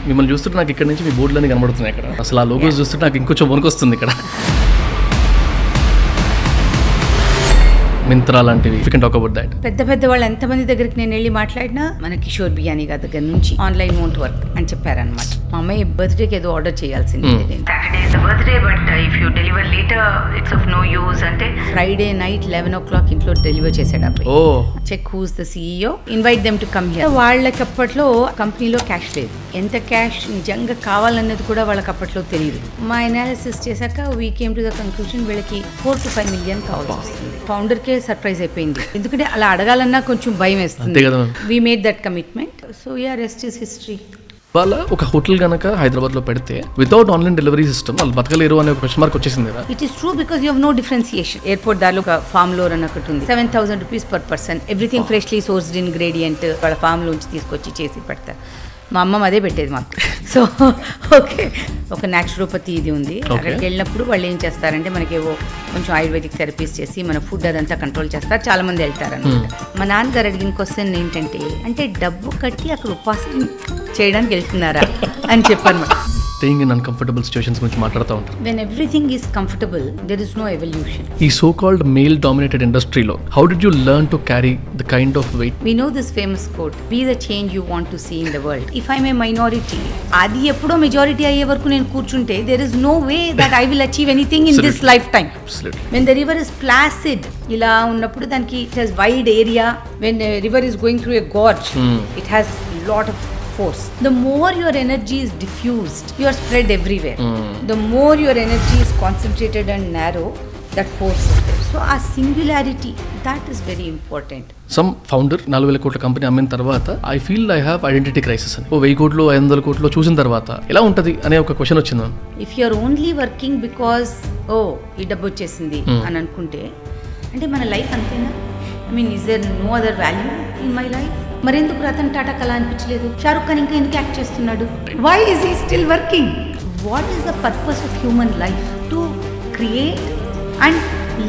మిమ్మల్ని చూస్తుంటే నాకు ఇక్కడ నుంచి మీ బోర్డులన్నీ కనబడుతున్నాయి ఇక్కడ. అసలు ఆ లోగోస్ చూస్తుంటే నాకు ఇంకొంచెం వణుకొస్తుంది ఇక్కడ. మింత్రా లాంటివి. You can talk about that. పెద్ద వాళ్ళు ఎంతమంది దగ్గరికి నేను వెళ్ళి మాట్లాడినా మన కిషోర్ బియానీ గారి దగ్గర నుంచి ఆన్లైన్ వోంట్ వర్క్ అని చెప్పారనమాట. మా అమ్మాయి బర్త్డేకి ఏదో ఆర్డర్ చేయాల్సింది. Saturday is the birthday but if you deliver later it's of no use అంటే ఫ్రైడే నైట్ 11 o'clock ఇంట్లో డెలివర్ చేసాడు అబ్బాయి. Check who's the CEO, invite them to come here. వాళ్ళకి అప్పట్లో కంపెనీలో క్యాష్ లేదు. ఎంత క్యాష్ నిజంగా కావాలన్నది కూడా వాళ్ళకి అప్పట్లో తెలియదు. మా అనాలిసిస్ చేశాక we came to the conclusion వీళ్ళకి 4 to 5 million కావాల్సి వస్తుంది. ఫౌండర్ కే సర్ప్రైజ్ అయిపోయింది, ఎందుకంటే అలా అడగాలన్నా కొంచెం భయం వేస్తుంది. We made that commitment. So yeah, rest is history. వాళ్ళ ఒక హోటల్ గనక హైదరాబాద్ లో పెడితే వితౌట్ ఆన్లైన్ డెలివరీ సిస్టమ్ వాళ్ళు బతకలేరు అనే ఒక క్వశ్చన్ మార్క్ వచ్చేసింది కదా. It is true because you have no differentiation. Airport దారిలో ఒక ఫామ్ లోర్ అని ఒకటి ఉంది. 7,000 rupees per person. Everything freshly sourced ingredient వాళ్ళ ఫామ్ లోంచి తీసుకొచ్చి చేసి పెడతారు. మా అమ్మ అదే పెట్టేది మాకు. సో ఓకే, ఒక న్యాచురోపతి ఇది ఉంది. అక్కడికి వెళ్ళినప్పుడు వాళ్ళు ఏం చేస్తారంటే మనకేవో కొంచెం ఆయుర్వేదిక్ థెరపీస్ చేసి మన ఫుడ్ అదంతా కంట్రోల్ చేస్తారు. చాలా మంది వెళ్తారు అనమాట. మా నాన్నగారు అడిగిన క్వశ్చన్ ఏంటంటే, అంటే డబ్బు కట్టి అక్కడ ఉపాసన చేయడానికి వెళ్తున్నారా అని చెప్పాను. Staying in uncomfortable situations గురించి మాట్లాడుతూ ఉంటారు. When everything is comfortable, there is no evolution. ఈ so called male dominated industry లో how did you learn to carry the kind of weight? We know this famous quote, be the change you want to see in the world. If I'm a minority, అది ఎప్పుడో majority అయ్యే వరకు నేను కూర్చుంటే there is no way that I will achieve anything in this lifetime. Absolutely. When the river is placid, ఇలా ఉన్నప్పుడు దానికి it has wide area. When a river is going through a gorge, it has lot of force. The more your energy is diffused, you are spread everywhere. The more your energy is concentrated and narrow, that force is there. So our singularity, that is very important. Some founder 4,000 కోట్ల company అమ్మిన తర్వాత I feel I have identity crisis అని 1,000 కోట్లు 500 కోట్లు చూసిన తర్వాత ఎలా ఉంటది అనే ఒక క్వశ్చన్ వచ్చింది. If you are only working because ఈ డబ్బు వచ్చేసింది అని అనుకుంటే, అంటే మన లైఫ్ అంతేనా? I mean, is there no other value in my life? మరెందుకు రతన్ టాటా కలా అనిపించలేదు? షారుఖ్ ఖాన్ ఇంకా ఎందుకు యాక్ట్ చేస్తున్నాడు? Why is he still working? What is the purpose of human life? To create and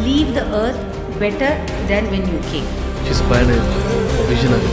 leave the earth better then when you came. She's a pioneer, a visionary.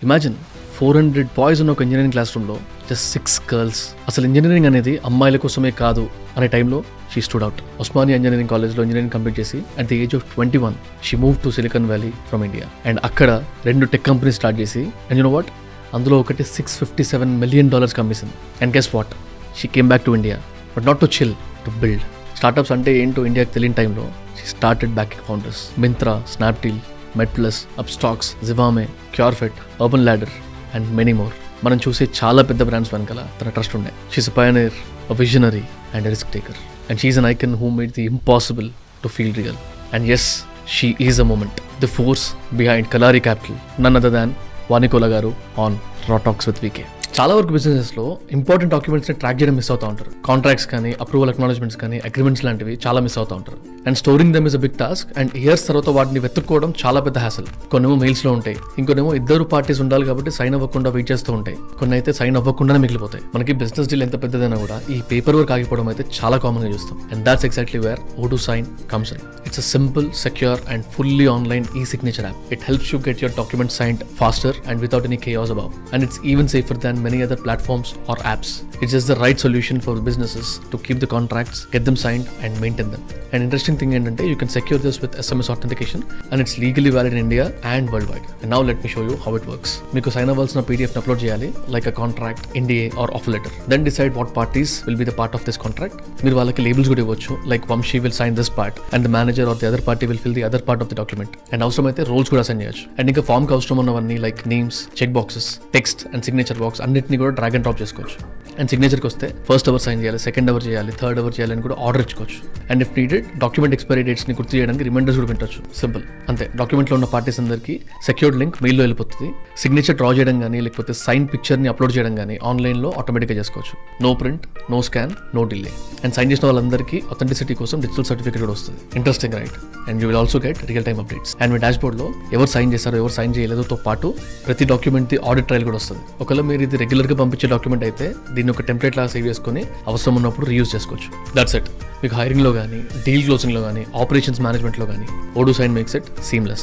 Imagine 400 boys ఉన్న ఒక engineering class రూమ్లో just 6 girls. అసలు engineering అనేది అమ్మాయిల కోసమే కాదు అనే టైంలో she stood out. Osmania engineering కాలేజ్లో ఇంజనీరింగ్ కంప్లీట్ చేసి at the age of 21 she move to silicon valley from India. And అక్కడ 2 టెక్ కంపెనీస్ స్టార్ట్ చేసి, అండ్ యు నో వాట్, అందులో ఒకటి $657 million అమ్మేసింది. And guess what, she came back to India, but not to chill, to build. Startups అంటే ఏంటో ఇండియాకి తెలియని టైంలో she started backing founders. Myntra, Snapdeal, MedPlus, Upstox, Zivame, CureFit, Urban Ladder and many more. మనం చూసే చాలా పెద్ద బ్రాండ్స్ వెనకాల తన ట్రస్ట్ ఉండే. She's a pioneer, a visionary and a risk taker. And she is an icon who made the impossible to feel real. And yes, she is a moment, the force behind Kalaari Capital, none other than Vani Kola garu on Raw Talks with వీకే. చాలా వరకు బిజినెస్లో important డాక్యుమెంట్స్ని track చేయడం miss అవుతూ ఉంటారు. Contracts కానీ, approval అక్నాలజ్మెంట్స్ కానీ, agreements లాంటివి చాలా మిస్ అవుతూ ఉంటారు. And storing them is a big task. And years తర్వాత వాటిని వెతుక్కోవడం చాలా పెద్ద హ్యాసల్. కొన్నేమో మెయిల్స్లో ఉంటాయి, ఇంకొన్నేమో ఇద్దరు పార్టీస్ ఉండాలి కాబట్టి సైన్ అవ్వకుండా వెయిట్ చేస్తూ ఉంటాయి. కొన్ని అయితే సైన్ అవ్వకుండానే మిగిలిపోతాయి. మనకి బిజినెస్ డీల్ ఎంత పెద్దదైనా కూడా ఈ పేపర్ వర్క్ ఆగిపోవడం అయితే చాలా కామన్గా చూస్తాం. And that's exactly where O2 Sign comes in. It's a simple, secure and fully online e-signature app. It helps you get your documents signed faster and without any chaos above. And it's even safer than many other platforms or apps. It's just the right solution for businesses to keep the contracts, get them signed and maintain them. And interesting thing ఏంటంటే you can secure this with SMS authentication and it's legally valid in India and worldwide. And now let me show you how it works. మీకు sign అవ్వాల్సిన PDF ని upload చేయాలి, like a contract, NDA or offer letter. Then decide what parties will be the part of this contract. మీరు వాళ్ళకి labels కూడా ఇవ్వచ్చు, like Vamshi will sign this part and the manager or the other party will fill the other part of the document. And అవసరమైతే roles కూడా assign చేయొచ్చు. And ఇంకా form కి అవసరం ఉన్నవన్నీ like names, check boxes, text and signature box అన్నిటిని కూడా drag and drop చేసుకోవచ్చు. అండ్ సిగ్నేచర్కి వస్తే ఫస్ట్ అవర్ సైన్ చేయాలి, సెకండ్ అవర్ చేయాలి, థర్డ్ అవర్ చేయాలి అని కూడా ఆర్డర్ ఇచ్చుకోవచ్చు. And if needed document expiry డేట్స్ని గుర్తు చేయడానికి రిమైండర్స్ కూడా పెట్టవచ్చు. సింపుల్ అంతే. డాక్యుమెంట్లో ఉన్న పార్టీస్ అందరికీ సెక్యూర్డ్ లింక్ మెయిల్లో వెళ్ళిపోతుంది. సిగ్నేచర్ డ్రా చేయడం కానీ లేకపోతే సైన్ పిక్చర్ని అప్లోడ్ చేయడం కానీ ఆన్లైన్లో ఆటోమేటిక్గా చేసుకోవచ్చు. No print, no scan, no delay. And sign చేసిన వాళ్ళందరికీ అథెంటిసిటీ కోసం డిజిటల్ సర్టిఫికేట్ కూడా వస్తుంది. Interesting right? And you will also get real time updates. And మీ డాష్బోర్డ్లో ఎవరు సైన్ చేశారో ఎవరు సైన్ చేయలేదో పాటు ప్రతి డాక్యుమెంట్ది ఆడిట్ ట్రయల్ కూడా వస్తుంది. ఒకవేళ మీరు ఇది రెగ్యులర్గా పంపించే డాక్యుమెంట్ అయితే దీన్ని ఒక టెంప్లెట్ లాగా సేవ్ చేసుకొని అవసరం ఉన్నప్పుడు రీయూజ్ చేసుకోవచ్చు. That's it. మీకు హైరింగ్లో కానీ, డీల్ క్లోజింగ్లో కానీ, ఆపరేషన్స్ మేనేజ్మెంట్లో కానీ, Odoo Sign makes it seamless.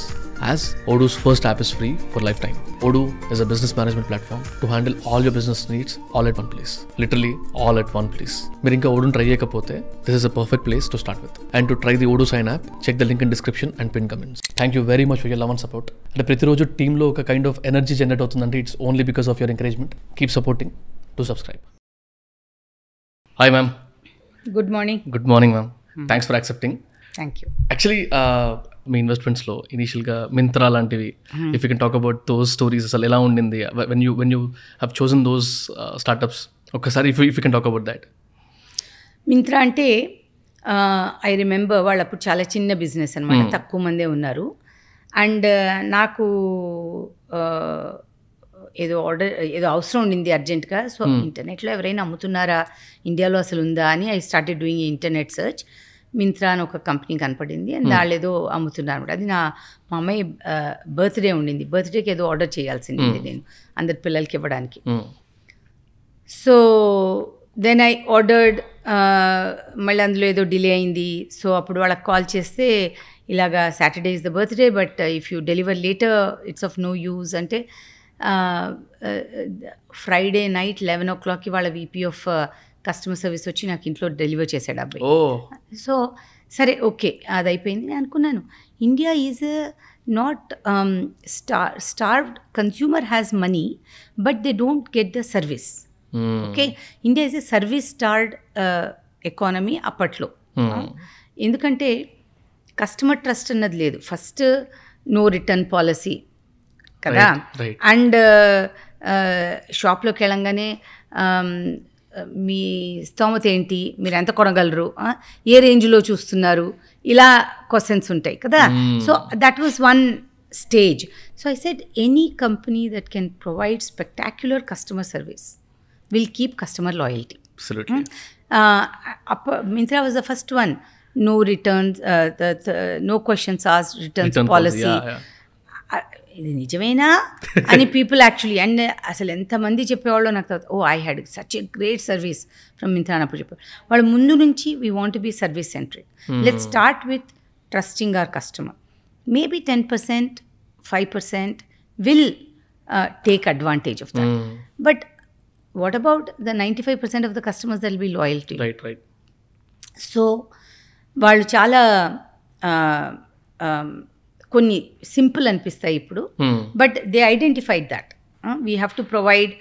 As Odoo's first app is free for lifetime. Odoo is a business management platform to handle all your business needs all at one place. Literally all at one place. మీరు ఇంకా Odoo try చేయకపోతే this is a perfect place to start with. And to try the Odoo Sign app, check the link in description and pin comments. Thank you very much for your love and support. అంటే ప్రతిరోజు టీంలో ఒక kind of energy generate అవుతుందంటే it's only because of your encouragement. Keep supporting. To subscribe. Hi ma'am. Good morning. Good morning ma'am. Thanks for accepting. Thank you. Actually మీ ఇన్వెస్ట్మెంట్స్లో ఇనీషియల్గా మింత్రా లాంటివి, if you can talk about those stories, అసలు ఎలా ఉండింది when you have chosen those startups, ఒక్కసారి if you can talk about that. Myntra అంటే I remember వాళ్ళు అప్పుడు చాలా చిన్న బిజినెస్ అనమాట, తక్కువ మందే ఉన్నారు. అండ్ నాకు ఏదో అవసరం ఉండింది అర్జెంట్గా. సో ఇంటర్నెట్లో ఎవరైనా అమ్ముతున్నారా, ఇండియాలో అసలు ఉందా అని I started doing internet search. Myntra అని ఒక కంపెనీ కనపడింది అండ్ వాళ్ళు ఏదో అమ్ముతున్నారు అనమాట. అది మా అమ్మాయి బర్త్డే ఉండింది. బర్త్డేకి ఏదో ఆర్డర్ చేయాల్సింది నేను అందరి పిల్లలకి ఇవ్వడానికి. So then I ordered. మళ్ళీ అందులో ఏదో డిలే అయింది. సో అప్పుడు వాళ్ళకి కాల్ చేస్తే ఇలాగా Saturday is the birthday, but if you deliver later it's of no use అంటే, ఫ్రైడే నైట్ 11 o'clockకి వాళ్ళ VP ఆఫ్ కస్టమర్ సర్వీస్ వచ్చి నాకు ఇంట్లో డెలివర్ చేశాడు అబ్బాయి. సో సరే ఓకే అది అయిపోయింది. నేను అనుకున్నాను India is not starved consumer has money but they don't get the service. Okay, India is a service starved economy అప్పట్లో. ఎందుకంటే కస్టమర్ ట్రస్ట్ అన్నది లేదు. ఫస్ట్ నో రిటర్న్ పాలసీ కదా. అండ్ షాప్లోకి వెళ్ళంగానే మీ స్తోమత ఏంటి, మీరు ఎంత కొనగలరు, ఏ రేంజ్లో చూస్తున్నారు, ఇలా క్వశ్చన్స్ ఉంటాయి కదా. So that was one stage. So I said any company that can provide spectacular customer service will keep customer loyalty. Myntra was the first one. No returns, no questions asked, returns policy. ఇది నిజమేనా అని people actually, and అసలు ఎంతమంది చెప్పేవాళ్ళు నాకు తర్వాత, oh I had such a great service from Myntra అన్నప్పుడు చెప్పారు వాళ్ళు. ముందు నుంచి we want to be service centric. Let's start with trusting our customer. Maybe 10%, 5% will take advantage of that. But what about the 95% of the customers that will be loyal to you? Right. So వాళ్ళు చాలా కొన్ని simple అనిపిస్తాయి ఇప్పుడు, but they identified that we have to provide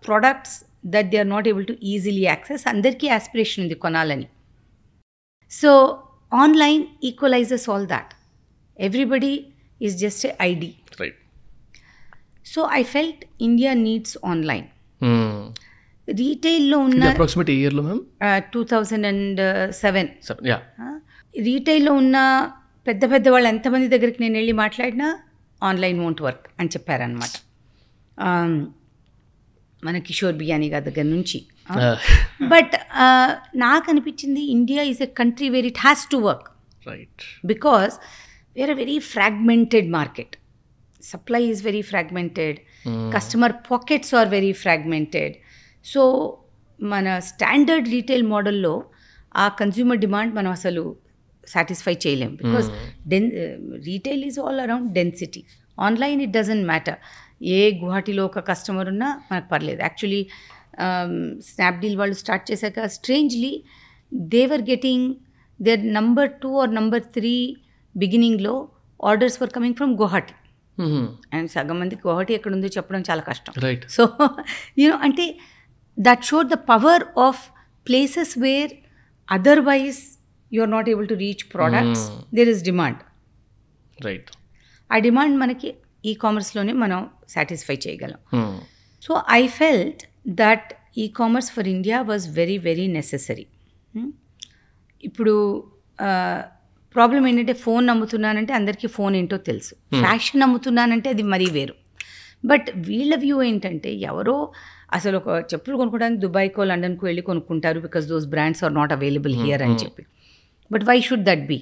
products that they are not able to easily access. అందరికీ aspiration ఉంది కొనాలని. So online equalizes all that. Everybody is just a ID. So I felt India needs online. రీటైల్లో ఉన్న 2007 రీటైల్లో ఉన్న పెద్ద పెద్ద వాళ్ళు ఎంతమంది దగ్గరికి నేను వెళ్ళి మాట్లాడినా ఆన్లైన్ వోంట్ వర్క్ అని చెప్పారనమాట. మన కిషోర్ బియానీ గారి దగ్గర నుంచి. బట్ నాకు అనిపించింది India is a country where it has to work, because we're a very fragmented market. Supply is very fragmented. Customer pockets are very fragmented. So మన స్టాండర్డ్ రీటైల్ మోడల్లో ఆ కన్జ్యూమర్ డిమాండ్ మనం అసలు సాటిస్ఫై చేయలేం, because retail is all around density. Online it doesn't matter. ఏ గువాహటిలో ఒక customer ఉన్నా మనకు పర్లేదు. యాక్చువల్లీ స్నాప్డీల్ వాళ్ళు స్టార్ట్ చేశాక strangely they were getting their number 2 or number 3 బిగినింగ్లో orders were coming from Guwahati. And సగం మంది గువాహటి ఎక్కడ ఉందో చెప్పడం చాలా కష్టం. సో అంటే that showed the power of places where otherwise you are not able to reach products, there is demand. ఆ డిమాండ్ మనకి ఈ-కామర్స్లోనే మనం సాటిస్ఫై చేయగలం. So I felt that ecommerce for India was very very necessary. ఇప్పుడు problem ఏంటంటే phone అమ్ముతున్నానంటే అందరికీ phone ఏంటో తెలుసు, ఫ్యాషన్ అమ్ముతున్నానంటే అది మరీ వేరు. బట్ వీళ్ళ వ్యూ ఏంటంటే ఎవరో అసలు ఒక చెప్పులు కొనుక్కోవడానికి దుబాయ్కో లండన్కో వెళ్ళి కొనుక్కుంటారు, because those brands are not available here అని చెప్పి. But why should that be?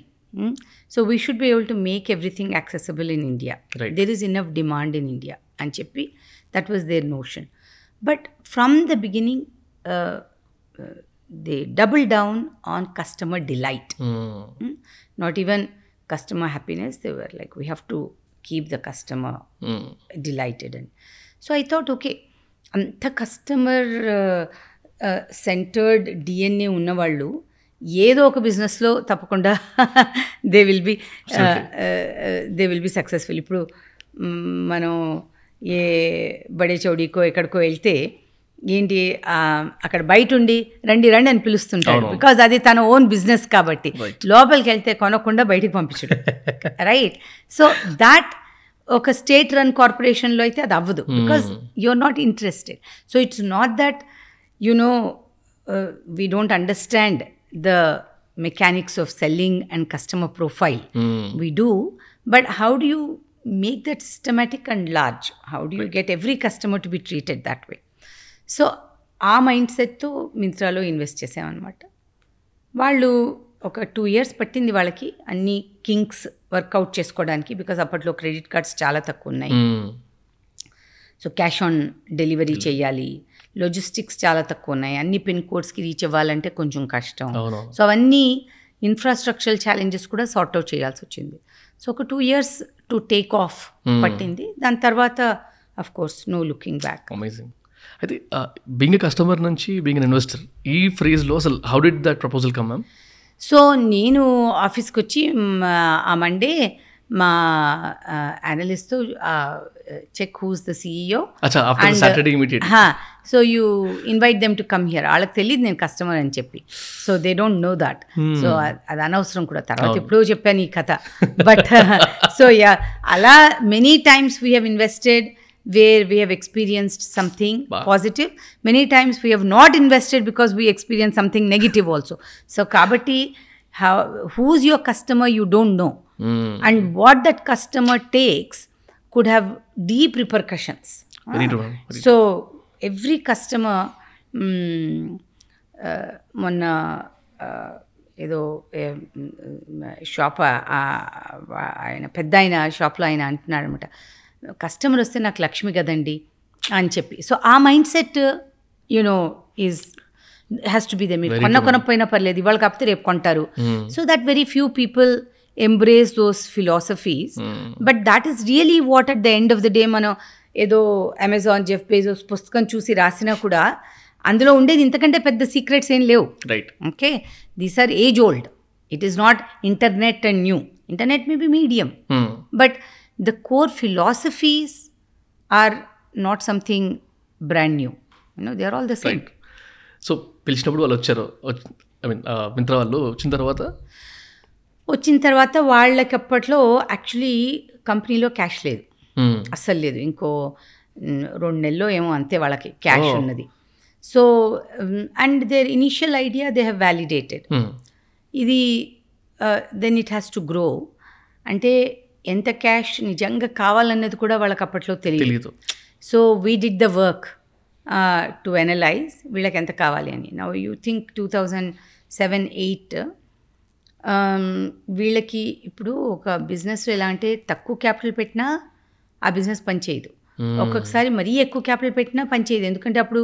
So we should be able to make everything accessible in India. There is enough demand in India అని చెప్పి that was their notion. But from the beginning they double down on customer delight. Not even customer happiness. They were like, we have to keep the customer delighted. And so I thought, okay, అంత customer centred DNA ఉన్నవాళ్ళు ఏదో ఒక బిజినెస్లో తప్పకుండా they will be successful. ఇప్పుడు మనం ఏ బడే చౌడీకో ఎక్కడికో వెళ్తే ఏంటి అక్కడ బయట ఉండి రండి అని పిలుస్తుంటాడు, బికాజ్ అది తన ఓన్ బిజినెస్ కాబట్టి. లోపలికి వెళ్తే కొనకుండా బయటికి పంపించడు, రైట్? సో దాట్ ఒక స్టేట్ రన్ కార్పొరేషన్లో అయితే అది అవ్వదు, because you're not interested. So it's not that we don't understand the mechanics of selling and customer profile. We do, but how do you make that systematic and large? How do you get every customer to be treated that way? So ఆ mind సెట్తో మింత్రాలో invest చేసామన్నమాట. వాళ్ళు ఒక 2 years పట్టింది వాళ్ళకి అన్ని Kings work out చేసుకోవడానికి, because అప్పట్లో credit cards చాలా తక్కువ ఉన్నాయి. సో క్యాష్ ఆన్ డెలివరీ చేయాలి, లాజిస్టిక్స్ చాలా తక్కువ ఉన్నాయి, అన్ని పిన్ కోడ్స్కి రీచ్ అవ్వాలంటే కొంచెం కష్టం. సో అవన్నీ ఇన్ఫ్రాస్ట్రక్చరల్ ఛాలెంజెస్ కూడా సార్ట్ అవుట్ చేయాల్సి వచ్చింది. సో ఒక 2 years టు టేక్ ఆఫ్ పట్టింది. దాని తర్వాత of course no looking back. Amazing. అయితే బీయింగ్ ఎ కస్టమర్ నుంచి బీయింగ్ ఎన్ ఇన్వెస్టర్, ఈ ఫ్రేజ్లో అసలు how did that proposal come ma'am? So నేను ఆఫీస్కి వచ్చి ఆ మండే మా అనలిస్ట్తో check who's the CEO, so you invite them to come here. వాళ్ళకి తెలియదు నేను కస్టమర్ అని చెప్పి, so they don't know that. So అది అనవసరం కూడా, తర్వాత ఎప్పుడో చెప్పాను ఈ కథ. బట్ సో యా, అలా many times we have invested where we have experienced something positive. Many times we have not invested because we experienced something negative also. So kabatti, who's your customer you don't know, and what that customer takes could have deep repercussions. Very true. So every customer monna ఏదో shop ఆయన పెద్ద ఆయన షాప్లో ఆయన అంటున్నాడు అనమాట, customer వస్తే నాకు లక్ష్మి కదండి అని చెప్పి. సో ఆ mind set has to be they. మీరు కొనకపోయినా పర్లేదు, ఇవాళ కాకపోతే రేపు కొంటారు. So that very few people embrace those philosophies, but that is really what at the end of the day మనం ఏదో అమెజాన్, జెఫ్ బెజోస్ పుస్తకం చూసి రాసినా కూడా అందులో ఉండేది ఇంతకంటే పెద్ద సీక్రెట్స్ ఏం లేవు. Right. Okay, these are age old. It is not internet and new. Internet may be medium, but the core philosophies are not something brand new. They are all the same. Right. So పిలిచినప్పుడు వాళ్ళు వచ్చారు, మింత్రా వాళ్ళు వచ్చిన తర్వాత వాళ్ళకి అప్పట్లో actually కంపెనీలో cash లేదు, అస్సలు లేదు. ఇంకో 2 నెలల్లో ఏమో అంతే వాళ్ళకి క్యాష్ ఉన్నది. So and their initial idea they have validated. ఇది then it has to grow. అంటే ఎంత క్యాష్ నిజంగా కావాలన్నది కూడా వాళ్ళకి అప్పట్లో తెలియదు. So we did the work to analyze వీళ్ళకి ఎంత కావాలి అని. నౌ యూ థింక్ 2007-8 వీళ్ళకి ఇప్పుడు ఒక బిజినెస్లో ఎలా అంటే తక్కువ క్యాపిటల్ పెట్టినా ఆ బిజినెస్ పనిచేయదు, ఒక్కొక్కసారి మరీ ఎక్కువ క్యాపిటల్ పెట్టినా పనిచేయదు. ఎందుకంటే అప్పుడు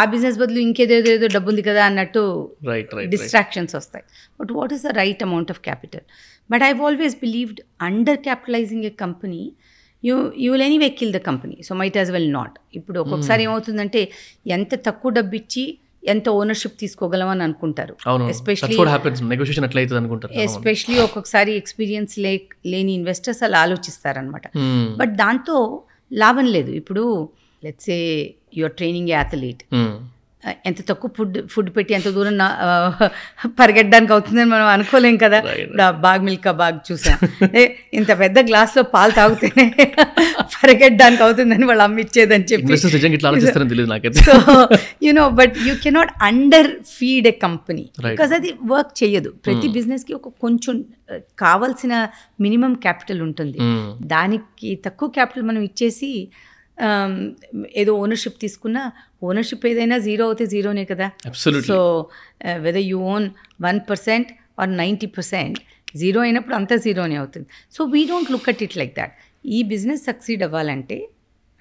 ఆ బిజినెస్ బదులు ఇంకేదేదో డబ్బు ఉంది కదా అన్నట్టు డిస్ట్రాక్షన్స్ వస్తాయి. But what is the right amount of capital? But I always believed under capitalising A company you will anyway kill the company. So might as well not. ఇప్పుడు ఒక్కొక్కసారి ఏమవుతుందంటే ఎంత తక్కువ డబ్బు ఇచ్చి ఎంత ఓనర్షిప్ తీసుకోగలం అని అనుకుంటారు. ఎస్పెషలీ ఒక్కొక్కసారి ఎక్స్పీరియన్స్ లేని ఇన్వెస్టర్స్ అలా ఆలోచిస్తారనమాట. బట్ దాంతో లాభం లేదు. ఇప్పుడు let's say your training A athlete, ఎంత తక్కువ ఫుడ్ పెట్టి ఎంత దూరం పరిగెట్టడానికి అవుతుందని మనం అనుకోలేం కదా. బాగ్ మిల్కా బాగ్ చూసాం, ఇంత పెద్ద గ్లాస్లో పాలు తాగితేనే పరిగెట్టడానికి అవుతుందని వాళ్ళు అమ్మిచ్చేదని చెప్పి. So but you cannot under feed a company, because అది వర్క్ చేయదు. ప్రతి బిజినెస్కి ఒక కొంచెం కావాల్సిన మినిమం క్యాపిటల్ ఉంటుంది. దానికి తక్కువ క్యాపిటల్ మనం ఇచ్చేసి ఏదో ఓనర్షిప్ తీసుకున్నా, ఓనర్షిప్ ఏదైనా జీరో అవుతే జీరోనే కదా. So whether you own 1% or 90%, zero అయినప్పుడు అంతా జీరోనే అవుతుంది. So we don't look at it like that. ఈ బిజినెస్ సక్సీడ్ అవ్వాలంటే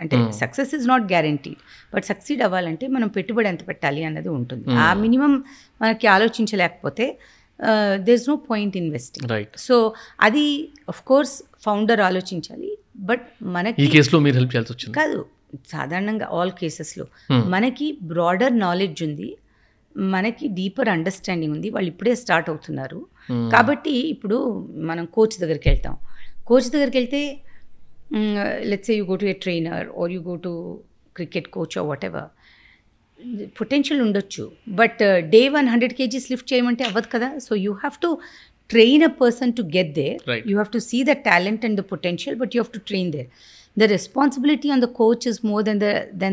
అంటే success is not guaranteed, but succeed అవ్వాలంటే మనం పెట్టుబడి ఎంత పెట్టాలి అన్నది ఉంటుంది. ఆ మినిమం మనకి ఆలోచించలేకపోతే there is no point investing. So అది ఆఫ్ కోర్స్ ఫౌండర్ ఆలోచించాలి. బట్ మనకి ఈ కేసులో మీరు హెల్ప్ చేయాల్సి వచ్చింది కాదు, సాధారణంగా ఆల్ కేసెస్లో మనకి బ్రాడర్ నాలెడ్జ్ ఉంది, మనకి డీపర్ అండర్స్టాండింగ్ ఉంది. వాళ్ళు ఇప్పుడే స్టార్ట్ అవుతున్నారు కాబట్టి ఇప్పుడు మనం కోచ్ దగ్గరికి వెళ్తాం. కోచ్ దగ్గరికి వెళ్తే let's say you go to a trainer or you go to cricket coach or whatever, potential ఉండొచ్చు, బట్ డే 100 kgs లిఫ్ట్ చేయమంటే అవ్వదు కదా. So you have to train a person to get there. You have to see the talent and the potential, but you have to train there. The responsibility on the coach is more than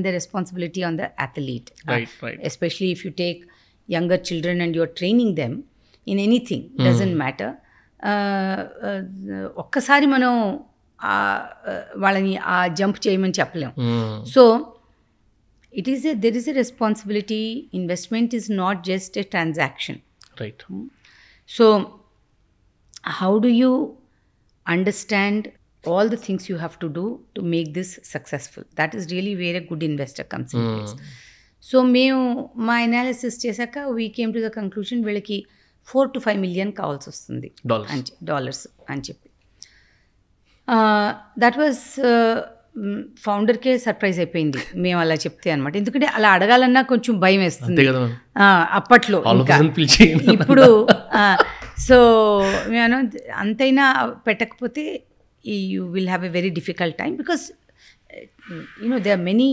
the responsibility on the athlete. Right. Especially if you take younger children and you're training them in anything, doesn't matter. ఒక్కసారి మనం వాళ్ళని ఆ jump చేయమని చెప్పలేం. So there is a responsibility. Investment is not just a transaction. Right. So how do you understand all the things you have to do to make this successful? That is really where a good investor comes in place. So మేము మా analysis చేశాక we came to the conclusion వీళ్ళకి 4 to 5 million కావాల్సి వస్తుంది dollars అని చెప్పి. That was ఫౌండర్కే surprise అయిపోయింది మేము అలా చెప్తే అనమాట. ఎందుకంటే అలా అడగాలన్నా కొంచెం భయం వేస్తుంది అప్పట్లో. ఇప్పుడు సో నేను అంతైనా పెట్టకపోతే you will have a very difficult time because there are many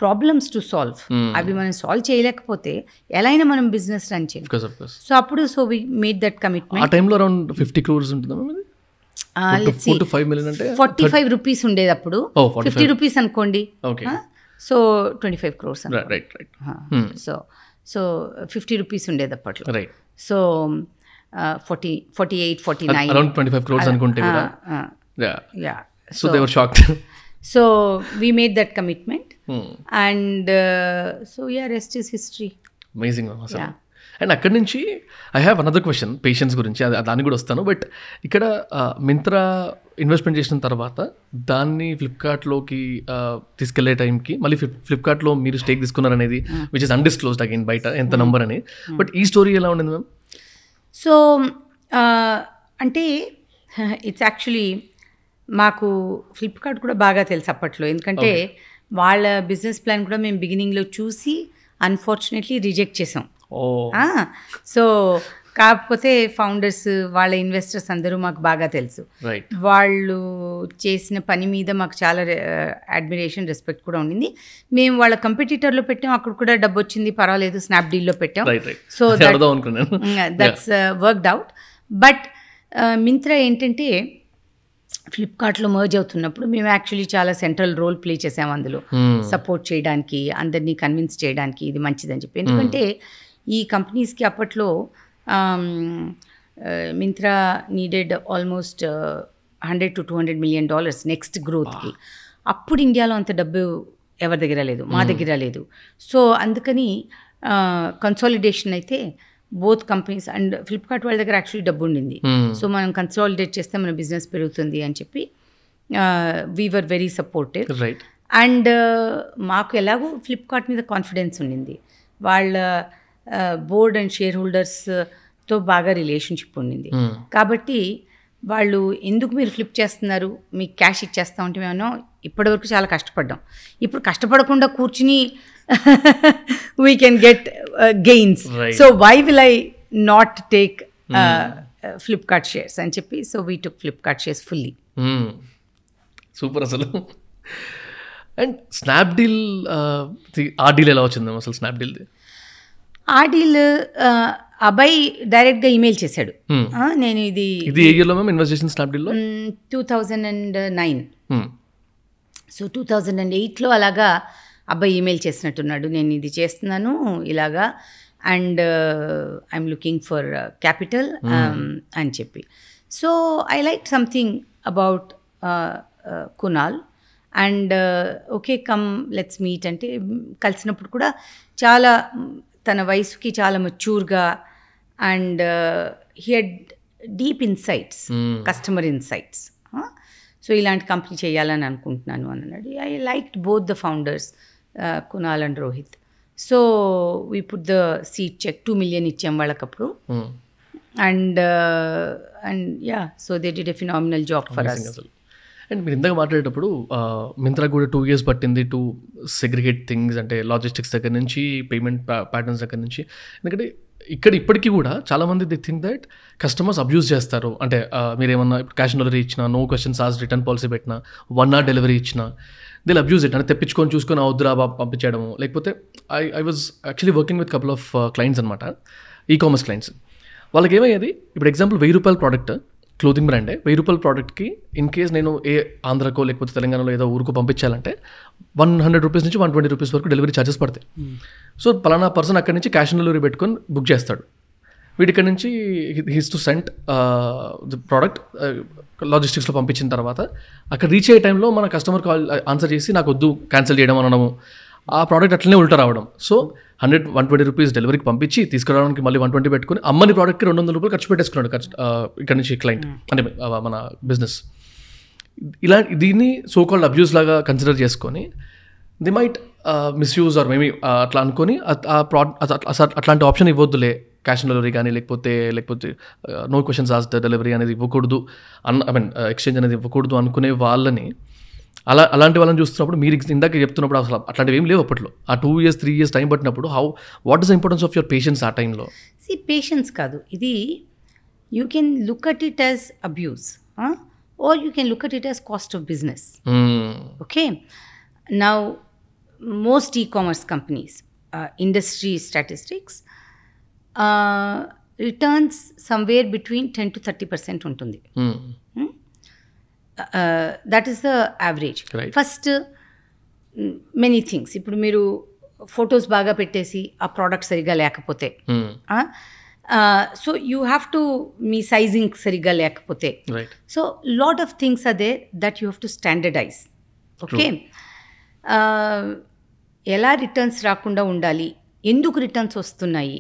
problems to solve. అవి మనం సాల్వ్ చేయలేకపోతే ఎలా అయినా మనం బిజినెస్ రన్ చేయాలి. సో అప్పుడు వి మేడ్ దట్ కమిట్మెంట్. ఆ టైంలో అరౌండ్ 50 crores ఉంటుందా? 45 rupees ఉండేది అప్పుడు. 50 rupees అనుకోండి. So 25 crores. సో 50 rupees ఉండేది అప్పట్లో. సో 48, 49 around 25 crores అనుకుంటే కూడా. Yeah. So they were shocked. So we made that commitment. And so rest is history. Amazing. Yeah. And అక్కడి నుంచి I have another question patience గురించి, దానికి కూడా వస్తాను. బట్ ఇక్కడ మింత్రా ఇన్వెస్ట్మెంట్ చేసిన తర్వాత దాన్ని ఫ్లిప్కార్ట్లోకి తీసుకెళ్లే టైంకి మళ్ళీ ఫ్లిప్కార్ట్లో మీరు స్టేక్ తీసుకున్నారనేది విచ్ ఇస్ అన్డిస్క్లోజ్డ్ అగైన్ బయట ఎంత నంబర్ అని. బట్ ఈ స్టోరీ ఎలా ఉండింది మ్యామ్? సో అంటే ఇట్స్ యాక్చువల్లీ మాకు ఫ్లిప్కార్ట్ కూడా బాగా తెలుసు అప్పట్లో. ఎందుకంటే వాళ్ళ బిజినెస్ ప్లాన్ కూడా మేము బిగినింగ్లో చూసి అన్ఫార్చునేట్లీ రిజెక్ట్ చేసాం. సో కాకపోతే ఫౌండర్స్ వాళ్ళ ఇన్వెస్టర్స్ అందరూ మాకు బాగా తెలుసు. వాళ్ళు చేసిన పని మీద మాకు చాలా అడ్మిరేషన్, రెస్పెక్ట్ కూడా ఉండింది. మేము వాళ్ళ కంపిటీటర్లో పెట్టాం, అక్కడ కూడా డబ్బు వచ్చింది, పర్వాలేదు, స్నాప్డీల్లో పెట్టాం. So that's worked out. But Myntra ఏంటంటే ఫ్లిప్కార్ట్లో మర్జ్ అవుతున్నప్పుడు మేము యాక్చువల్లీ చాలా సెంట్రల్ రోల్ ప్లే చేసాము అందులో, సపోర్ట్ చేయడానికి, అందరినీ కన్విన్స్ చేయడానికి ఇది మంచిదని చెప్పి. ఎందుకంటే ఈ కంపెనీస్కి అప్పట్లో Myntra needed almost $100 to $200 million next గ్రోత్కి. అప్పుడు ఇండియాలో అంత డబ్బు ఎవరి దగ్గర లేదు, మా దగ్గర లేదు. సో అందుకని కన్సాలిడేషన్ అయితే బోత్ కంపెనీస్ అండ్ ఫ్లిప్కార్ట్ వాళ్ళ దగ్గర యాక్చువల్లీ డబ్బు ఉండింది. సో మనం కన్సాలిడేట్ చేస్తే మన బిజినెస్ పెరుగుతుంది అని చెప్పి we were very supportive. And మాకు ఎలాగో ఫ్లిప్కార్ట్ మీద కాన్ఫిడెన్స్ ఉండింది, వాళ్ళ బోర్డ్ అండ్ షేర్ హోల్డర్స్తో బాగా రిలేషన్షిప్ ఉండింది. కాబట్టి వాళ్ళు ఎందుకు మీరు ఫ్లిప్ చేస్తున్నారు, మీకు క్యాష్ ఇచ్చేస్తా ఉంటే మేము ఇప్పటివరకు చాలా కష్టపడ్డాం, ఇప్పుడు కష్టపడకుండా కూర్చుని we can get gains. So why will I not take Flipkart shares అని చెప్పి so we took Flipkart shares fully. Super అసలు. అండ్ స్నాప్డీల్ ఆ డీల్ ఎలా వచ్చింది అసలు? స్నాప్డీల్ది ఆ డీల్ అబ్బాయి డైరెక్ట్గా ఈమెయిల్ చేశాడు. నేను ఇది ఏ ఇయర్లో మ్యామ్ ఇన్వెస్ట్ చేసిన స్నాప్డీల్లో? 2009. సో 2008లో అలాగా అబ్బాయి ఈమెయిల్ చేసినట్టున్నాడు, నేను ఇది చేస్తున్నాను ఇలాగా and I'm looking for capital అని చెప్పి. So I like something about Kunal and okay come let's meet అంటే కలిసినప్పుడు కూడా చాలా తన వయసుకి చాలా మెచ్యూర్గా and he had deep insights, customer insights. So ఇలాంటి కంపెనీ చేయాలని అనుకుంటున్నాను అని అన్నాడు. I like both the founders, Kunal and Rohit. So we put the seed cheque, 2 million ఇచ్చాం వాళ్ళకప్పుడు. And yeah, so they did a phenomenal job for us. And మీరు ఇందాక మాట్లాడేటప్పుడు మింత్రా కూడా 2 years పట్టింది టు సెగ్రిగేట్ థింగ్స్, అంటే లాజిస్టిక్స్ దగ్గర నుంచి, పేమెంట్ ప్యాటర్న్స్ దగ్గర నుంచి. ఎందుకంటే ఇక్కడ ఇప్పటికీ కూడా చాలామంది the think that customers abuse చేస్తారు. అంటే మీరు ఏమన్నా ఇప్పుడు క్యాష్ ఆన్ డెలివరీ ఇచ్చినా, no questions asked return policy పెట్టినా, 1 hour డెలివరీ ఇచ్చినా దిల్ అబ్యూస్ ఇట్. అంటే తెప్పించుకొని చూసుకొని వద్దురా పంపించడము. లేకపోతే I was actually working with couple of clients అనమాట, ఈకామర్స్ క్లయింట్స్. వాళ్ళకి ఏమయ్యేది, ఇప్పుడు ఎగ్జాంపుల్ 1000 రూపాయల ప్రోడక్ట్, క్లోతింగ్ బ్రాండే, 1000 రూపాయల ప్రోడక్ట్కి ఇన్ కేస్ నేను ఏ ఆంధ్రకో లేకపోతే తెలంగాణలో ఏదో ఊరుకో పంపించాలంటే 100 rupees నుంచి 120 rupees వరకు డెలివరీ ఛార్జెస్ పడతాయి. సో పలానా పర్సన్ అక్కడి నుంచి క్యాష్ ఆన్ డెలివరీ పెట్టుకొని బుక్ చేస్తాడు. వీటిక్కడి నుంచి he's to send the product లాజిస్టిక్స్లో పంపించిన తర్వాత అక్కడ రీచ్ అయ్యే టైంలో మన కస్టమర్ కాల్ ఆన్సర్ చేసి నాకు వద్దు క్యాన్సిల్ చేయడం అనడము, ఆ ప్రోడక్ట్ అట్లనే ఉల్టా రావడం. సో 120 rupees డెలివరీకి పంపించి తీసుకురావడానికి మళ్ళీ 120 పెట్టుకుని అమ్మని ప్రోడక్ట్కి 200 రూపాయలు ఖర్చు పెట్టేసుకున్నాడు ఇక్కడ నుంచి క్లయింట్, అంటే మన బిజినెస్. ఇలా దీన్ని సో కాల్డ్ అబ్యూస్ లాగా కన్సిడర్ చేసుకొని the might misuse or maybe అట్లా అనుకొని అట్లాంటి ఆప్షన్ ఇవ్వద్దులే, క్యాష్ ఆన్ డెలివరీ కానీ లేకపోతే నో క్వశ్చన్స్ ఆస్క్డ్ డెలివరీ అనేది ఇవ్వకూడదు, ఐ మీన్ ఎక్స్చేంజ్ అనేది ఇవ్వకూడదు అనుకునే వాళ్ళని, అలాంటి వాళ్ళని చూస్తున్నప్పుడు మీరు ఇందాక చెప్తున్నప్పుడు అసలు అట్లాంటివి ఏం లేవు అప్పట్లో. ఆ 2 years 3 years టైం పట్టినప్పుడు what is the importance of your patience ఆ టైంలో? పేషెన్స్ కాదు ఇది, you can look at it as abuse or you can look at it as cost of business. Okay, now most e-commerce companies, industry statistics, returns somewhere between 10 to 30% ఉంటుంది. That is the average. Right. First, many things. ఇప్పుడు మీరు photos బాగా పెట్టేసి ఆ product సరిగ్గా లేకపోతే, so you have to, మీ sizing సరిగ్గా లేకపోతే, so lot of things are there that you have to standardise. Okay, ఎలా రిటర్న్స్ రాకుండా ఉండాలి, ఎందుకు రిటర్న్స్ వస్తున్నాయి.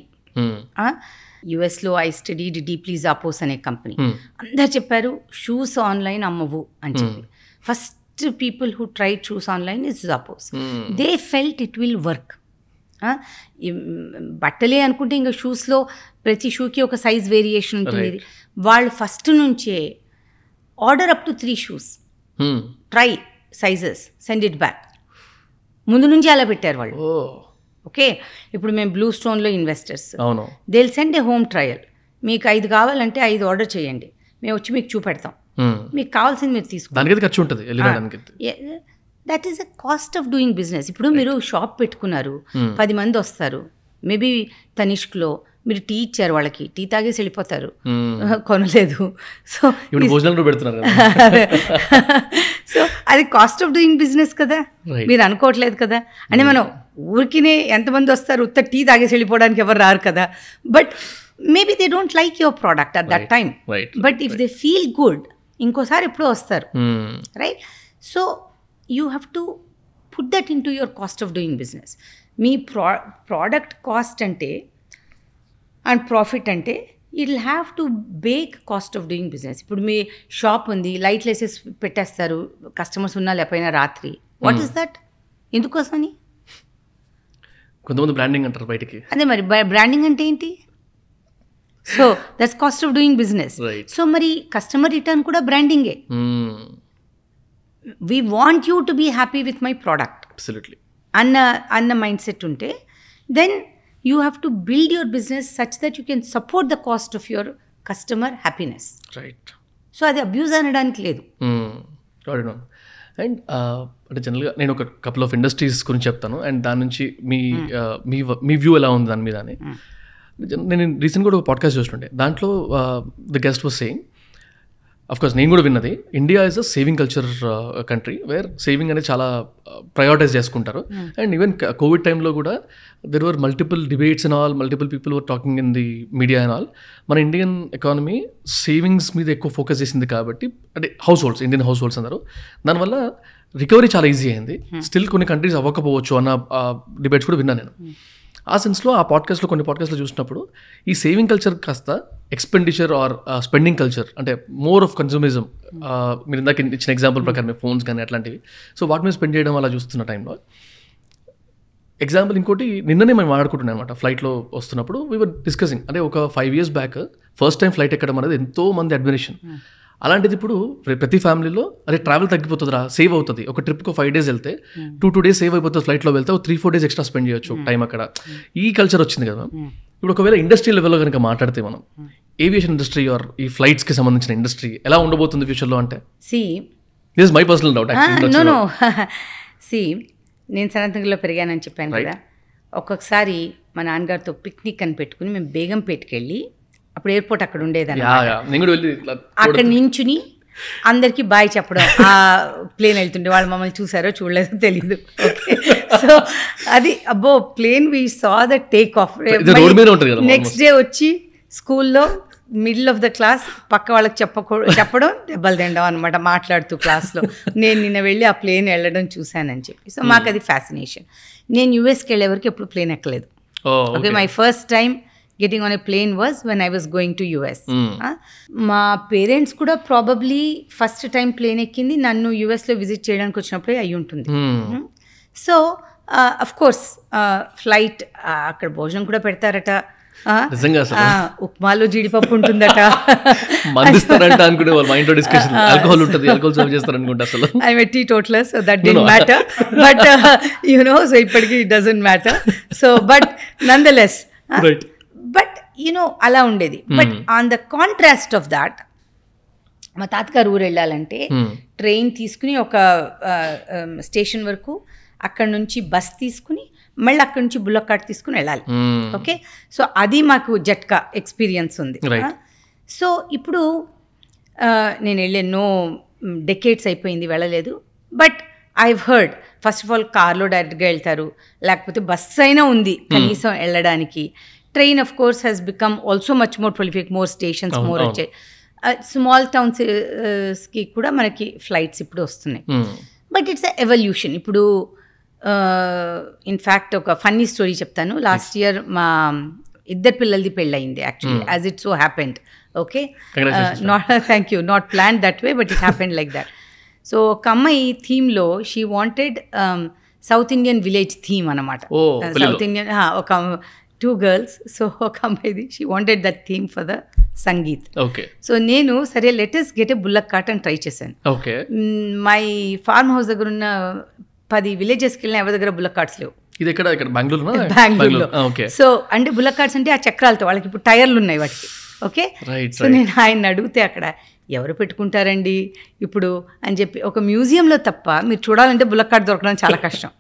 యుఎస్లో ఐ స్టడీడ్ డీప్లీ జాపోస్ అనే కంపెనీ. అందరు చెప్పారు షూస్ ఆన్లైన్ అమ్మవు అని చెప్పి. First people who tried shoes online is Zappos. They felt it will work. బట్టలే అనుకుంటే ఇంకా షూస్లో ప్రతి షూకి ఒక సైజ్ వేరియేషన్ ఉంటుంది. వాళ్ళు ఫస్ట్ నుంచే order up to 3 shoes, try sizes, send it back, ముందు నుంచి అలా పెట్టారు వాళ్ళు. ఓకే, ఇప్పుడు మేము బ్లూ స్టోన్లో investors, they will send a home trial. మీకు 5 కావాలంటే 5 ఆర్డర్ చేయండి, మేము వచ్చి మీకు చూపెడతాం, మీకు కావాల్సింది మీరు తీసుకోండి. That is a cost of doing business. ఇప్పుడు మీరు షాప్ పెట్టుకున్నారు, 10 మంది వస్తారు, మేబీ తనిష్క్లో మీరు టీ ఇచ్చారు, వాళ్ళకి టీ తాగేసి వెళ్ళిపోతారు, కొనలేదు. సో సో అది కాస్ట్ ఆఫ్ డూయింగ్ బిజినెస్ కదా, మీరు అనుకోవట్లేదు కదా. అంటే మనం ఊరికినే ఎంతమంది వస్తారు, ఉత్త టీ తాగేసి వెళ్ళిపోవడానికి ఎవరు రారు కదా. But maybe they don't like your product at that time, but if they feel good ఇంకోసారి ఎప్పుడో వస్తారు, right? So you have to put that in to your cost of doing business. మీ ప్రోడక్ట్ కాస్ట్ అంటే and profit అంటే it will have to bake cost of doing business. ఇప్పుడు మీ shop ఉంది, లైట్లు వేసేసి పెట్టేస్తారు, కస్టమర్స్ ఉన్నా లేకపోయినా రాత్రి. What is that? ఎందుకోసమని? కొంతమంది బ్రాండింగ్ అంటారు బయటికి. అదే మరి బ్రాండింగ్ అంటే ఏంటి? So that's cost of doing business. So మరి కస్టమర్ రిటర్న్ కూడా బ్రాండింగే. We want you to be happy with my product అన్న మైండ్ సెట్ ఉంటే then you have to build your business such that you can support the cost of your customer happiness. Right. So అది abuse అనడానికి లేదు. And అంటే జనరల్గా నేను ఒక couple of industries గురించి చెప్తాను, అండ్ దాని నుంచి మీ వ్యూ ఎలా ఉంది దాని మీద అని. నేను రీసెంట్గా ఒక పాడ్కాస్ట్ చూస్తుండే, దాంట్లో the guest was saying, of course నేను కూడా విన్నది, India is a saving culture country where saving అనేది చాలా ప్రయారిటైజ్ చేసుకుంటారు. అండ్ ఈవెన్ కోవిడ్ టైంలో కూడా there were multiple debates and all, multiple people were talking in the media and all. మన Indian economy savings మీద ఎక్కువ ఫోకస్ చేసింది కాబట్టి, అంటే house holds, Indian house holds అందరూ, దానివల్ల రికవరీ చాలా ఈజీ అయింది. స్టిల్ కొన్ని కంట్రీస్ అవ్వకపోవచ్చు అన్న డిబేట్స్ కూడా విన్నాను నేను. ఆ సెన్స్లో ఆ పాడ్కాస్ట్లో కొన్ని పాడ్కాస్ట్లో చూసినప్పుడు ఈ సేవింగ్ కల్చర్ కాస్త ఎక్స్పెండిచర్ ఆర్ స్పెండింగ్ కల్చర్, అంటే మోర్ ఆఫ్ కన్సూమిజం, మీరు ఇందాక ఇచ్చిన ఎగ్జాంపుల్ ప్రకారం ఫోన్స్ కానీ అట్లాంటివి, సో వాటి మీద స్పెండ్ చేయడం అలా చూస్తున్న టైంలో ఎగ్జాంపుల్ ఇంకోటి నిన్ననే మేము మాట్లాడుకుంటున్నాం అనమాట. ఫ్లైట్లో వస్తున్నప్పుడు వీఆర్ డిస్కసింగ్, అంటే ఒక 5 years back first time flight ఎక్కడం అనేది ఎంతో మంది అడ్మిరేషన్. అలాంటిది ఇప్పుడు ప్రతి ఫ్యామిలీలో అదే ట్రావెల్ తగ్గిపోతుందిరా, సేవ్ అవుతుంది. ఒక ట్రిప్కి 5 days వెళ్తే 2 days సేవ్ అయిపోతుంది, ఫ్లైట్లో వెళ్తే 3-4 days ఎక్స్ట్రా స్పెండ్ చేయొచ్చు టైం అక్కడ. ఈ కల్చర్ వచ్చింది కదా. ఇప్పుడు ఒకవేళ ఇండస్ట్రీ లెవెల్లో కనుక మాట్లాడితే మనం ఏవియేషన్ ఇండస్ట్రీ ఆర్ ఈ ఫ్లైట్స్కి సంబంధించిన ఇండస్ట్రీ ఎలా ఉండబోతుంది ఫ్యూచర్లో అంటే? This is my personal doubt. నేను సనత్నగర్లో పెరిగానని చెప్పాను కదా. ఒక్కొక్కసారి మా నాన్నగారితో పిక్నిక్ అని పెట్టుకుని మేము బేగంపేటకి వెళ్ళి, అప్పుడు ఎయిర్పోర్ట్ అక్కడ ఉండేదని, అక్కడ నించుని అందరికీ బాయ్ చెప్పడం. ఆ ప్లేన్ వెళ్తుండే వాళ్ళు మమ్మల్ని చూసారో చూడలేదో తెలీదు. ఓకే, సో అది అబ్బో plane we saw the take off. Next day వచ్చి స్కూల్లో మిడిల్ ఆఫ్ ద క్లాస్ పక్క వాళ్ళకి చెప్పడం దెబ్బలు తినడం అనమాట, మాట్లాడుతూ క్లాస్లో. నేను నిన్న వెళ్ళి ఆ ప్లేన్ వెళ్ళడం చూశానని చెప్పి. సో మాకు అది ఫ్యాసినేషన్. నేను యూఎస్కి వెళ్ళే వరకు ఎప్పుడు ప్లేన్ ఎక్కలేదు. Okay, my first time getting on a plane was when I was going to US. మా పేరెంట్స్ కూడా ప్రాబబ్లీ ఫస్ట్ టైం ప్లేన్ ఎక్కింది నన్ను యూఎస్లో విజిట్ చేయడానికి వచ్చినప్పుడే అయి ఉంటుంది. సో అఫ్ కోర్స్ ఫ్లైట్ అక్కడ భోజనం కూడా పెడతారట, ఉప్మాలో జీడిపప్పు ఉంటుందట, I'm teetotaller so that didn't matter, but you know so ఇప్పటికీ it doesn't matter. So but nonetheless, but you know అలా ఉండేది. But on the contrast of that, మా తాతగారు ఊరు వెళ్ళాలంటే ట్రైన్ తీసుకుని ఒక స్టేషన్ వరకు, అక్కడ నుంచి బస్ తీసుకుని మళ్ళీ అక్కడ నుంచి బుల్లక్ కార్ట్ తీసుకుని వెళ్ళాలి. ఓకే, సో అది మాకు జట్కా ఎక్స్పీరియన్స్ ఉంది. సో ఇప్పుడు నేను వెళ్ళెన్నో డెకేడ్స్ అయిపోయింది, వెళ్ళలేదు. But I've heard first of all కార్లో డైరెక్ట్గా వెళ్తారు, లేకపోతే బస్ అయినా ఉంది కనీసం వెళ్ళడానికి. Train of course has become also much more prolific, more stations more వచ్చాయి. స్మాల్ టౌన్స్కి కూడా మనకి ఫ్లైట్స్ ఇప్పుడు వస్తున్నాయి. But it's a evolution. ఇప్పుడు ఇన్ఫ్యాక్ట్ ఒక ఫన్నీ స్టోరీ చెప్తాను. లాస్ట్ ఇయర్ మా ఇద్దరు పిల్లలది పెళ్ళయింది actually, as it so happened. Okay, not thank you, not plan that way, but it happened like that. So ఒక అమ్మాయి థీమ్లో she wanted South Indian village theme అనమాట. సౌత్ ఇండియన్ ఒక 2 girls. So ఒక అమ్మాయిది she wanted that theme for the sangeet. Okay, so నేను సరే let us get a bullock cart అని ట్రై చేశాను. ఓకే, మై ఫార్మ్ హౌస్ దగ్గర ఉన్న 10 విలేజెస్కి వెళ్ళిన ఎవరి దగ్గర బుల్లక్ కార్ట్స్ లేవు. ఇది ఇక్కడ బెంగళూరులో. సో అంటే బుల్లక్ కార్ట్స్ అంటే ఆ చక్రాలతో, వాళ్ళకి ఇప్పుడు టైర్లు ఉన్నాయి వాటికి. ఓకే, సో నేను ఆయన అడిగితే అక్కడ ఎవరు పెట్టుకుంటారండి ఇప్పుడు అని చెప్పి, ఒక మ్యూజియంలో తప్ప మీరు చూడాలంటే బుల్లక్ కార్ట్ దొరకడం చాలా కష్టం.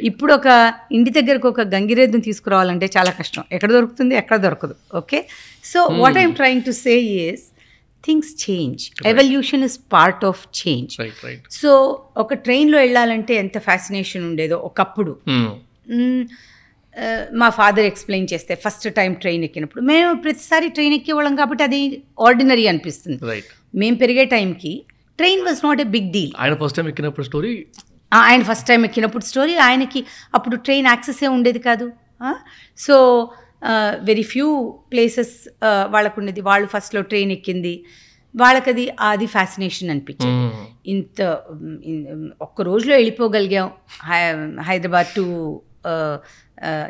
ఇప్పుడు ఒక ఇంటి దగ్గరకు ఒక గంగిరేద్దును తీసుకురావాలంటే చాలా కష్టం, ఎక్కడ దొరుకుతుంది, ఎక్కడ దొరకదు. Okay, so what I'm trying to say is things change, evolution is part of change. So ఒక ట్రైన్లో వెళ్ళాలంటే ఎంత ఫ్యాసినేషన్ ఉండేదో ఒకప్పుడు. మా ఫాదర్ ఎక్స్ప్లెయిన్ చేస్తే ఫస్ట్ టైం ట్రైన్ ఎక్కినప్పుడు, మేము ప్రతిసారి ట్రైన్ ఎక్కేవాళ్ళం కాబట్టి అది ఆర్డినరీ అనిపిస్తుంది. మేము పెరిగే టైంకి train was not a big deal. ఆయన ఫస్ట్ టైం ఎక్కినప్పుడు స్టోరీ, ఆయనకి అప్పుడు ట్రైన్ యాక్సెసే ఉండేది కాదు. సో వెరీ ఫ్యూ ప్లేసెస్ వాళ్ళకు ఉండేది. వాళ్ళు ఫస్ట్లో ట్రైన్ ఎక్కింది, వాళ్ళకది అది ఫ్యాసినేషన్ అనిపించింది. ఇంత ఒక్క రోజులో వెళ్ళిపోగలిగాం హైదరాబాద్ టు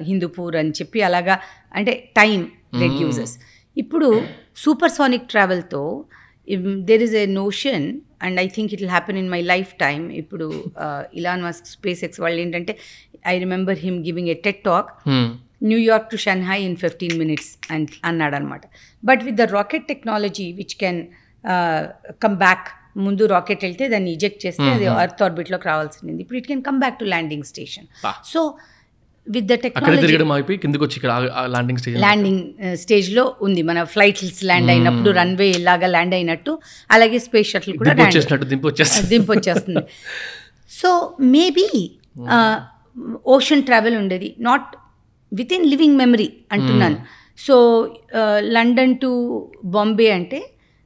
హిందూపూర్ అని చెప్పి, అలాగా అంటే టైం రెడ్యూసెస్. ఇప్పుడు సూపర్ సోనిక్ ట్రావెల్తో there is a notion and I think it will happen in my lifetime. ఇప్పుడు Elon Musk SpaceX వాళ్ళు ఏంటంటే, I remember him giving a TED talk, New York to Shanghai in 15 minutes అన్నాడు అనమాట. But with the rocket technology which can come back, ముందు rocket వెళ్తే దాన్ని eject చేస్తే అది ఎర్త్ ఆర్బిట్లోకి రావాల్సింది, ఇప్పుడు it can come back to landing station. So with the technology landing స్టేజ్లో ఉంది. మన ఫ్లైట్స్ ల్యాండ్ అయినప్పుడు రన్వే లాగా ల్యాండ్ అయినట్టు, అలాగే స్పేస్ షటిల్ కూడా దింపొచ్చేస్తుంది. సో మేబీ ఓషన్ ట్రావెల్ ఉండేది, not with in living memory అంటున్నాను. సో లండన్ టు బాంబే అంటే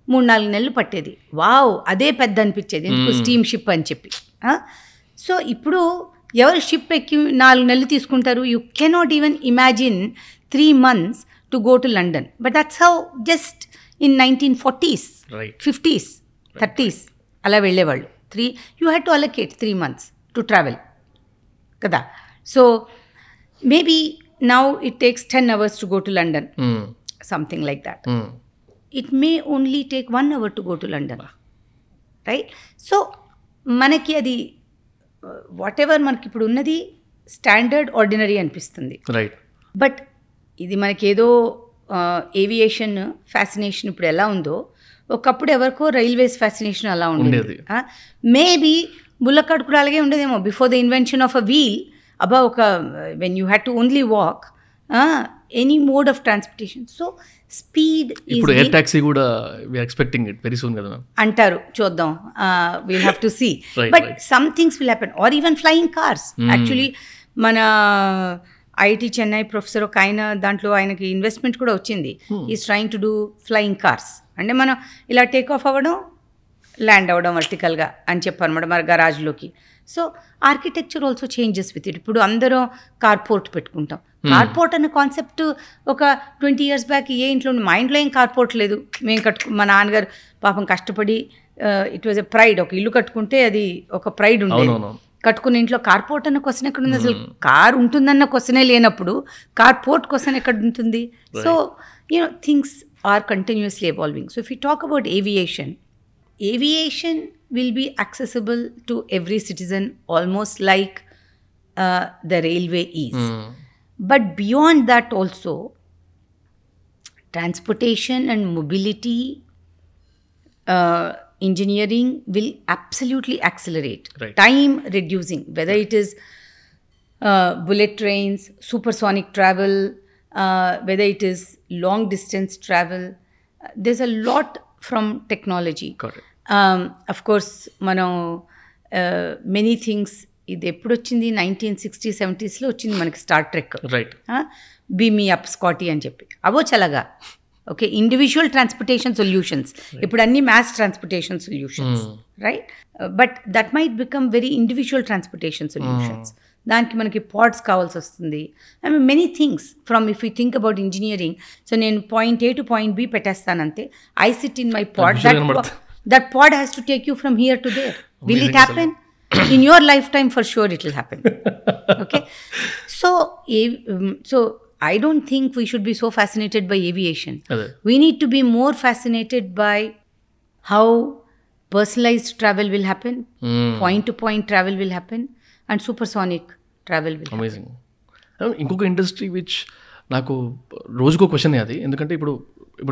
3-4 నెలలు పట్టేది. వావ్, అదే పెద్ద అనిపించేది, ఎందుకు స్టీమ్ షిప్ అని చెప్పి. సో ఇప్పుడు ఎవరు షిప్ ఎక్కి 4 నెలలు తీసుకుంటారు? You cannot even imagine 3 months to to go to London. But that's how just in 1940s, Right. 50s, 30s, అలా వెళ్ళేవాళ్ళు. You had to allocate 3 months to travel. కదా. So maybe now it takes 10 hours to go to London. Something like that. It may only take 1 hour to go to London. Right? So మనకి అది what ever మనకి ఇప్పుడు ఉన్నది standard ordinary అనిపిస్తుంది. Right. But ఇది మనకేదో aviation fascination ఇప్పుడు ఎలా ఉందో ఒకప్పుడు ఎవరికో రైల్వేస్ ఫ్యాసినేషన్ అలా ఉండేది. మేబీ బుల్లకాడ్ కూడా అలాగే ఉండేదేమో before the invention of a wheel. అబా ఒక when you had to only walk any mode of transportation. So speed ఇప్పుడు ఎయిర్ టాక్సీ కూడా we are expecting it very soon కదా అంటారు. చూద్దాం, will have to see. But some things will happen. Or even flying cars. Actually మన IIT Chennai professor ఒక ఆయన దాంట్లో ఆయనకి ఇన్వెస్ట్మెంట్ కూడా వచ్చింది. Is trying to do flying cars. అంటే మనం ఇలా టేక్ ఆఫ్ అవ్వడం, ల్యాండ్ అవ్వడం వర్టికల్గా అని చెప్పారన్నమాట మన గరాజ్లోకి. So architecture also changes with it. ఇప్పుడు అందరం కార్పోర్ట్ పెట్టుకుంటాం. కార్పోర్ట్ అనే కాన్సెప్ట్ ఒక 20 years బ్యాక్ ఏ ఇంట్లో మా ఇంట్లో ఏం కార్పోర్ట్ లేదు. మేము మా నాన్నగారు పాపం కష్టపడి ఇట్ వాజ్ ఎ ప్రైడ్. ఒక ఇల్లు కట్టుకుంటే అది ఒక ప్రైడ్ ఉండేది. కట్టుకున్న ఇంట్లో కార్పోర్ట్ అన్న క్వశ్చన్ ఎక్కడ ఉంది? అసలు కార్ ఉంటుందన్న క్వశ్చనే లేనప్పుడు కార్పోర్ట్ క్వశ్చన్ ఎక్కడ ఉంటుంది? So things are continuously evolving. So if you talk about aviation will be accessible to every citizen almost like the railway is. But beyond that also, transportation and mobility, engineering will absolutely accelerate. Right. Time reducing, whether it is bullet trains, supersonic travel, whether it is long distance travel. There's a lot from technology. Correct. Of course, మనం many things ఇది ఎప్పుడు వచ్చింది? 1960s, 70sలో వచ్చింది మనకి Star Trek. Right. Beam me up Scotty అని చెప్పి అవోచలగా. Okay, individual transportation solutions. ఇప్పుడు అన్ని mass transportation solutions. Right. But that might become very individual transportation solutions. దానికి మనకి పాడ్స్ కావాల్సి వస్తుంది. I mean many things from if you think about engineering. So నేను point A to point B పెట్టేస్తానంతే. I sit in my pod. That pod has to take you from here to there. Will it happen? In your lifetime, for sure it will happen. Okay? So I don't think we should be so fascinated by aviation. We need to be more fascinated by how personalized travel will happen, point-to-point travel will happen, and supersonic travel will happen. Amazing. ఇంకొక industry which నాకు రోజుకో question అది. ఎందుకంటే ఇప్పుడు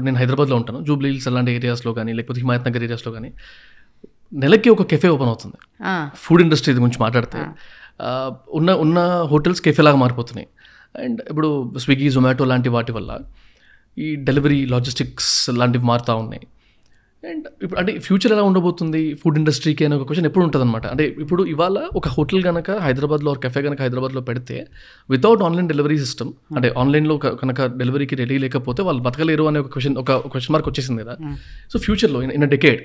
నేను హైదరాబాద్లో ఉంటాను. Jubilee hills అలాంటి ఏరియాస్లో కానీ లేకపోతే హిమాయత్ నగర్ ఏరియాస్లో కానీ నెలకి ఒక కెఫే ఓపెన్ అవుతుంది. ఫుడ్ ఇండస్ట్రీ గురించి మాట్లాడితే ఉన్న హోటల్స్ కెఫే లాగా మారిపోతున్నాయి. అండ్ ఇప్పుడు స్విగ్గీ, జొమాటో లాంటి వాటి వల్ల ఈ డెలివరీ లాజిస్టిక్స్ లాంటివి మారుతూ ఉన్నాయి. అండ్ ఇప్పుడు అంటే ఫ్యూచర్ ఎలా ఉండబోతుంది ఫుడ్ ఇండస్ట్రీకి అనే ఒక క్వశ్చన్ ఎప్పుడు ఉంటుంది అనమాట. అంటే ఇప్పుడు ఇవాళ ఒక హోటల్ కనుక హైదరాబాద్లో ఒక కెఫే కనుక హైదరాబాద్లో పెడితే వితౌట్ ఆన్లైన్ డెలివరీ సిస్టమ్, అంటే ఆన్లైన్లో కనుక డెలివరీకి రెడీ లేకపోతే వాళ్ళు బతకలేరు అనే ఒక క్వశ్చన్ మార్క్ వచ్చేసింది కదా. సో ఫ్యూచర్లో in a decade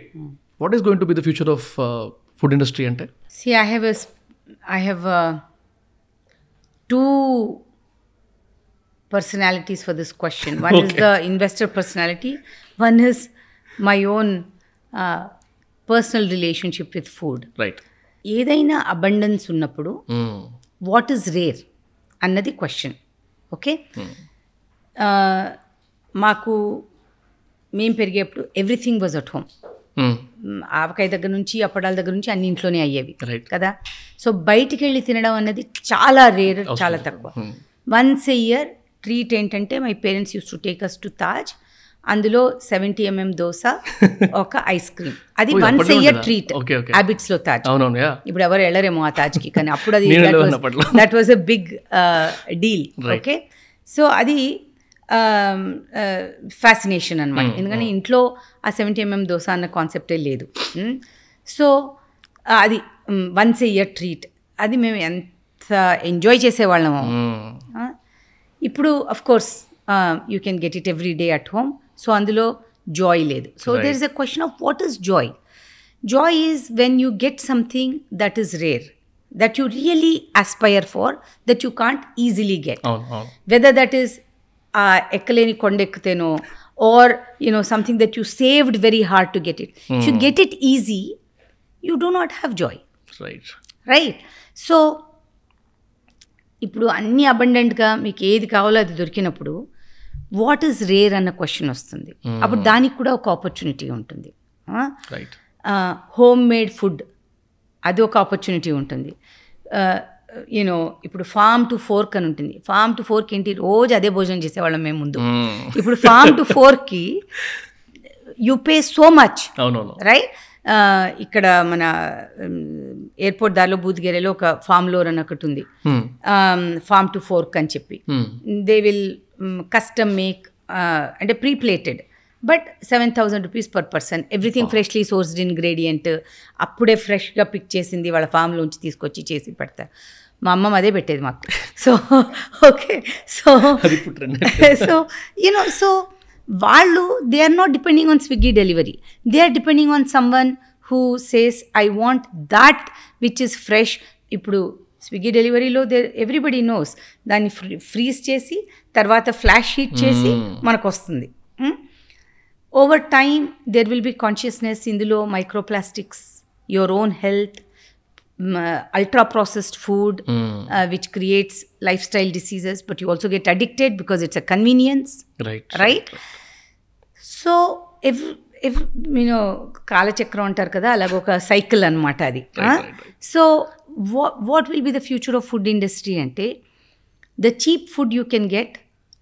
what is going to be the future of food industry ante? See, I have two personalities for this question. One is the investor personality. One is my own personal relationship with food. Right. ఏదైనా abundance ఉన్నప్పుడు what is rare అన్నది question. Okay, మాకు మేము పెరిగేప్పుడు everything was at home. ఆవకాయ దగ్గర నుంచి అప్పడాల దగ్గర నుంచి అన్ని ఇంట్లోనే అయ్యేవి కదా. సో బయటికి వెళ్ళి తినడం అన్నది చాలా రేర్, చాలా తక్కువ. వన్స్ ఎ ఇయర్ ట్రీట్ ఏంటంటే my parents use to take us to Taj. అందులో 70 mm దోశ, ఒక ఐస్ క్రీమ్. అది once a year treat habits లో తాజ్. ఇప్పుడు ఎవరు వెళ్ళరేమో ఆ తాజ్కి, కానీ అప్పుడు అది that was a big deal. Okay, so అది ఫ్యాసినేషన్ అనమాట. ఎందుకంటే ఇంట్లో ఆ 70 mm దోశ అన్న కాన్సెప్టే లేదు. సో అది వన్స్ ఎ ఇయర్ ట్రీట్. అది మేము ఎంత ఎంజాయ్ చేసేవాళ్ళము. ఇప్పుడు of course you can get it every day at home. So అందులో జాయ్ లేదు. So there is a question of what is joy. Joy is when you get something that is rare, that you really aspire for, that you can't easily get. Whether that is ఎక్కలేని కొండ ఎక్కుతేనో or something that you saved very hard to get it. If you get it easy you do not have joy. Right. So ఇప్పుడు అన్నీ అబండెంట్గా మీకు ఏది కావాలో అది దొరికినప్పుడు వాట్ ఈజ్ రేర్ అన్న క్వశ్చన్ వస్తుంది. అప్పుడు దానికి కూడా ఒక ఆపర్చునిటీ ఉంటుంది. హోమ్ మేడ్ ఫుడ్ అది ఒక ఆపర్చునిటీ ఉంటుంది. ఇప్పుడు ఫార్మ్ టు ఫోర్క్ అని ఉంటుంది. ఫార్మ్ టు ఫోర్క్ ఏంటి, రోజు అదే భోజనం చేసేవాళ్ళం మేము ముందు. ఇప్పుడు ఫార్మ్ టు ఫోర్క్కి you pay so much, right? ఇక్కడ మన ఎయిర్పోర్ట్ దారిలో బూత్గేరేలో ఒక ఫార్మ్ లోర్ అని ఒకటి ఉంది, ఫార్మ్ టు ఫోర్క్ అని చెప్పి. దే విల్ కస్టమ్ మేక్ అంటే pre plated, but 7,000 rupees per person. Everything freshly sourced ingredient, అప్పుడే ఫ్రెష్గా పిక్ చేసింది వాళ్ళ ఫామ్లోంచి తీసుకొచ్చి చేసి పెడతారు. మా అమ్మమ్మ అదే పెట్టేది మాకు. సో ఓకే, సో సో వాళ్ళు they are not depending on Swiggy delivery, they are depending on someone who says I want that which is fresh. ఇప్పుడు స్విగ్గీ డెలివరీలో ఎవ్రీబడి నోస్, దాన్ని ఫ్రీజ్ చేసి తర్వాత ఫ్లాష్ హీట్ చేసి మనకు వస్తుంది. Over time there will be consciousness, ఇందులో microplastics, your own health, ultra processed food which creates lifestyle diseases, but you also get addicted because it's a convenience, right? So if kalachakram antaru kada, alaga oka cycle anamata adi. So what will be the future of food industry ante, the cheap food you can get,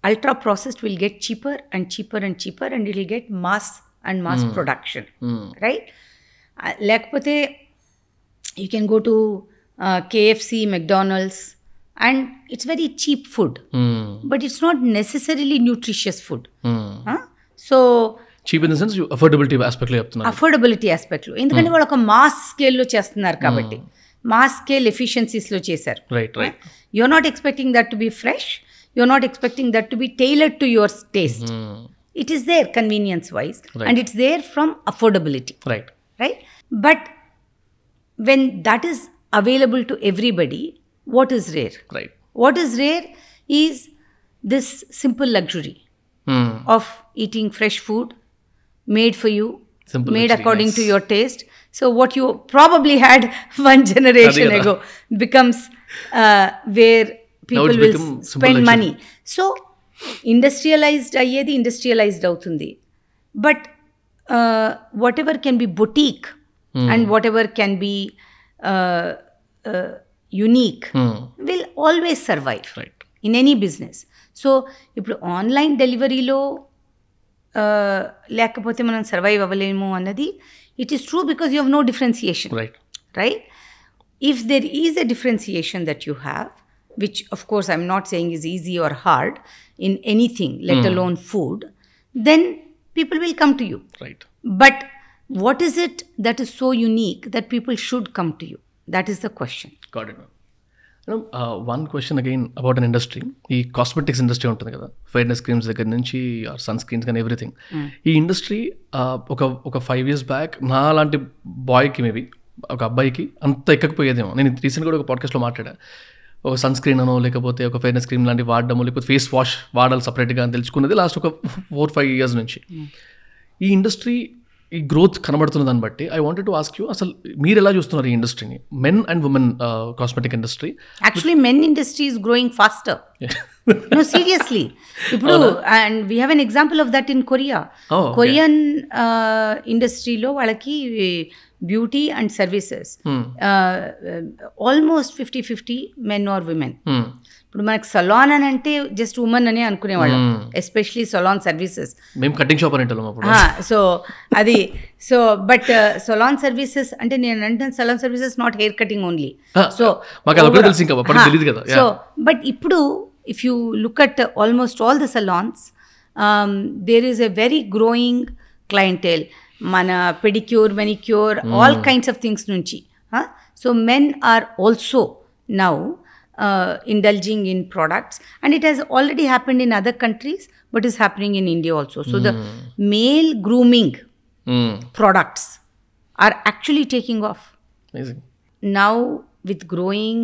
ultra processed will get cheaper and cheaper and cheaper, and it will get mass production, right? Lekapothe you can go to KFC, McDonald's, and it's very cheap food, but it's not necessarily nutritious food. So cheap in the sense, affordability aspect lo cheptunnaru. Affordability aspect lo endukante vaalla oka mass scale lo chestunnaru kabatti, mass scale efficiencies lo chesaru. Right. You're not expecting that to be fresh, you're not expecting that to be tailored to your taste. It is there convenience wise, and it's there from affordability, right? But when that is available to everybody, what is rare? Right. What is rare is this simple luxury of eating fresh food made for you, simple made luxury, according to your taste. So what you probably had one generation ago becomes where people will spend money. So industrialized ayyedi industrialized avutundi, but whatever can be boutique and whatever can be unique will always survive, right, in any business. So ఇప్పుడు online డెలివరీలో లేకపోతే మనం survive అవ్వలేము అన్నది, it is true because you have no differentiation, right? If there is a differentiation that you have, which of course I'm not saying is easy or hard in anything, let alone food, then people will come to you, right? But what is it that is so unique that people should come to you? That is the question. Got it. One question again about an industry. ఈ cosmetics industry ఉంటుంది కదా, fairness creams దగ్గర నుంచి sun screens కానీ everything. ఈ industry ఒక 5 years back నా లాంటి బాయ్కి, మేబీ ఒక అబ్బాయికి అంత ఎక్కకపోయేదేమో. నేను రీసెంట్గా కూడా ఒక పాడ్కాస్ట్లో మాట్లాడా, ఒక సన్ స్క్రీన్ అనో లేకపోతే ఒక ఫెయిర్నెస్ క్రీమ్ లాంటి వాడడము, లేకపోతే ఫేస్ వాష్ వాడాలి సపరేట్గా అని తెలుసుకున్నది లాస్ట్ ఒక 4-5 years నుంచి. ఈ ఇండస్ట్రీ ఈ గ్రోత్ కనబడుతున్న దాన్ని బట్టి I wanted to ask you, అసలు మీరు ఎలా చూస్తున్నారు ఈ ఇండస్ట్రీని, men and women cosmetic industry? Actually men industry is growing faster. No, seriously. ఇప్పుడు and we have an example of that in Korea. Korean ఇండస్ట్రీలో వాళ్ళకి beauty and services almost 50-50 men or women. ఇప్పుడు మనకి సలాన్ అని అంటే just women అనే అనుకునేవాళ్ళం, especially salon services. మేము కటింగ్ షాప్ అనేటోళ్ళం. సో అది బట్ సలాన్ సర్వీసెస్ అంటే నేను అంటే salon services not hair cutting only. So but ఇప్పుడు if you look at almost all the salons, there is a very growing clientele. Mana pedicure, manicure, all kinds of things nunchi. So men are also now indulging in products, and it has already happened in other countries, but is happening in India also. So the male grooming products are actually taking off. Amazing. Now with growing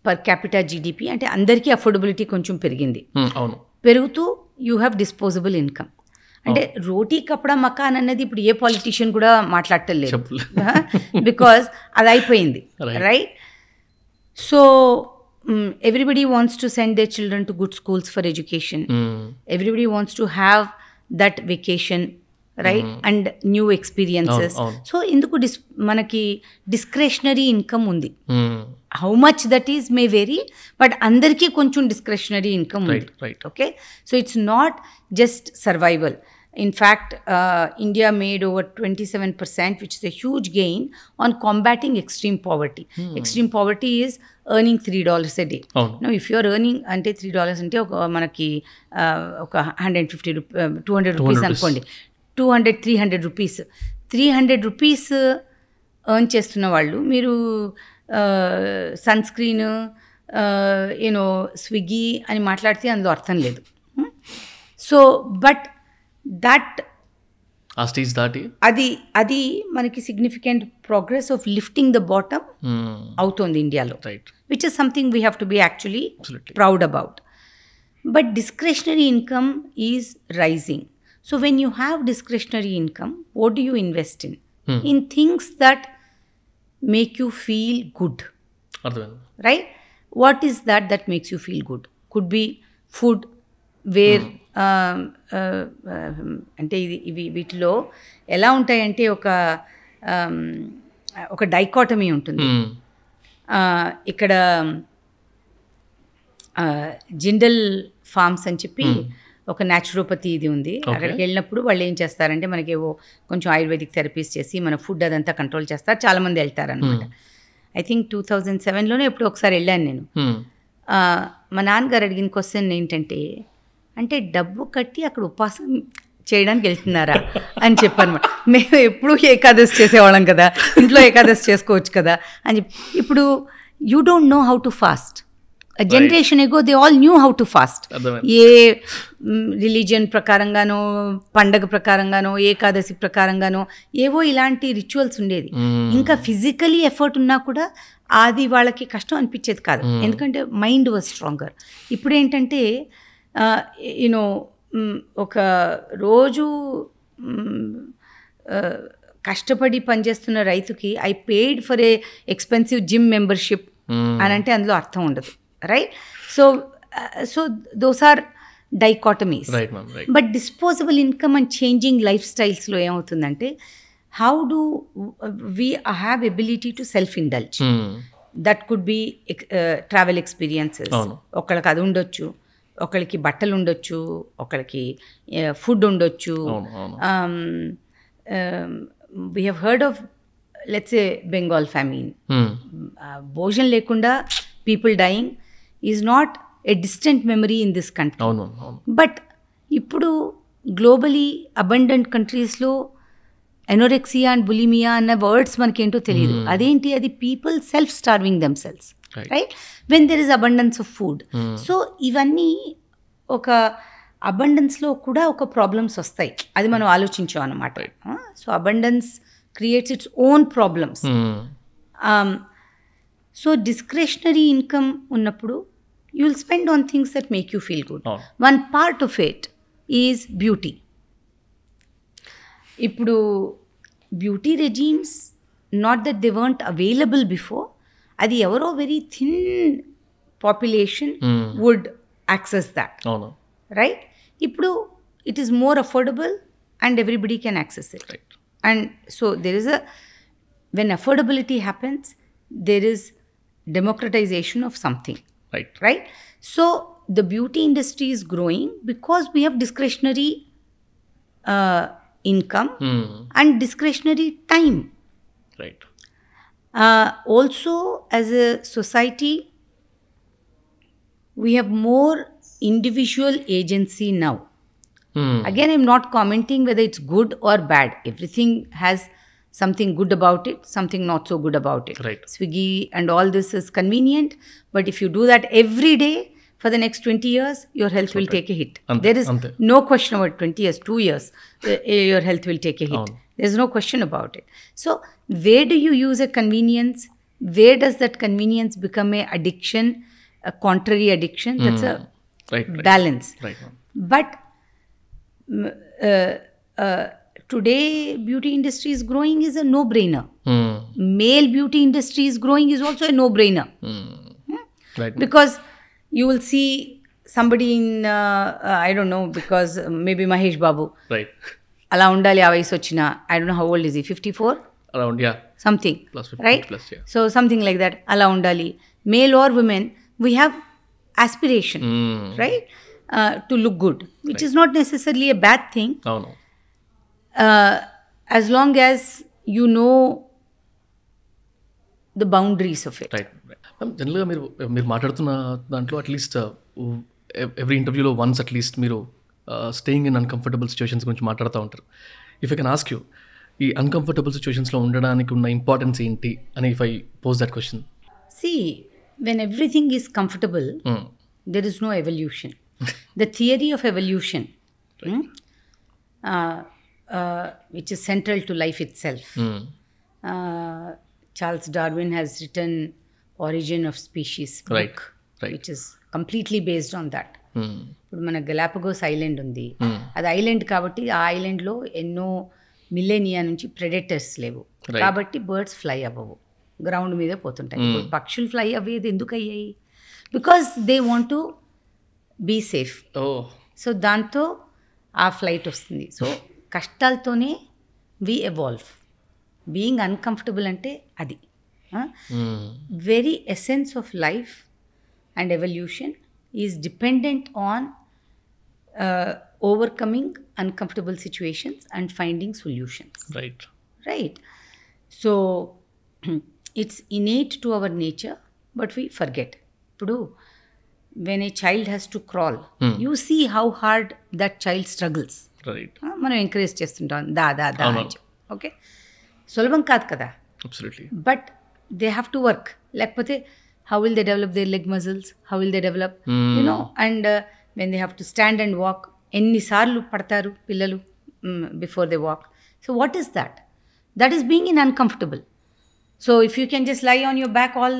per capital GDP అంటే అందరికీ affordability కొంచెం పెరిగింది. పెరుగుతూ you have disposable income. అంటే రోటీ కపడా మకాన్ అన్నది ఇప్పుడు ఏ politician కూడా మాట్లాడటం లేదు, బికాజ్ అది అయిపోయింది, right? So everybody wants to send their children to good schools for education. Everybody wants to have that vacation, right? And new experiences. So ఇందుకు మనకి discretionary income ఉంది. How much that is may vary, but అందరికీ కొంచెం discretionary income ఉంది. Okay? So it's not just survival. In fact, India made over 27%, which is a huge gain on combating extreme poverty. Extreme poverty is earning $3 a day. Now, if you are earning అంటే $3 అంటే ఒక మనకి ఒక 150 200 rupees అనుకోండి, 300 rupees, 300 rupees earn చేస్తున్న వాళ్ళు మీరు sun screen Swiggy అని మాట్లాడితే అందులో అర్థం లేదు. సో బట్ దట్ ఆ స్టేజ్ దాటి అది మనకి significant progress of lifting the bottom అవుతోంది ఇండియాలో, which is something we have to be actually proud about. But discretionary income is rising. So when you have discretionary income, what do you invest in things that make you feel good, right? What is that makes you feel good? Could be food, where అంటే ఇవి వీటిలో ఎలా ఉంటాయంటే ఒక dichotomy ఉంటుంది. ఇక్కడ జిండల్ forms అని చెప్పి ఒక న్యాచురోపతి ఇది ఉంది. అక్కడికి వెళ్ళినప్పుడు వాళ్ళు ఏం చేస్తారంటే మనకి ఏవో కొంచెం ఆయుర్వేదిక్ థెరపీస్ చేసి మన ఫుడ్ అదంతా కంట్రోల్ చేస్తారు. చాలామంది వెళ్తారనమాట. ఐ థింక్ 2007లోనే ఎప్పుడు ఒకసారి వెళ్ళాను నేను. మా నాన్నగారు అడిగిన క్వశ్చన్ ఏంటంటే, అంటే డబ్బు కట్టి అక్కడ ఉపాసం చేయడానికి వెళ్తున్నారా అని చెప్పనమాట. మేము ఎప్పుడూ ఏకాదశి చేసేవాళ్ళం కదా, ఇంట్లో ఏకాదశి చేసుకోవచ్చు కదా అని చెప్పి. ఇప్పుడు you don't know how to fast. Generation ago they all knew how to fast. A religion ప్రకారంగానో, పండగ ప్రకారంగానో, ఏకాదశి ప్రకారంగానో ఏవో ఇలాంటి రిచువల్స్ ఉండేది. ఇంకా ఫిజికలీ ఎఫర్ట్ ఉన్నా కూడా అది వాళ్ళకి కష్టం అనిపించేది కాదు, ఎందుకంటే మైండ్ వాజ్ స్ట్రాంగర్. ఇప్పుడు ఏంటంటే ఒక రోజు కష్టపడి పనిచేస్తున్న రైతుకి I paid for a expensive gym membership అని అంటే అందులో అర్థం ఉండదు, right? So those are dichotomies. But disposable income and changing లైఫ్ స్టైల్స్లో ఏమవుతుందంటే, how do we have ability to self indulge. That could be travel experiences. ఒకళ్ళకి అది ఉండొచ్చు, ఒకళ్ళకి బట్టలు ఉండొచ్చు, ఒకళ్ళకి ఫుడ్ ఉండొచ్చు. We have heard of let's a Bengal famine. భోజనం లేకుండా people dying is not a distant memory in this country. But ఇప్పుడు గ్లోబలీ అబండెంట్ కంట్రీస్లో ఎనోరెక్సియా అండ్ బులిమియా అన్న వర్డ్స్ మనకేంటో తెలియదు. అదేంటి? అది people self starving themselves, right? When there is abundance of food. So ఇవన్నీ ఒక అబండెన్స్లో కూడా ఒక ప్రాబ్లమ్స్ వస్తాయి, అది మనం ఆలోచించాం అన్నమాట. So abundance creates its own problems. So discretionary income ఉన్నప్పుడు you will spend on things that make you feel good. One part of it is beauty. ఇప్పుడు beauty regimes, not that they weren't available before, అది ఎవరో very thin population would access that, right? ఇప్పుడు it is more affordable and everybody can access it. And so there is when affordability happens, there is democratization of something, right? So the beauty industry is growing because we have discretionary income and discretionary time, right? Also as a society we have more individual agency now. Again, I'm not commenting whether it's good or bad. Everything has something good about it, something not so good about it. Right. Swiggy and all this is convenient, but if you do that every day for the next 20 years, your health will take a hit. There is no question about 20 years, 2 years, your health will take a hit. There's no question about it. So where do you use a convenience? Where does that convenience become a addiction, a contrary addiction? That's a Right. balance. Right, ma'am. But today beauty industry is growing is a no-brainer. Male beauty industry is growing is also a no-brainer. Right, ma'am. Because you will see somebody in I don't know, because maybe Mahesh Babu Right. అలా ఉండాలి ఆ వయసు వచ్చిన. I don't know how old is he, 54 Around, yeah. something, Plus 50 right? plus, yeah. So something like that, అలా ఉండాలి. Male or women, we have aspiration, right? To look good, which is not necessarily a bad thing, అవును. as long as you know the boundaries of it. Right. Ma'am, జనరల్గా మీరు మాట్లాడుతున్న దాంట్లో at least every ఇంటర్వ్యూలో once at least మీరు staying in uncomfortable situations గురించి మాట్లాడుతూ ఉంటారు. If I can ask you, ఈ అన్కంఫర్టబుల్ సిచ్యువేషన్స్లో ఉండడానికి ఉన్న ఇంపార్టెన్స్ ఏంటి అని if I pose that question. See, when everything is comfortable, there is no evolution. The theory of evolution, which is central to life itself. Charles Darwin has written Origin of Species book, Right. which is completely based on that. ఇప్పుడు మన గెలాపగోస్ island ఉంది, అది island కాబట్టి ఆ ఐలాండ్లో ఎన్నో millennia నుంచి predators లేవు, కాబట్టి బర్డ్స్ ఫ్లై అవ్వవు, గ్రౌండ్ మీద పోతుంటాయి. ఇప్పుడు పక్షులు ఫ్లై అవ్వేది ఎందుకు అయ్యాయి? Because they want to be safe. So దాంతో ఆ ఫ్లైట్ వస్తుంది. సో కష్టాలతోనే వి ఎవాల్వ్. బీయింగ్ అన్కంఫర్టబుల్ అంటే అది. Very essence of life and evolution is dependent on overcoming uncomfortable situations and finding solutions. Right. So it's innate to our nature, but we forget. When a child has to crawl, you see how hard that child struggles. Right. మనం encourage చేస్తుంటాం, దా okay, సులభం కాదు కదా. Absolutely. But they have to work. లేకపోతే how will they develop their leg muscles? How will they develop, and when they have to stand and walk, ఎన్నిసార్లు పడతారు పిల్లలు before they walk. So what is that? That is being in uncomfortable. So if you can just lie on your back all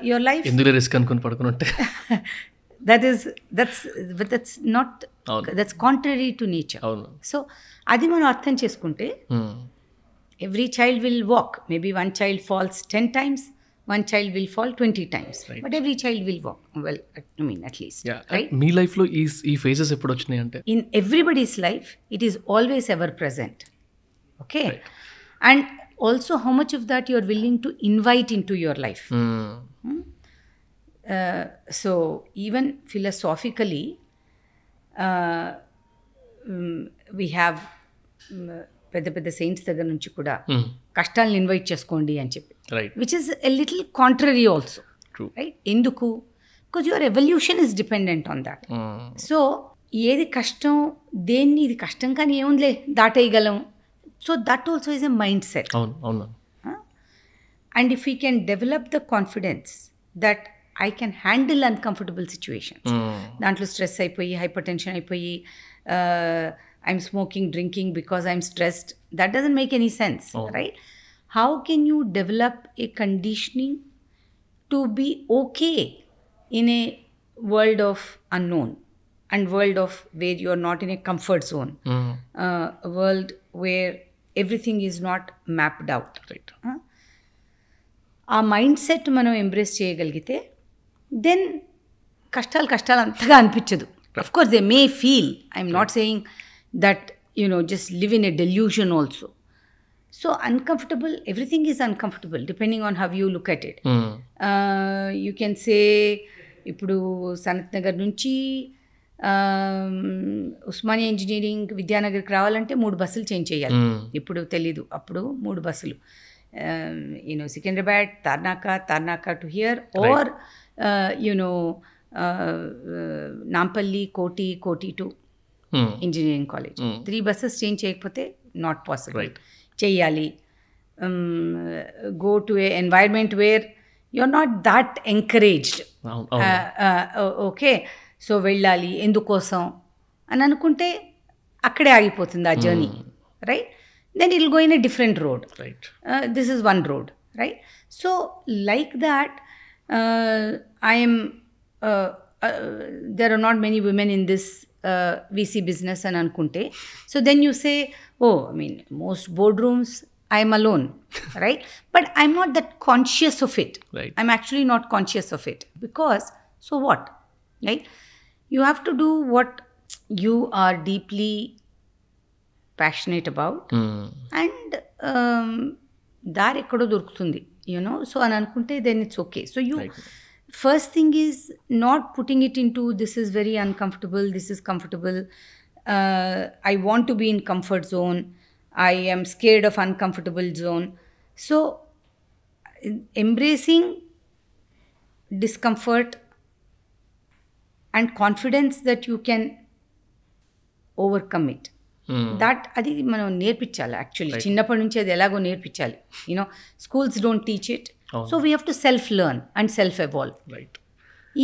your life, ఎందుకు risk అనుకుని పడుకుని ఉంటే that's not, that's contrary to nature. So అది మనం అర్థం చేసుకుంటే every child will walk. Maybe one child falls 10 times, one child will fall 20 times, right. But every child will walk. Well, I mean, at least. Yeah. Right? మీ లైఫ్లో ఈ phases ఎప్పుడు వచ్చినాయి అంటే? In everybody's life, it is always ever present. Okay? Right. And also how much of that you are willing to invite into your life. So even philosophically, we have పెద్ద పెద్ద saints దగ్గర నుంచి కూడా కష్టాలను invite చేసుకోండి అని చెప్పి, which is a little contrary also. Right? ఎందుకు? Because your evolution is dependent on that. So ఏది కష్టం, దేన్ని ఇది కష్టం కానీ ఏముందిలే దాటేయగలం. So that also is a mindset. And if you can develop the confidence that I can handle uncomfortable situations, దాంట్లో స్ట్రెస్ అయిపోయి హైపర్ టెన్షన్ అయిపోయి I'm smoking, drinking because I'm stressed. That doesn't make any sense, right? How can you develop a conditioning to be okay in a world of unknown and world of where you are not in a comfort zone, a world where everything is not mapped out. Right. ఆ mind set మనం embrace చేయగలిగితే then కష్టాలు అంతగా అనిపించదు. Of course they may feel, I'm not saying that just live in a delusion also. So uncomfortable, everything is uncomfortable depending on how you look at it. You can say ఇప్పుడు సనత్ నగర్ నుంచి Osmania engineering విద్యానగర్కి రావాలంటే 3 బస్సులు change చేయాలి. ఇప్పుడు తెలీదు, అప్పుడు 3 బస్సులు. Secunderabad, Tarnaka to here, or Nampally, Koti to engineering college. 3 buses change చేయకపోతే నాట్ పాసిబుల్. చెయ్యాలి. Go to a environment where you are not that encouraged. Okay, so వెళ్ళాలి ఎందుకోసం అని అనుకుంటే అక్కడే ఆగిపోతుంది ఆ journey. Right? Then it will go in a different road. This is one road. Right? So like that there are not many women in this VC business and ankunte. So then you say, oh, I mean, most boardrooms, I'm alone, right? But I'm not that conscious of it. Right. I'm actually not conscious of it because, so what, right? You have to do what you are deeply passionate about. And దారి ఎక్కడో దొరుకుతుంది, so అని అనుకుంటే then it's okay. So you, first thing is not putting it into this is very uncomfortable, this is comfortable, I want to be in comfort zone, I am scared of uncomfortable zone. So embracing discomfort and confidence that you can overcome it. That అది మనం నేర్పించాలి actually, చిన్నప్పటి నుంచి అది ఎలాగో నేర్పించాలి. Schools don't teach it, so we have to self learn and self evolve.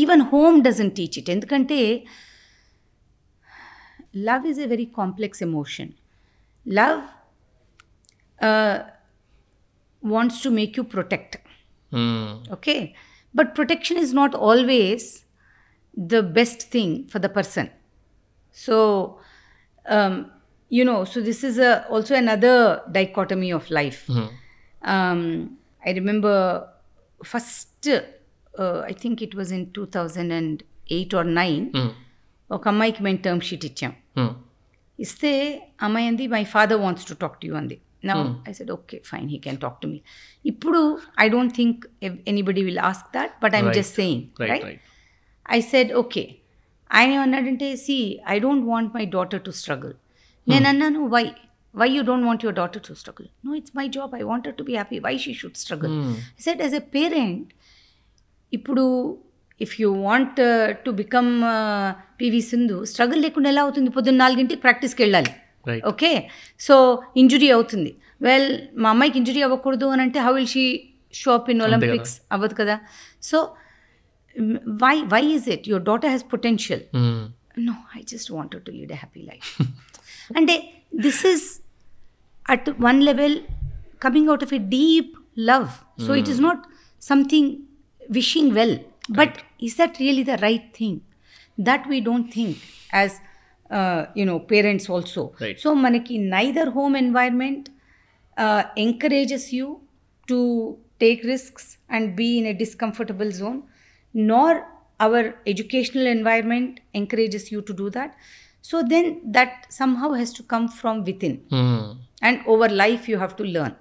Even home doesn't teach it, ఎందుకంటే love is a very complex emotion. Love wants to make you protect, okay, but protection is not always the best thing for the person. So so this is also another dichotomy of life. I remember first, I think it was in 2008 or 9, ఒక అమ్మాయికి మేము term sheet ఇచ్చాం. ఇస్తే అమ్మాయి అంది, my father wants to talk to you అంది. Now I said, okay, fine, he can talk to me. Ippudu I don't think anybody will ask that, but I'm just saying, right? I said, okay. ఆయన ఏమన్నాడంటే, see, I don't want my daughter to struggle. నేను అన్నాను, why you don't want your daughter to struggle? No, it's my job, I want her to be happy, why she should struggle? I said, as a parent, ఇప్పుడు if you want to become PV Sindhu, struggle లేకుండా ఎలా అవుతుంది? పొద్దున్న 4 ప్రాక్టీస్కి వెళ్ళాలి, okay, so injury అవుతుంది. Well, మా అమ్మాయికి injury అవ్వకూడదు అని అంటే how will she show up in Olympics? అవ్వదు కదా. So why is it? Your daughter has potential. No, I just want her to lead a happy life. And this is at one level coming out of a deep love. So it is not something wishing well, but is that really the right thing? That we don't think as parents also. So manaki neither home environment encourages you to take risks and be in a discomfortable zone, nor our educational environment encourages you to do that. So then that somehow has to come from within. And over life you have to learn.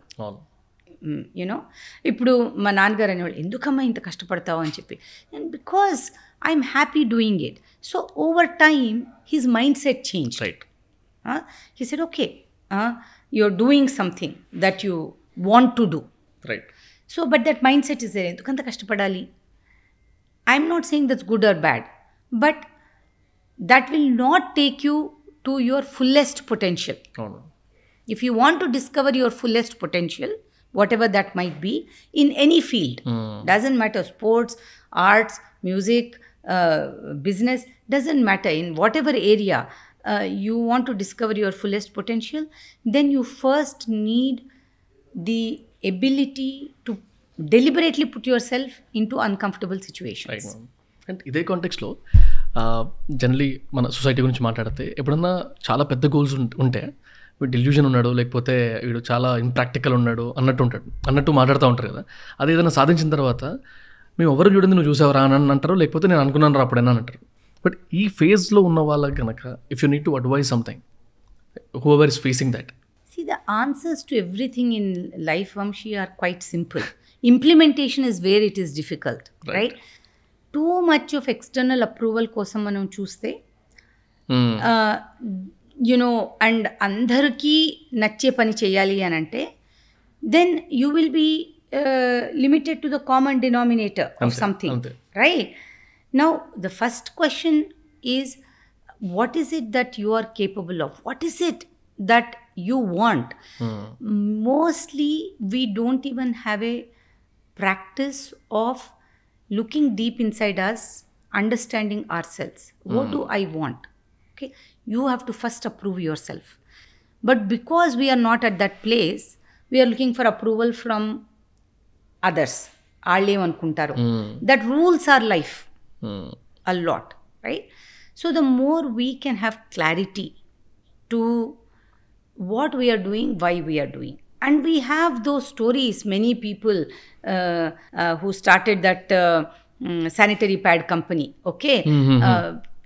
ఇప్పుడు మా నాన్నగారు అనేవాళ్ళు, ఎందుకమ్మా ఇంత కష్టపడతావు అని చెప్పి. And because I'm happy doing it. So over time his mind set change. He said, okay, you're doing something that you want to do. So but that mindset is there. ఎందుకంత కష్టపడాలి? I'm not saying that's good or bad, but that will not take you to your fullest potential. If you want to discover your fullest potential, whatever that might be, in any field, doesn't matter, sports, arts, music, business, doesn't matter, in whatever area you want to discover your fullest potential, then you first need the ability to deliberately put yourself into uncomfortable situations. And ఇదే కాంటెక్స్లో generally మన society గురించి మాట్లాడితే ఎప్పుడన్నా చాలా పెద్ద goals ఉంటే వీడు delusion ఉన్నాడు, లేకపోతే వీడు చాలా ఇంప్రాక్టికల్ ఉన్నాడు అన్నట్టు మాట్లాడుతూ ఉంటారు కదా. అది ఏదైనా సాధించిన తర్వాత మేము ఎవరు చూడండి నువ్వు చూసావరా అని అంటారు, లేకపోతే నేను అనుకున్నాను రా అప్పుడైనా అంటారు. బట్ ఈ ఫేజ్లో ఉన్న వాళ్ళకి కనుక if you need to advise something whoever is facing that. See, the answers to everything in life, Vamshi, are quite simple. Implementation is where it is difficult, right? Too much of external approval కోసం మనం చూస్తే, and అందరికీ నచ్చే పని చేయాలి అని అంటే, then you will be limited to the common denominator of something, right? Now, the first question is, what is it that you are capable of? What is it that you want? Mostly, we don't even have a practice of looking deep inside us, understanding ourselves. What do I want? Okay, you have to first approve yourself. But because we are not at that place, we are looking for approval from others. That rules our life. a lot, right? So the more we can have clarity to what we are doing, why we are doing. And we have those stories, many people who started that sanitary pad company, okay?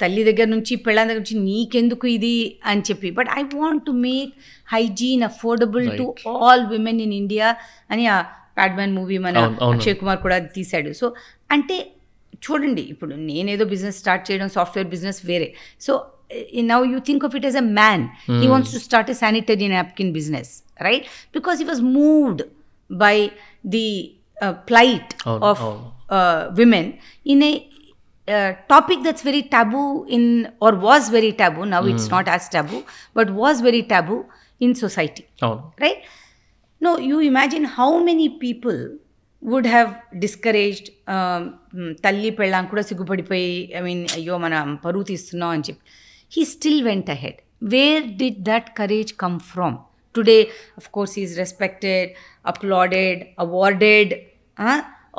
తల్లి దగ్గర నుంచి పెళ్ళాం దగ్గర నుంచి నీకెందుకు ఇది అని చెప్పి, but I want to make hygiene affordable to all women in India అని ఆ ప్యాడ్మ్యాన్ మూవీ మన అక్షయ్ కుమార్ కూడా తీశాడు. సో అంటే చూడండి, ఇప్పుడు నేనేదో బిజినెస్ స్టార్ట్ చేయడం, సాఫ్ట్వేర్ బిజినెస్ వేరే. So now you think of it as a man. He wants to start a sanitary napkin business, right? Because he was moved by the plight of women in a topic that's very taboo in, or was very taboo. Now it's not as taboo, but was very taboo in society, right? No, you imagine how many people would have discouraged talli pellam kuda sigupadipoyi, I mean ayyo manam paru teestunnam ani cheppi. He still went ahead. Where did that courage come from? Today, of course, he is respected, applauded, awarded,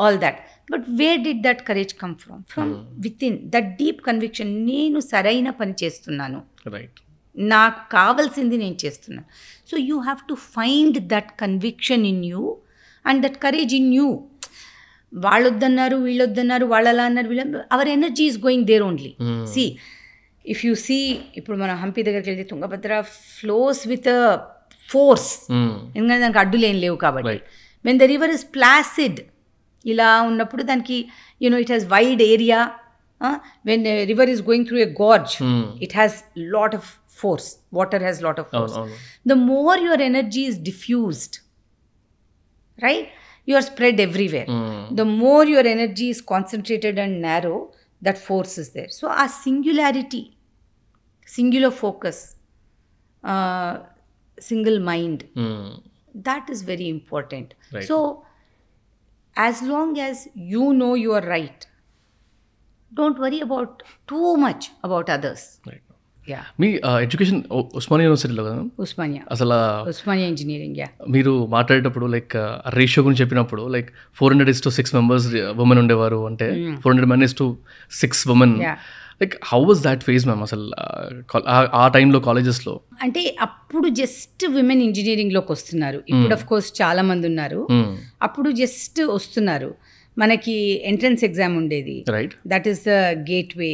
all that. But where did that courage come from? From within. That deep conviction, nenu saraina pani chestunnanu. Right. Naaku kavalsindi nenu chestunnanu. So you have to find that conviction in you and that courage in you. Vaalloddannaru, veelloddannaru, vaalala annaru, veella, our energy is going there only. See, if you see, ఇప్పుడు మనం హంపి దగ్గరికి వెళ్తే Tungabhadra flows with force, ఎందుకంటే దానికి అడ్డులు ఏం లేవు కాబట్టి. When the river is placid, ఇలా ఉన్నప్పుడు దానికి it has wide area. When river is going through a gorge, it has lot of force, water has lot of force. The more your energy is diffused, right, you are spread everywhere. The more your energy is concentrated and narrow, that force is there. So our singularity, singular focus, single mind, that is very important. Right. So as long as you know you are right, don't worry about too much about others. Right. Yeah. Me education Osmania యూనివర్సిటీలో కదా? ఉస్మానియా. అసలు Osmania engineering. మీరు మాట్లాడేటప్పుడు like ratio గురించి చెప్పినప్పుడు like 400:6 members women ఉండేవారు, అంటే 400 men to 6 women. Like how was that phase ma'am అసలు ఆ టైంలో కాలేజెస్లో? అంటే అప్పుడు జస్ట్ విమెన్ ఇంజనీరింగ్లోకి వస్తున్నారు. ఇప్పుడు అఫ్ కోర్స్ చాలా మంది ఉన్నారు. అప్పుడు జస్ట్ వస్తున్నారు. మనకి ఎంట్రన్స్ ఎగ్జామ్ ఉండేది, దట్ ఈస్ ద గేట్ వే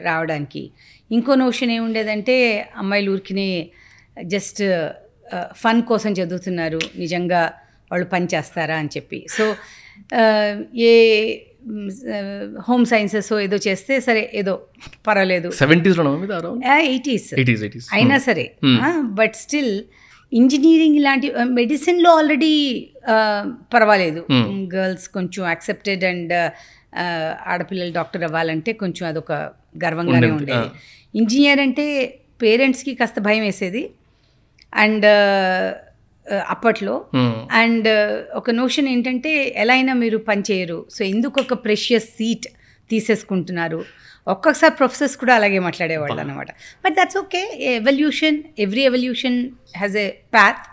రావడానికి. ఇంకో నోషన్ ఏముండేదంటే అమ్మాయిలు ఊరికినే జస్ట్ ఫన్ కోసం చదువుతున్నారు, నిజంగా వాళ్ళు పని చేస్తారా అని చెప్పి. సో ఏ హోమ్ సైన్సెస్ ఏదో చేస్తే సరే, ఏదో పర్వాలేదు. 80s అయినా సరే, బట్ స్టిల్ ఇంజనీరింగ్ ఇలాంటి మెడిసిన్లో ఆల్రెడీ పర్వాలేదు, గర్ల్స్ కొంచెం యాక్సెప్టెడ్, అండ్ ఆడపిల్లలు డాక్టర్ అవ్వాలంటే కొంచెం అదొక గర్వంగానే ఉండేది. ఇంజనీర్ అంటే పేరెంట్స్కి కాస్త భయం వేసేది అండ్ అప్పట్లో. అండ్ ఒక నోషన్ ఏంటంటే ఎలా అయినా మీరు పని చేయరు, సో ఎందుకు ఒక ప్రెషియస్ సీట్ తీసేసుకుంటున్నారు. ఒక్కొక్కసారి ప్రొఫెసర్స్ కూడా అలాగే మాట్లాడేవాళ్ళు అనమాట. But that's okay, evolution, every evolution has a path.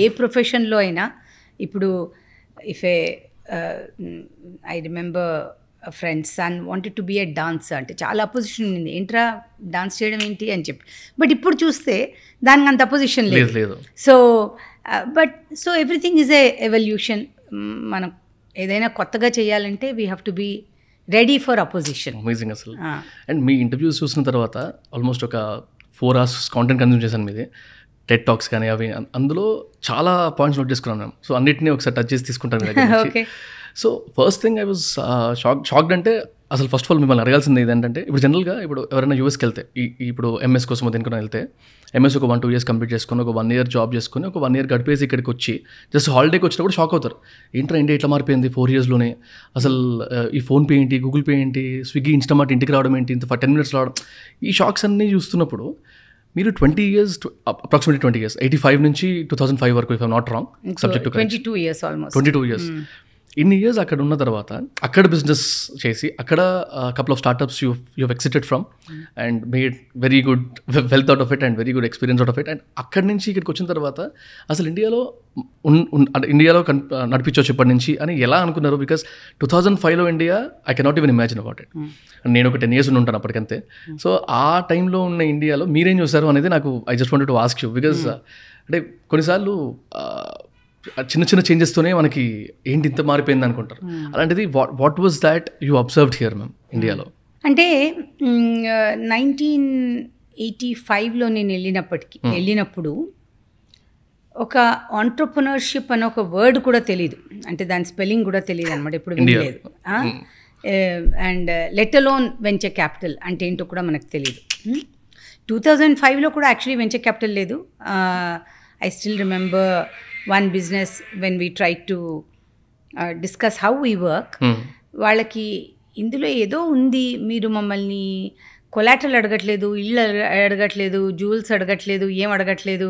ఏ ప్రొఫెషన్లో అయినా ఇప్పుడు if uh I remember friend's son wanted to be a dancer, అంటే చాలా అపోజిషన్ ఉంది, ఏంట్రా డాన్స్ చేయడం ఏంటి అని చెప్పి. బట్ ఇప్పుడు చూస్తే దానికి అంత అపోజిషన్ లేదు. So but so everything is a evolution. మనం ఏదైనా కొత్తగా చేయాలంటే we have to be ready for opposition. Amazing అసలు. అండ్ మీ ఇంటర్వ్యూస్ చూసిన తర్వాత ఆల్మోస్ట్ ఒక 4 hours కాంటెంట్ కన్జ్యూమ్ చేశాను మీది, టెడ్ టాక్స్ కానీ అవి. అందులో చాలా పాయింట్స్ నోట్ చేసుకున్నాను మేము. సో అన్నిటినీ ఒకసారి టచ్ చేసి తీసుకుంటాను మీ దగ్గర నుంచి. So first thing I was shocked. అంటే అసలు ఫస్ట్ ఆఫ్ ఆల్ మిమ్మల్ని అడగాల్సింది ఏంటంటే, ఇప్పుడు జనరల్గా ఇప్పుడు ఎవరైనా యూఎస్కి వెళ్తే, ఇప్పుడు ఎంఎస్ కోసం దేనికైనా వెళ్తే, ఎంఎస్ ఒక 1-2 years కంప్లీట్ చేసుకుని, ఒక 1 year జాబ్ చేసుకుని, ఒక 1 year గడిపేసి ఇక్కడికి వచ్చి జస్ట్ హాలిడేకి వచ్చినప్పుడు షాక్ అవుతారు. ఏంట్రా ఇండియా ఇట్లా మారిపోయింది 4 yearsలోనే, అసలు ఈ ఫోన్పే ఏంటి, గూగుల్ పే ఏంటి, స్విగ్గీ, ఇన్స్టామార్ట్ ఇంటికి రావడం ఏంటి, ఇంత 10 minutes రావడం, ఈ షాక్స్ అన్నీ చూస్తున్నప్పుడు మీరు 20 years, అప్రాక్సిమేట్లీ 20 years, 85 నుంచి 2005 వరకు, if I'm not wrong, subject 22 years almost. 22 years. ఇన్ని ఇయర్స్ అక్కడ ఉన్న తర్వాత అక్కడ బిజినెస్ చేసి అక్కడ couple of startups you exited from and made very good wealth out of it and very good experience out of it. And అక్కడి నుంచి ఇక్కడికి వచ్చిన తర్వాత అసలు ఇండియాలో నడిపించవచ్చు ఇప్పటి నుంచి అని ఎలా అనుకున్నారు? బికాస్ 2005లో India I cannot even imagine about it. నేను ఒక 10 years ఉంటాను అప్పటికంతే. సో ఆ టైంలో ఉన్న ఇండియాలో మీరేం చూసారు అనేది నాకు I just wanted to ask you. Because అంటే కొన్నిసార్లు చిన్న చిన్న చేంజెస్తోనే మనకి ఏంటి ఇంత మారిపోయింది అనుకుంటారు. అలాంటిది what was that you observed here ma'am ఇండియాలో? అంటే 1985లో నేను వెళ్ళినప్పుడు ఒక ఆంట్రప్రనర్షిప్ అనే ఒక వర్డ్ కూడా తెలియదు, అంటే దాని స్పెల్లింగ్ కూడా తెలియదు అనమాట, ఇప్పుడు వినలేదు. And let alone venture capital అంటే ఏంటో కూడా మనకు తెలియదు. 2005లో కూడా యాక్చువల్లీ వెంచర్ క్యాపిటల్ లేదు. I still remember one business when we tried to discuss how we work. వాళ్ళకి ఇందులో ఏదో ఉంది, మీరు మమ్మల్ని కొలాటరల్ అడగట్లేదు, ఇళ్ళు అడగట్లేదు, జూల్స్ అడగట్లేదు, ఏం అడగట్లేదు,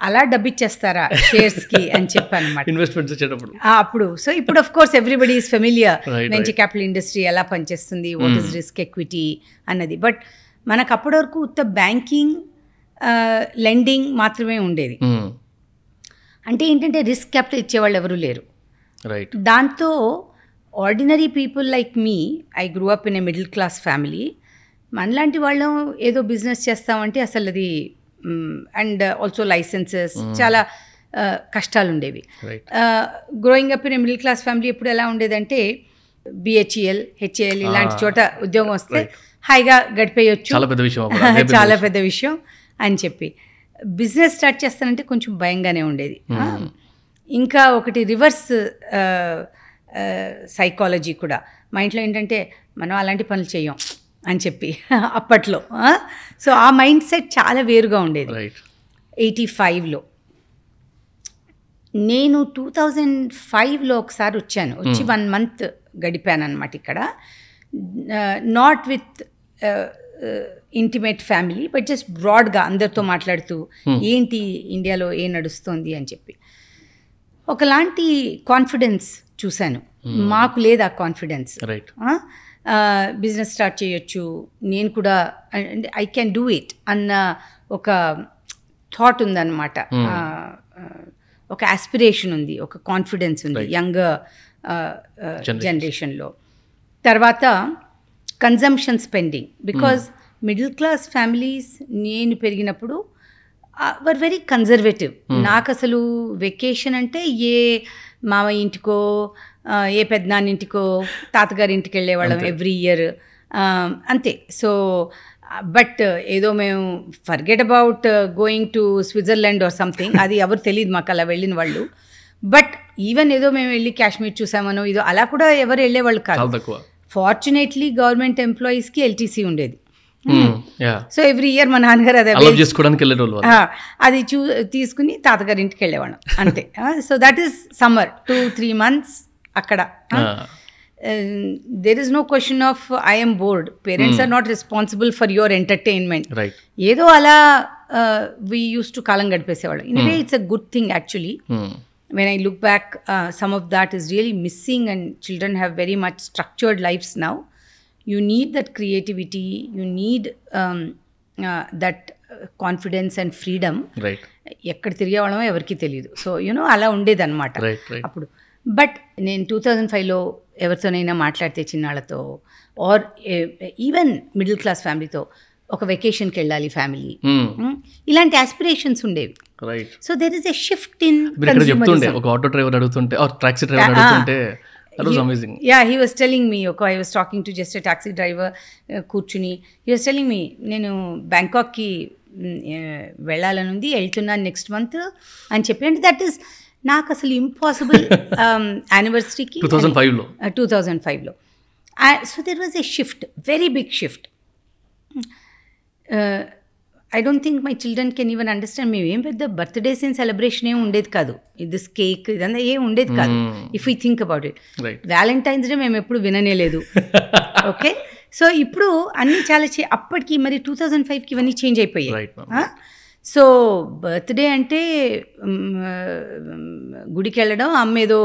అలా డబ్బిచ్చేస్తారా షేర్స్కి అని చెప్పాను అనమాట ఇన్వెస్ట్మెంట్స్ వచ్చేటప్పుడు. అప్పుడు సో ఇప్పుడు of course everybody is familiar venture capital industry ఎలా పనిచేస్తుంది, వాట్ ఈస్ రిస్క్ ఎక్విటీ అన్నది. బట్ మనకు అప్పటి వరకు ఉత్త బ్యాంకింగ్ లెండింగ్ మాత్రమే ఉండేది. అంటే ఏంటంటే రిస్క్ క్యాపిటల్ ఇచ్చేవాళ్ళు ఎవరు లేరు. దాంతో ordinary people like me, I grew up in a middle class family, మనలాంటి వాళ్ళం ఏదో బిజినెస్ చేస్తామంటే అసలు అది అండ్ ఆల్సో లైసెన్సెస్ చాలా కష్టాలు ఉండేవి. Growing up in a middle class family ఎప్పుడు ఎలా ఉండేదంటే BHEL, HAL ఇలాంటి చోట ఉద్యోగం వస్తే హాయిగా గడిపేయచ్చు, చాలా పెద్ద విషయం అని చెప్పి. బిజినెస్ స్టార్ట్ చేస్తానంటే కొంచెం భయంగానే ఉండేది. ఇంకా ఒకటి రివర్స్ సైకాలజీ కూడా మా ఇంట్లో ఏంటంటే మనం అలాంటి పనులు చేయం అని చెప్పి అప్పట్లో. సో ఆ మైండ్ సెట్ చాలా వేరుగా ఉండేది. 85లో నేను 2005లో ఒకసారి వచ్చి 1 month గడిపాను అనమాట ఇక్కడ. Not with intimate family but just బ్రాడ్గా అందరితో మాట్లాడుతూ ఏంటి ఇండియాలో ఏం నడుస్తుంది అని చెప్పి ఒకలాంటి కాన్ఫిడెన్స్ చూశాను. మాకు లేదు ఆ కాన్ఫిడెన్స్. బిజినెస్ స్టార్ట్ చేయొచ్చు, నేను కూడా ఐ క్యాన్ డూ ఇట్ అన్న ఒక థాట్ ఉందన్నమాట, ఒక ఆస్పిరేషన్ ఉంది, ఒక కాన్ఫిడెన్స్ ఉంది యంగర్ జనరేషన్లో. తర్వాత consumption spending, because middle class families నేను పెరిగినప్పుడు వర్ వెరీ కన్జర్వేటివ్. నాకు అసలు వెకేషన్ అంటే ఏ మామయ్య ఇంటికో ఏ పెద్దనాన్న ఇంటికో తాతగారి ఇంటికి వెళ్ళేవాళ్ళం ఎవ్రీ ఇయర్ అంతే. సో బట్ ఏదో మేము forget about going to Switzerland or something, అది ఎవరు తెలియదు మాకు అలా వెళ్ళిన వాళ్ళు. బట్ ఈవెన్ ఏదో మేము వెళ్ళి కాశ్మీర్ చూసామనో ఇదో అలా కూడా ఎవరు వెళ్ళేవాళ్ళు కాదు. ఫార్చునేట్లీ గవర్నమెంట్ ఎంప్లాయీస్కి LTC ఉండేది. సో ఎవ్రీ ఇయర్ మా నాన్నగారు అది తీసుకుని తాతగారి ఇంటికి వెళ్ళేవాళ్ళం అంతే. So that is summer 2-3 months అక్కడ. there is no question of I am bored. Parents are not responsible for your entertainment. ఏదో అలా we used to column గడిపేసేవాళ్ళం. In a way it's a good thing actually. When I look back, some of that is really missing and children have very much structured lives now. You need that creativity, you need that confidence and freedom. ఎక్కడ తిరిగేవాళ్ళమో ఎవరికి తెలియదు. So you know అలా ఉండేది అనమాట అప్పుడు. But నేను 2005లో ఎవరితోనైనా మాట్లాడితే చిన్నాళ్ళతో ఆర్ ఈవెన్ మిడిల్ క్లాస్ ఫ్యామిలీతో ఒక వెకేషన్కి వెళ్ళాలి ఫ్యామిలీ, ఇలాంటి ఆస్పిరేషన్స్ ఉండేవి. So there is a shift in consumerism. ఒక ఆటో డ్రైవర్ అడుగుతుంటే ఆర్ టాక్సీ డ్రైవర్ అడుగుతుంటే that was amazing. Yeah, he was telling me, okay, I was talking to just a taxi driver కూర్చుని, he was telling me నేను బ్యాంకాక్కి వెళ్ళాలనుంది, వెళ్తున్నాను next month అని చెప్పి. అంటే that is నాకు అసలు ఇంపాసిబుల్. యానివర్సరీకి 2005లో. So there was a shift, very big shift. I don't think my children can even understand. మేము ఏం పెద్ద బర్త్డేస్ ఏం సెలబ్రేషన్ ఏం ఉండేది కాదు, దిస్ కేక్ ఇదంతా ఏం ఉండేది కాదు if you think about it. Valentine's day మేము ఎప్పుడు విననేలేదు. ఓకే, సో ఇప్పుడు అన్నీ చాలా అప్పటికి మరి 2005కి ఇవన్నీ చేంజ్ అయిపోయాయి. సో బర్త్డే అంటే గుడికి వెళ్ళడం, అమ్మేదో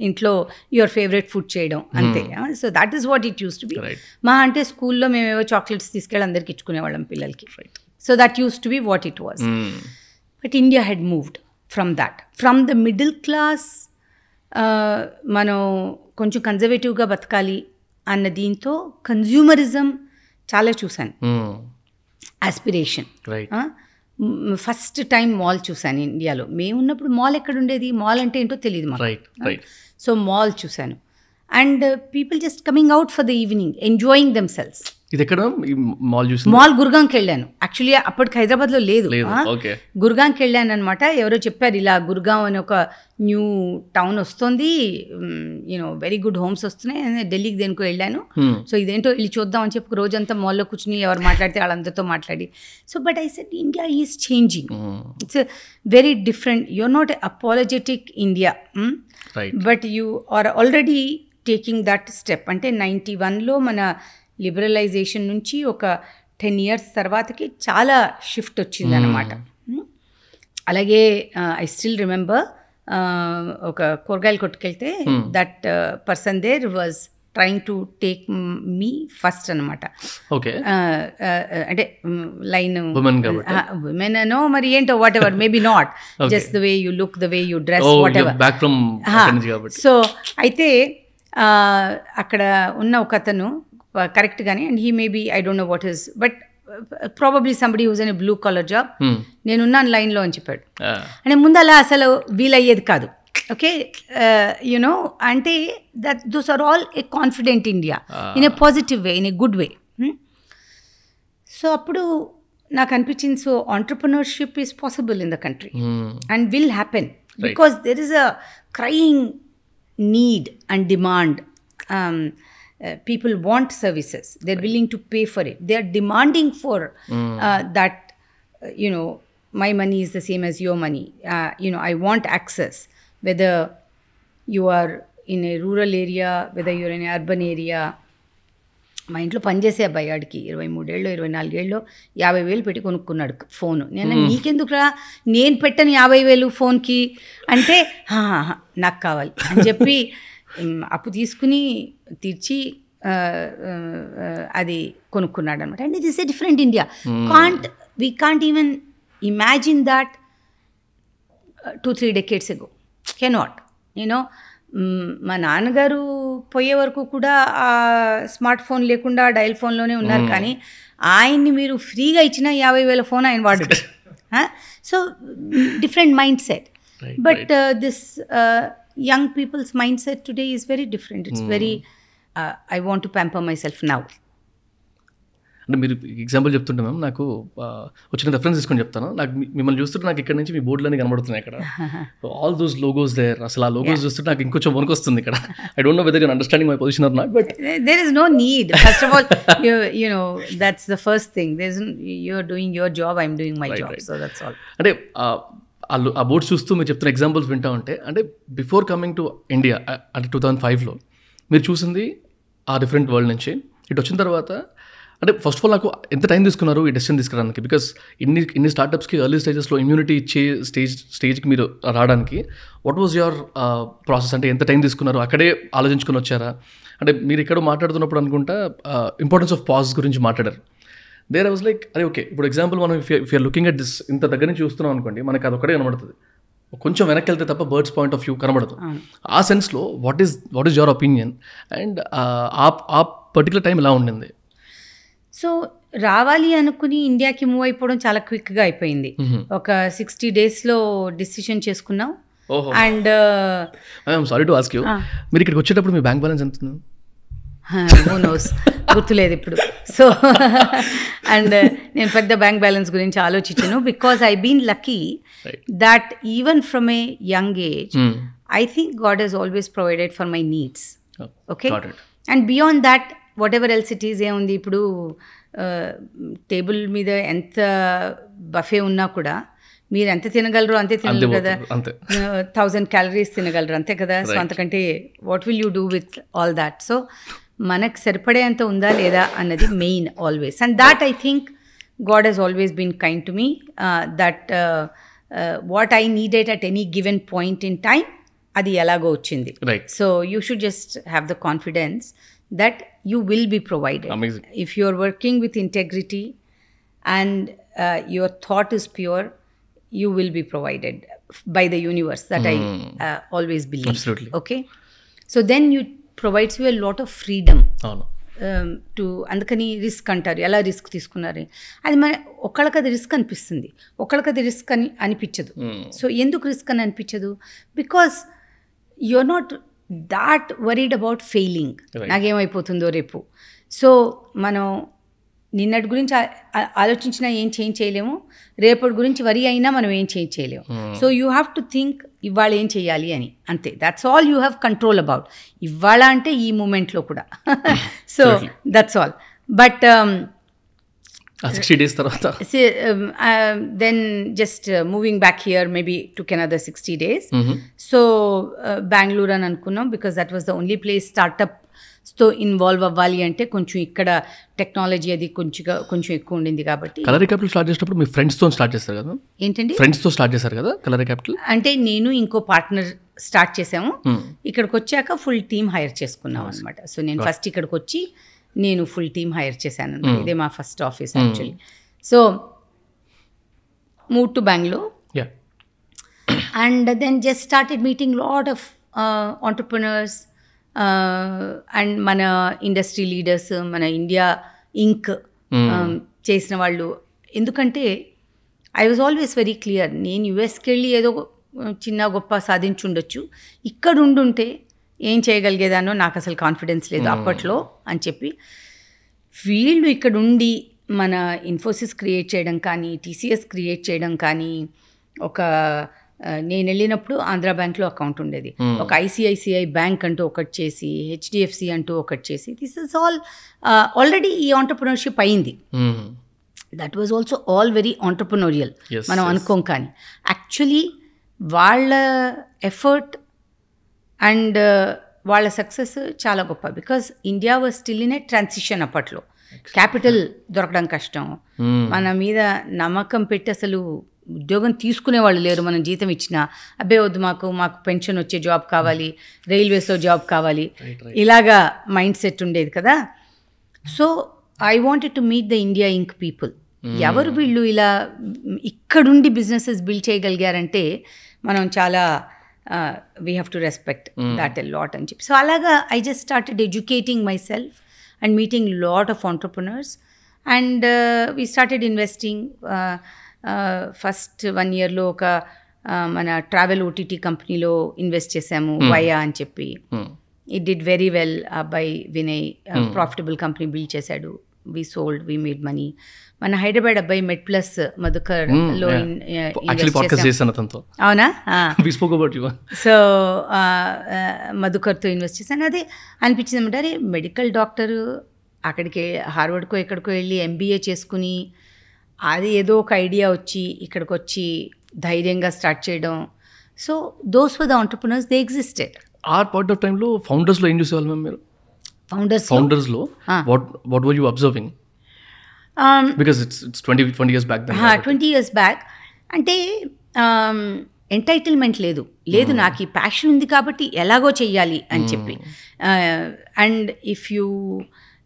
ఇంట్లో యువర్ ఫేవరెట్ ఫుడ్ చేయడం అంతే. So that is what it use to be. మా అంటే స్కూల్లో మేమేవో చాక్లెట్స్ తీసుకెళ్ళి అందరికి ఇచ్చుకునేవాళ్ళం పిల్లలకి. So that use to be what it was. But India had moved from that, from the middle class మనం కొంచెం కన్జర్వేటివ్గా బతకాలి అన్న దీంతో కన్జ్యూమరిజం చాలా చూశాను. ఆస్పిరేషన్. ఫస్ట్ టైం మాల్ చూశాను ఇండియాలో. మేము ఉన్నప్పుడు మాల్ ఎక్కడ ఉండేది, మాల్ అంటే ఏంటో తెలియదు మాకు. సో మాల్ చూశాను. And people just coming out for the evening, enjoying them cells. ఇది ఎక్కడ మాల్ చూసి? మాల్ గుర్గాంకి వెళ్ళాను. యాక్చువల్లీ అప్పటికి హైదరాబాద్లో లేదు, గుర్గాంకి వెళ్ళాను అనమాట. ఎవరో చెప్పారు ఇలా గుర్గాం అని ఒక న్యూ టౌన్ వస్తుంది, యూనో వెరీ గుడ్ హోమ్స్ వస్తున్నాయి. ఢిల్లీకి దేనికో వెళ్ళాను. సో ఇదేంటో వెళ్ళి చూద్దాం అని చెప్పి రోజంతా మాల్లో కూర్చుని ఎవరు మాట్లాడితే వాళ్ళందరితో మాట్లాడి. So but I said India is changing. It's very different. You're not apologetic India, but you are already taking that step. అంటే 91లో మన లిబరలైజేషన్ నుంచి ఒక 10 years తర్వాతకి చాలా షిఫ్ట్ వచ్చిందనమాట. అలాగే ఐ స్టిల్ రిమెంబర్ ఒక కూరగాయలు కొట్టుకెళ్తే that person there was trying to take me first అనమాట. అంటే లైన్ ఉమెన్ అనో మరి ఏంటో whatever, maybe not, just the way you look, the way you dress, whatever. సో అయితే అక్కడ ఉన్న ఒక అతను కరెక్ట్గానే, and he maybe I don't know what is, but probably somebody who's in a blue colour job. నేనున్నాను లైన్లో అని చెప్పాడు. అంటే ముందు అలా అసలు వీలయ్యేది కాదు. ఓకే, యునో, అంటే that those are all a confident India in a positive way, in a good way. So అప్పుడు నాకు అనిపించింది, so entrepreneurship is possible in the country and will happen, because there is a crying need and demand. People want services, they're willing to pay for it, they're demanding for that, you know, my money is the same as your money, you know, I want access, whether you are in a rural area, whether you're in an urban area. మా ఇంట్లో పనిచేసే అబ్బాయి ఆడికి 23 ఏళ్ళు 24 ఏళ్ళు 50,000 పెట్టి కొనుక్కున్నాడు phone. నేను నీకెందుకురా, నేను పెట్టను 50,000 ఫోన్కి అంటే నాకు కావాలి అని చెప్పి అప్పు తీసుకుని తీర్చి అది కొనుక్కున్నాడు అనమాట. And it is a different India. We can't even imagine that 2-3 decades ago. Cannot. You know, మా నాన్నగారు పోయే వరకు కూడా ఆ స్మార్ట్ ఫోన్ లేకుండా డైల్ ఫోన్లోనే ఉన్నారు, కానీ ఆయన్ని మీరు ఫ్రీగా ఇచ్చిన 50,000 ఫోన్ ఆయన వాడు. So different mind set. But this young peoples mind set today is very different. It's very I want to pamper my self now. అంటే మీరు ఎగ్జాంపుల్ చెప్తుంటే మ్యామ్, నాకు వచ్చిన రెఫరెన్స్ తీసుకొని చెప్తాను. నాకు మిమ్మల్ని చూస్తుంటే నాకు ఇక్కడ నుంచి మీ బోర్డులన్నీ కనబడుతున్నాయి ఇక్కడ. All those logos there. అసలు ఆ లోగోస్ చూస్తుంటే నాకు ఇంకొంచెం వరకు వస్తుంది ఇక్కడ. I don't know whether your understanding my position or not, but there is no need. First of all, you know, that's the first thing. You're doing your job, I'm doing my job. So that's all. అంటే ఆ boards చూస్తూ మీరు చెప్తున్న examples వింటా ఉంటే, అంటే before coming to India అంటే 2005లో మీరు చూసింది ఆ డిఫరెంట్ వరల్డ్ నుంచి. ఇటు వచ్చిన తర్వాత అంటే ఫస్ట్ ఆఫ్ ఆల్ నాకు ఎంత టైం తీసుకున్నారు ఈ డెసిషన్ తీసుకురావడానికి? బికాస్ ఇన్ని స్టార్టప్స్కి ఎర్లీ స్టేజెస్లో ఇమ్యూనిటీ ఇచ్చే స్టేజ్కి మీరు రావడానికి వాట్ వాజ్ యువర్ ప్రాసెస్? అంటే ఎంత టైం తీసుకున్నారు? అక్కడే ఆలోచించుకొని వచ్చారా? అంటే మీరు ఇక్కడ మాట్లాడుతున్నప్పుడు అనుకుంటా ఇంపార్టెన్స్ ఆఫ్ పాజ్ గురించి మాట్లాడారు. దేర్ ఐ వాజ్ లైక్, అరే ఓకే, ఇప్పుడు ఎగ్జాంపుల్ మనం if you're looking at this, ఇంత దగ్గర నుంచి చూస్తున్నాం అనుకోండి, మనకి అదొక్కడే కనబడుతుంది. కొంచెం వెనక్కి వెళ్తే తప్ప బర్డ్స్ పాయింట్ ఆఫ్ వ్యూ కనబడదు. ఆ సెన్స్లో what is your opinion and ఆ పర్టికులర్ టైం ఎలా ఉండింది? సో రావాలి అనుకుని ఇండియాకి మూవ్ అయిపోవడం చాలా క్విక్గా అయిపోయింది. ఒక 60 daysలో డిసిషన్ చేసుకున్నాం. And sorry to ask you, మీరు ఇక్కడికి వచ్చేటప్పుడు మీ బ్యాంక్ బ్యాలెన్స్ ఎంత? గుర్తులేదు ఇప్పుడు. సో అండ్ నేను పెద్ద బ్యాంక్ బ్యాలెన్స్ గురించి ఆలోచించాను, because I been lucky that even from a young age I think God he's always provided for my needs. Okay, and beyond that whatever else it is ఏముంది. ఇప్పుడు table మీద ఎంత buffet ఉన్నా కూడా మీరు ఎంత తినగలరు అంతే తినగలరు కదా. 1000 calories తినగలరు అంతే కదా. సో అంతకంటే what will you do with all that? So మనకు సరిపడే అంత ఉందా లేదా అన్నది main always. And that I think God has always been kind to me, that what I needed at any given point in time, అది ఎలాగో వచ్చింది. Right. So you should just have the confidence that you will be provided. Amazing. If you're working with integrity and your thought is pure, you will be provided by the universe. That I always believe. Absolutely. Okay. So then you provides you a lot of freedom. అవును. To అందుకని risk అంటారు. ఎలా risk తీసుకున్నారు అది మన ఒకళ్ళకి అది risk అనిపిస్తుంది, ఒకళ్ళకి అది రిస్క్ అని అనిపించదు. సో ఎందుకు రిస్క్ అని అనిపించదు? Because you are not that worried about failing, నాకేమైపోతుందో రేపు. సో మనం నిన్నటి గురించి ఆలోచించినా ఏం చేంజ్ చేయలేము, రేపటి గురించి వరి అయినా మనం ఏం చేంజ్ చేయలేము. So you have to think ఇవాళ ఏం చేయాలి అని, అంతే. That's all you have control about. ఇవాళ అంటే ఈ మూమెంట్లో కూడా. So that's all. But 60 days తర్వాత then just moving back here maybe took another 60 days. So Bengaluru అని అనుకున్నాం, because that was the only place startup తో ఇన్వాల్వ్ అవ్వాలి అంటే. కొంచెం ఇక్కడ టెక్నాలజీ అది కొంచెం ఎక్కువ ఉండింది కాబట్టి. కలరీ క్యాపిటల్ స్టార్ట్ చేసినప్పుడు మీ ఫ్రెండ్స్తో స్టార్ట్ చేస్తారు కదా? ఏంటండి? ఫ్రెండ్స్తో స్టార్ట్ చేశారు కదా కలరీ క్యాపిటల్? అంటే నేను ఇంకో పార్ట్నర్ స్టార్ట్ చేసాము. ఇక్కడికి వచ్చాక ఫుల్ టీమ్ హైర్ చేసుకున్నాం అనమాట. సో నేను ఫస్ట్ ఇక్కడికి వచ్చి నేను ఫుల్ టీమ్ హైర్ చేశాను అనమాట. ఇదే మా first office actually. So move to Bengaluru and then just started meeting lot of entrepreneurs and మన ఇండస్ట్రీ లీడర్స్, మన ఇండియా ఇంక్ చేసిన వాళ్ళు. ఎందుకంటే I was always very clear, నేను యుఎస్కి వెళ్ళి ఏదో చిన్న గొప్ప సాధించుండొచ్చు, ఇక్కడ ఉండుంటే ఏం చేయగలిగేదానో నాకు అసలు కాన్ఫిడెన్స్ లేదు అప్పట్లో అని చెప్పి, వీళ్ళు ఇక్కడ ఉండి మన ఇన్ఫోసిస్ క్రియేట్ చేయడం కానీ, టీసీఎస్ క్రియేట్ చేయడం కానీ, ఒక నేను వెళ్ళినప్పుడు ఆంధ్రా బ్యాంక్లో అకౌంట్ ఉండేది, ఒక ఐసిఐసిఐ బ్యాంక్ అంటూ ఒకటి చేసి, హెచ్డిఎఫ్సి అంటూ ఒకటి చేసి, దిస్ ఇస్ ఆల్ ఆల్రెడీ ఈ ఆంటర్ప్రినర్షిప్ అయింది. That was also all very entrepreneurial. మనం అనుకోం, కానీ యాక్చువల్లీ వాళ్ళ ఎఫర్ట్ అండ్ వాళ్ళ సక్సెస్ చాలా గొప్ప. Because India was still in a transition. అప్పట్లో క్యాపిటల్ దొరకడం కష్టం, మన మీద నమ్మకం పెట్టి అసలు ఉద్యోగం తీసుకునే వాళ్ళు లేరు. మనం జీతం ఇచ్చినా అబ్బే వద్దు, మాకు పెన్షన్ వచ్చే జాబ్ కావాలి, రైల్వేస్లో జాబ్ కావాలి, ఇలాగా మైండ్ సెట్ ఉండేది కదా. So I wanted to meet the India ink people. ఎవరు వీళ్ళు ఇలా ఇక్కడుండి బిజినెసెస్ బిల్డ్ చేయగలిగారంటే మనం చాలా we have to respect that a lot అని చెప్పి. సో అలాగా I just started educating my self and meeting lot of entrepreneurs and we started investing. First 1 yearలో ఒక మన ట్రావెల్ ఓటీటీ కంపెనీలో ఇన్వెస్ట్ చేసాము, వయా అని చెప్పి. It did very well. అబ్బాయి వినయ్ ప్రాఫిటబుల్ కంపెనీ బిల్డ్ చేశాడు. We sold, we made money. మన హైదరాబాద్ అబ్బాయి మెడ్ ప్లస్ మధుకర్ లో అవునా? సో మధుకర్తో ఇన్వెస్ట్ చేశాను. అదే అనిపించింది అనమాట, అరే మెడికల్ డాక్టరు అక్కడికి హార్వర్డ్కో ఎక్కడికో వెళ్ళి ఎంబీఏ చేసుకుని అది ఏదో ఒక ఐడియా వచ్చి ఇక్కడికి వచ్చి ధైర్యంగా స్టార్ట్ చేయడం. So those for the entrepreneurs, they existed. ఆ పాయింట్ ఆఫ్ టైంలో ఫౌండర్స్లో ఏం చూసేవాళ్ళు మ్యామ్ మీరు? ఫౌండర్స్లో what were you observing? Because it's 20 years back. 20 years back అంటే ఎంటైటిల్మెంట్ లేదు, నాకు ఈ ప్యాషన్ ఉంది కాబట్టి ఎలాగో చెయ్యాలి అని చెప్పి. అండ్ ఇఫ్ యూ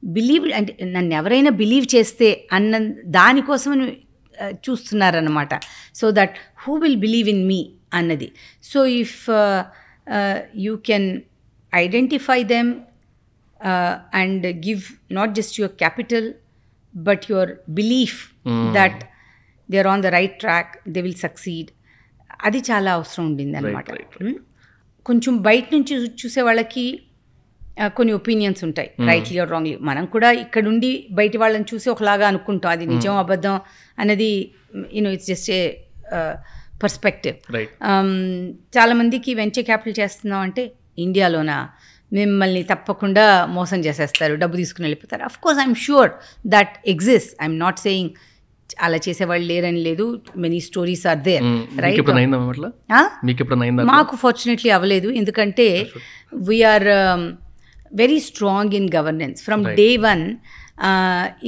బిలీవ్, అంటే నన్ను ఎవరైనా బిలీవ్ చేస్తే అన్న దానికోసం చూస్తున్నారన్నమాట. So that who will believe in me అన్నది. So if you can identify them and give not just your capital but your belief that they are on the right track, they will succeed, అది చాలా అవసరం ఉండింది అనమాట. కొంచెం బయట నుంచి చూసే వాళ్ళకి కొన్ని ఒపీనియన్స్ ఉంటాయి, రైట్లీ ఆర్ రాంగ్లీ. మనం కూడా ఇక్కడుండి బయట వాళ్ళని చూసి ఒకలాగా అనుకుంటాం, అది నిజం అబద్ధం అనేది ఇట్స్ జస్ట్ ఏ పర్స్పెక్టివ్. చాలామందికి వెంచర్ క్యాపిటల్ చేస్తున్నాం అంటే ఇండియాలోనా, మిమ్మల్ని తప్పకుండా మోసం చేసేస్తారు, డబ్బు తీసుకుని వెళ్ళిపోతారు. Of course I'm sure that exist. I'm not saying అలా చేసేవాళ్ళు లేరని లేదు, many stories are there, right? మాకు ఫార్చునేట్లీ అవ్వలేదు, ఎందుకంటే we're very strong in governance from day one.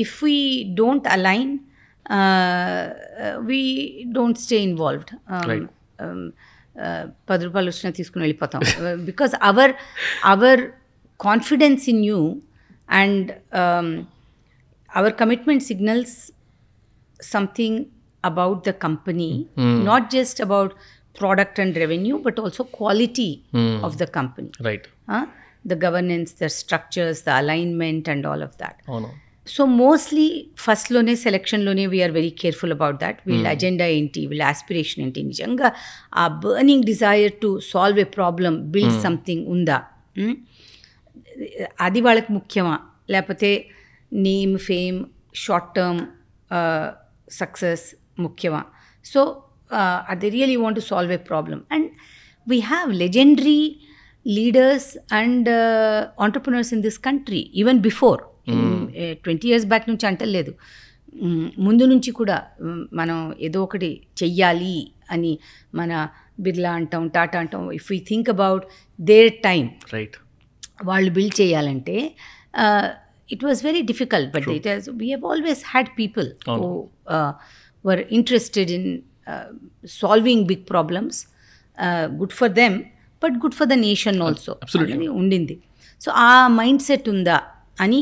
If we don't align we don't stay involved. Right. 10 రూపాయలు వచ్చినా తీసుకుని వెళ్ళిపోతాం. Because our confidence in you and our commitment signals something about the company, not just about product and revenue, but also quality of the company. Right. The governance, the structures, the alignment and all of that. Oh no. So mostly first lone selection lone we are very careful about that. Will agenda enti, will aspiration enti, nijanga a burning desire to solve a problem, build something unda. Adi వాళ్ళకి ముఖ్యమా లేకపోతే name fame short term success ముఖ్యమా? So they really want to solve a problem, and we have legendary leaders and entrepreneurs in this country even before 20 years back నుంచి అంటలేదు, ముందు నుంచి కూడా మనం ఏదో ఒకటి చెయ్యాలి అని మన బిర్లా అంటాం, టాటా అంటాం. If we think about their time, right, వాళ్ళు బిల్డ్ చేయాలంటే it was very difficult, but we have always had people who were interested in solving big problems, good for them but good for the nation also. Absolutely. Undindi. So ఆ mind set ఉందా అని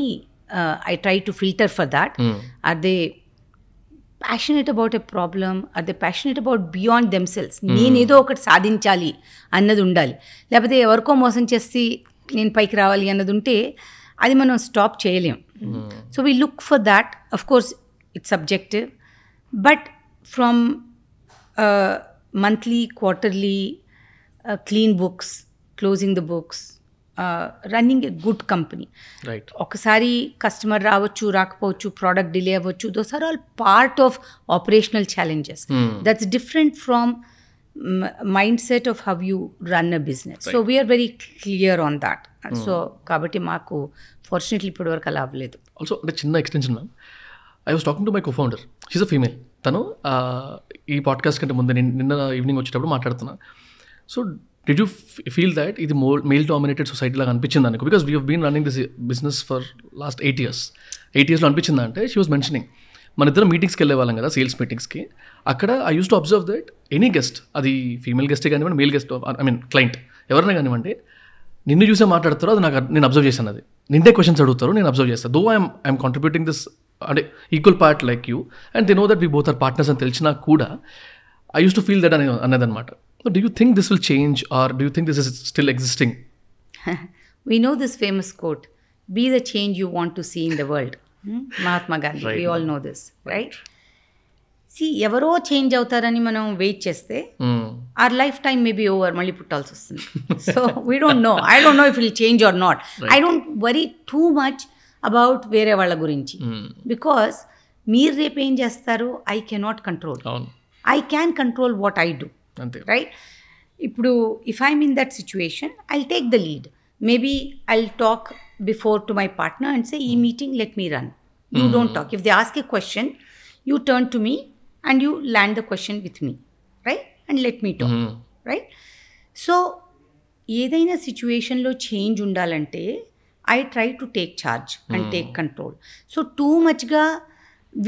I try to filter for that. Are they passionate about a problem? Are they passionate about beyond themselves? నేనేదో ఒకటి సాధించాలి అన్నది ఉండాలి. లేకపోతే ఎవరికో మోసం చేసి నేను పైకి రావాలి అన్నది ఉంటే అది మనం స్టాప్ చేయలేం. So we look for that. Of course it's subjective, but from monthly, quarterly, clean books, closing the books, running a good company. Right. ఒకసారి కస్టమర్ రావచ్చు, రాకపోవచ్చు, ప్రోడక్ట్ డిలే అవ్వచ్చు. Those are all part of operational challenges. That's different from mindset of how you run a business. Right. So we are very clear on that. So కాబట్టి మాకు fortunately ఇప్పటి వరకు అలా అవ్వలేదు. ఆల్సో అంటే చిన్న extension ma'am, I was talking to my co-founder, she is a female. తను ఈ పాడ్కాస్ట్ కంటే ముందు నిన్న ఈవినింగ్ వచ్చేటప్పుడు మాట్లాడుతున్నా. So did you feel that ఇది మేల్ డామినేటెడ్ సొసైటీ లాగా అనిపించింది అనుకో? Because we been running this business for last 8 years. 8 yearsలో అనిపించిందా అంటే షీ వాస్ మెన్షనింగ్, మన ఇద్దరం మీటింగ్స్కి వెళ్ళే వాళ్ళం కదా, సేల్స్ మీటింగ్స్కి. అక్కడ I use to observe that any guest, అది ఫీమేల్ గెస్టే కానివ్వండి, male guest, I mean client ఎవరైనా కానివ్వండి, నిన్ను చూసే మాట్లాడతారో అది నేను అబ్జర్వ్ చేశాను. అది నిన్నే క్వశ్చన్స్ అడుగుతారు, నేను అబ్జర్వ్ చేస్తాను. దో ఐఎమ్ కాంట్రిబ్యూటింగ్ దిస్ అంటే equal part like you, and they know that we both are partners అని తెలిసినా కూడా I use to feel that అనేదన్నమాట. Do you think this will change or do you think this is still existing? We know this famous quote, be the change you want to see in the world. Mahatma Gandhi, right. We all know this, right? See, ఎవరో change అవుతారని మనం wait చేస్తే our lifetime may be over, మళ్ళీ పుట్టాల్సి వస్తుంది. So we don't know. I don't know if it will change or not. Right. I don't worry too much about వేరే వాళ్ళ గురించి, because మీరు రేపు ఏం చేస్తారు I cannot control. I can control what I do. Right? ఇప్పుడు if I'm in that situation, I'll take the lead. Maybe I'll talk before to my partner and say, "E meeting, let me run. You don't talk. If they ask a question, you turn to me and you land the question with me, right? And let me talk, right?" So, ఏదైనా సిచ్యువేషన్లో change ఉండాలంటే I try to take charge and take control. So, too muchగా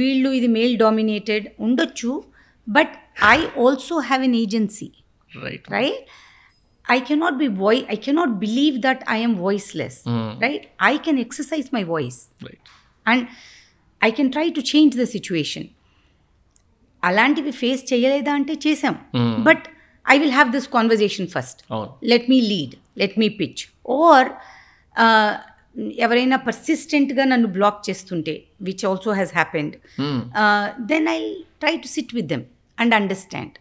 వీళ్ళు ఇది male dominated ఉండొచ్చు, but I also have an agency, right? I cannot believe that I am voiceless, right? I can exercise my voice, right? And I can try to change the situation. అలాంటివి face చేయలేదా అంటే చేసాం, but I will have this conversation first. Let me lead, let me pitch. Or ఎవరైనా పర్సిస్టెంట్గా నన్ను block చేస్తుంటే, which also has happened, then I try to sit with them and understand.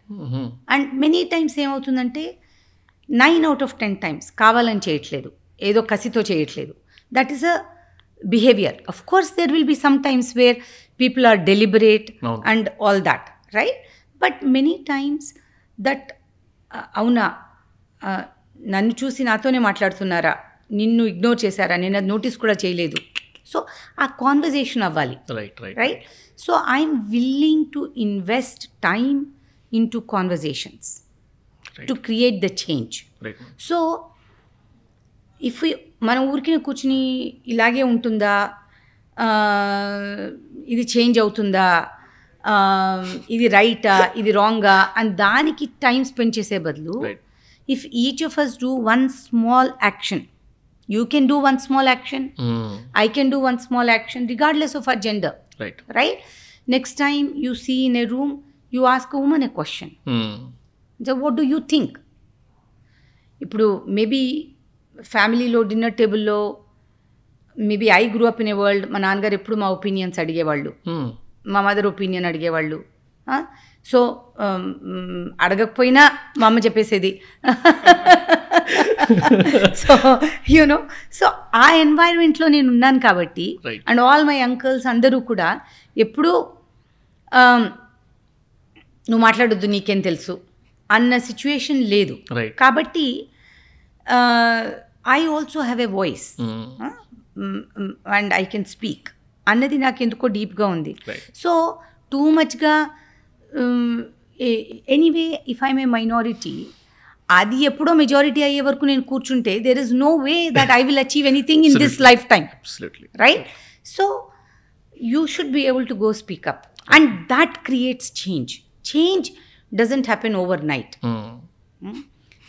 And many times ఏమవుతుందంటే 9 out of 10 times కావాలని చేయట్లేదు, ఏదో కసితో చేయట్లేదు. That is a behaviour. Of course there will be some times where people are deliberate and all that, right? But many times that అవునా నన్ను చూసి నాతోనే మాట్లాడుతున్నారా, నిన్ను ఇగ్నోర్ చేశారా, నేను అది నోటీస్ కూడా చేయలేదు. సో ఆ కాన్వర్జేషన్ అవ్వాలి, right? So I'm willing to invest time in to conversations to create the change. So if మన ఊరికి కూర్చుని ఇలాగే ఉంటుందా, ఇది చేంజ్ అవుతుందా, ఇది రైటా ఇది రాంగా అని దానికి టైం స్పెండ్ చేసే బదులు Right. If each of us do one small action, you can do one small action, I can do one small action regardless of our gender, Right. right? Next time you see in a room, you ask a woman a question. So what do you think? ఇప్పుడు maybe ఫ్యామిలీలో dinner టేబుల్లో maybe I grew up in a world, మా నాన్నగారు ఎప్పుడు మా opinions అడిగేవాళ్ళు, మా mother opinion అడిగేవాళ్ళు. సో అడగకపోయినా మా అమ్మ చెప్పేసేది. సో యూనో, సో ఆ ఎన్వైరన్మెంట్లో నేను ఉన్నాను కాబట్టి, అండ్ ఆల్ మై అంకల్స్ అందరూ కూడా ఎప్పుడూ నువ్వు మాట్లాడొద్దు నీకేం తెలుసు అన్న సిచ్యువేషన్ లేదు. కాబట్టి I also have a voice and I can speak అన్నది నాకు ఎందుకో డీప్గా ఉంది. సో టూ మచ్గా anyway if I'm a minority, అది ఎప్పుడో మెజారిటీ అయ్యే వరకు నేను కూర్చుంటే there is no way that I will achieve anything in this lifetime, right? So you should be able to go speak up and that creates change. Change doesn't happen overnight.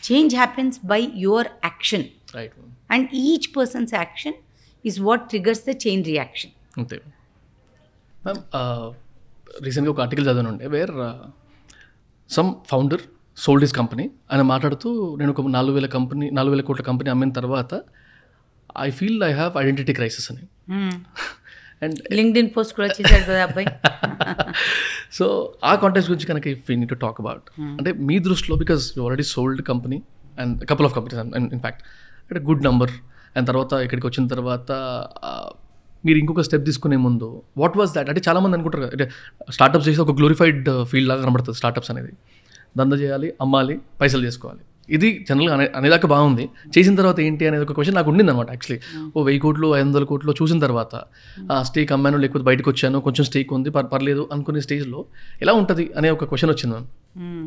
Change happens by your action. Right. And each person's action is what triggers the chain reaction. అంతే ma'am. రీసెంట్గా ఒక article చదివాను ఉండే, where some founder sold his company. ఆయన మాట్లాడుతూ, నేను ఒక 4,000 కోట్ల కంపెనీ అమ్మిన తర్వాత I feel I have identity crisis అని. అండ్ లింక్డ్ఇన్ పోస్ట్ కూడా చేశాడు కదా అబ్బాయి. సో ఆ కాంటెక్స్ట్ గురించి కనుక if we need to talk about, అంటే మీ దృష్టిలో, because you already sold company and couple of companies and in fact అంటే గుడ్ నంబర్, అండ్ తర్వాత ఇక్కడికి వచ్చిన తర్వాత మీరు ఇంకొక స్టెప్ తీసుకునే ముందు వాట్ వాజ్ దాట్? అంటే చాలామంది అనుకుంటారు అంటే స్టార్టప్స్ చేసి ఒక గ్లోరిఫైడ్ ఫీల్డ్ లాగా కనబడుతుంది స్టార్టప్స్ అనేది. దందా చేయాలి, అమ్మాలి, పైసలు చేసుకోవాలి, ఇది జనరల్గా అనేదాకా బాగుంది. చేసిన తర్వాత ఏంటి అనేది ఒక క్వశ్చన్ నాకు ఉండింది అనమాట. యాక్చువల్లీ 1,000 కోట్లు 500 కోట్లు చూసిన తర్వాత స్టేక్ అమ్మాను లేకపోతే బయటకు వచ్చాను, కొంచెం స్టేక్ ఉంది పర్లేదు అనుకునే స్టేజ్లో ఎలా ఉంటుంది అనే ఒక క్వశ్చన్ వచ్చింది ma'am.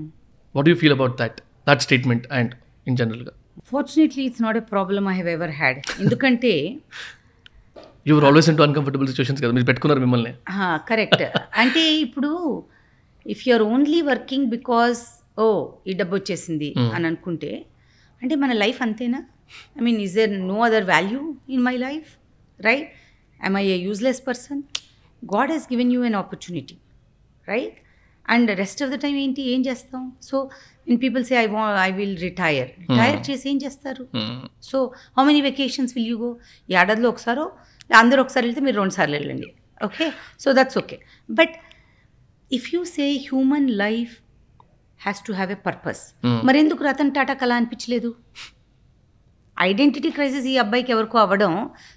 What you feel about that statement and in జనరల్గా? Fortunately it's not a problem I have ever had. ఎందుకంటే your always in to uncomfortable situations కదా, మీరు పెట్టుకున్నారు మిమ్మల్ని. కరెక్ట్. అంటే ఇప్పుడు if you are only working because ఈ డబ్బు వచ్చేసింది అని అనుకుంటే, అంటే మన లైఫ్ అంతేనా? I mean, is there no other value in my life, right? I'm I a useless person? God Hess given you an opportunity, right? And rest of the time ఏంటి, ఏం చేస్తాం? So in people say I will retire చేసి ఏం చేస్తారు? So how many vacations will you go? ఏడాదిలో ఒకసారో, అందరూ ఒకసారి వెళ్తే మీరు 2 సార్లు వెళ్ళండి, okay? So that's okay. But if you say human life has to have a purpose, మరి ఎందుకు రతన్ టాటాకి అలా అనిపించలేదు? ఐడెంటిటీ క్రైసిస్ ఈ అబ్బాయికి ఎవరికో అవ్వడం,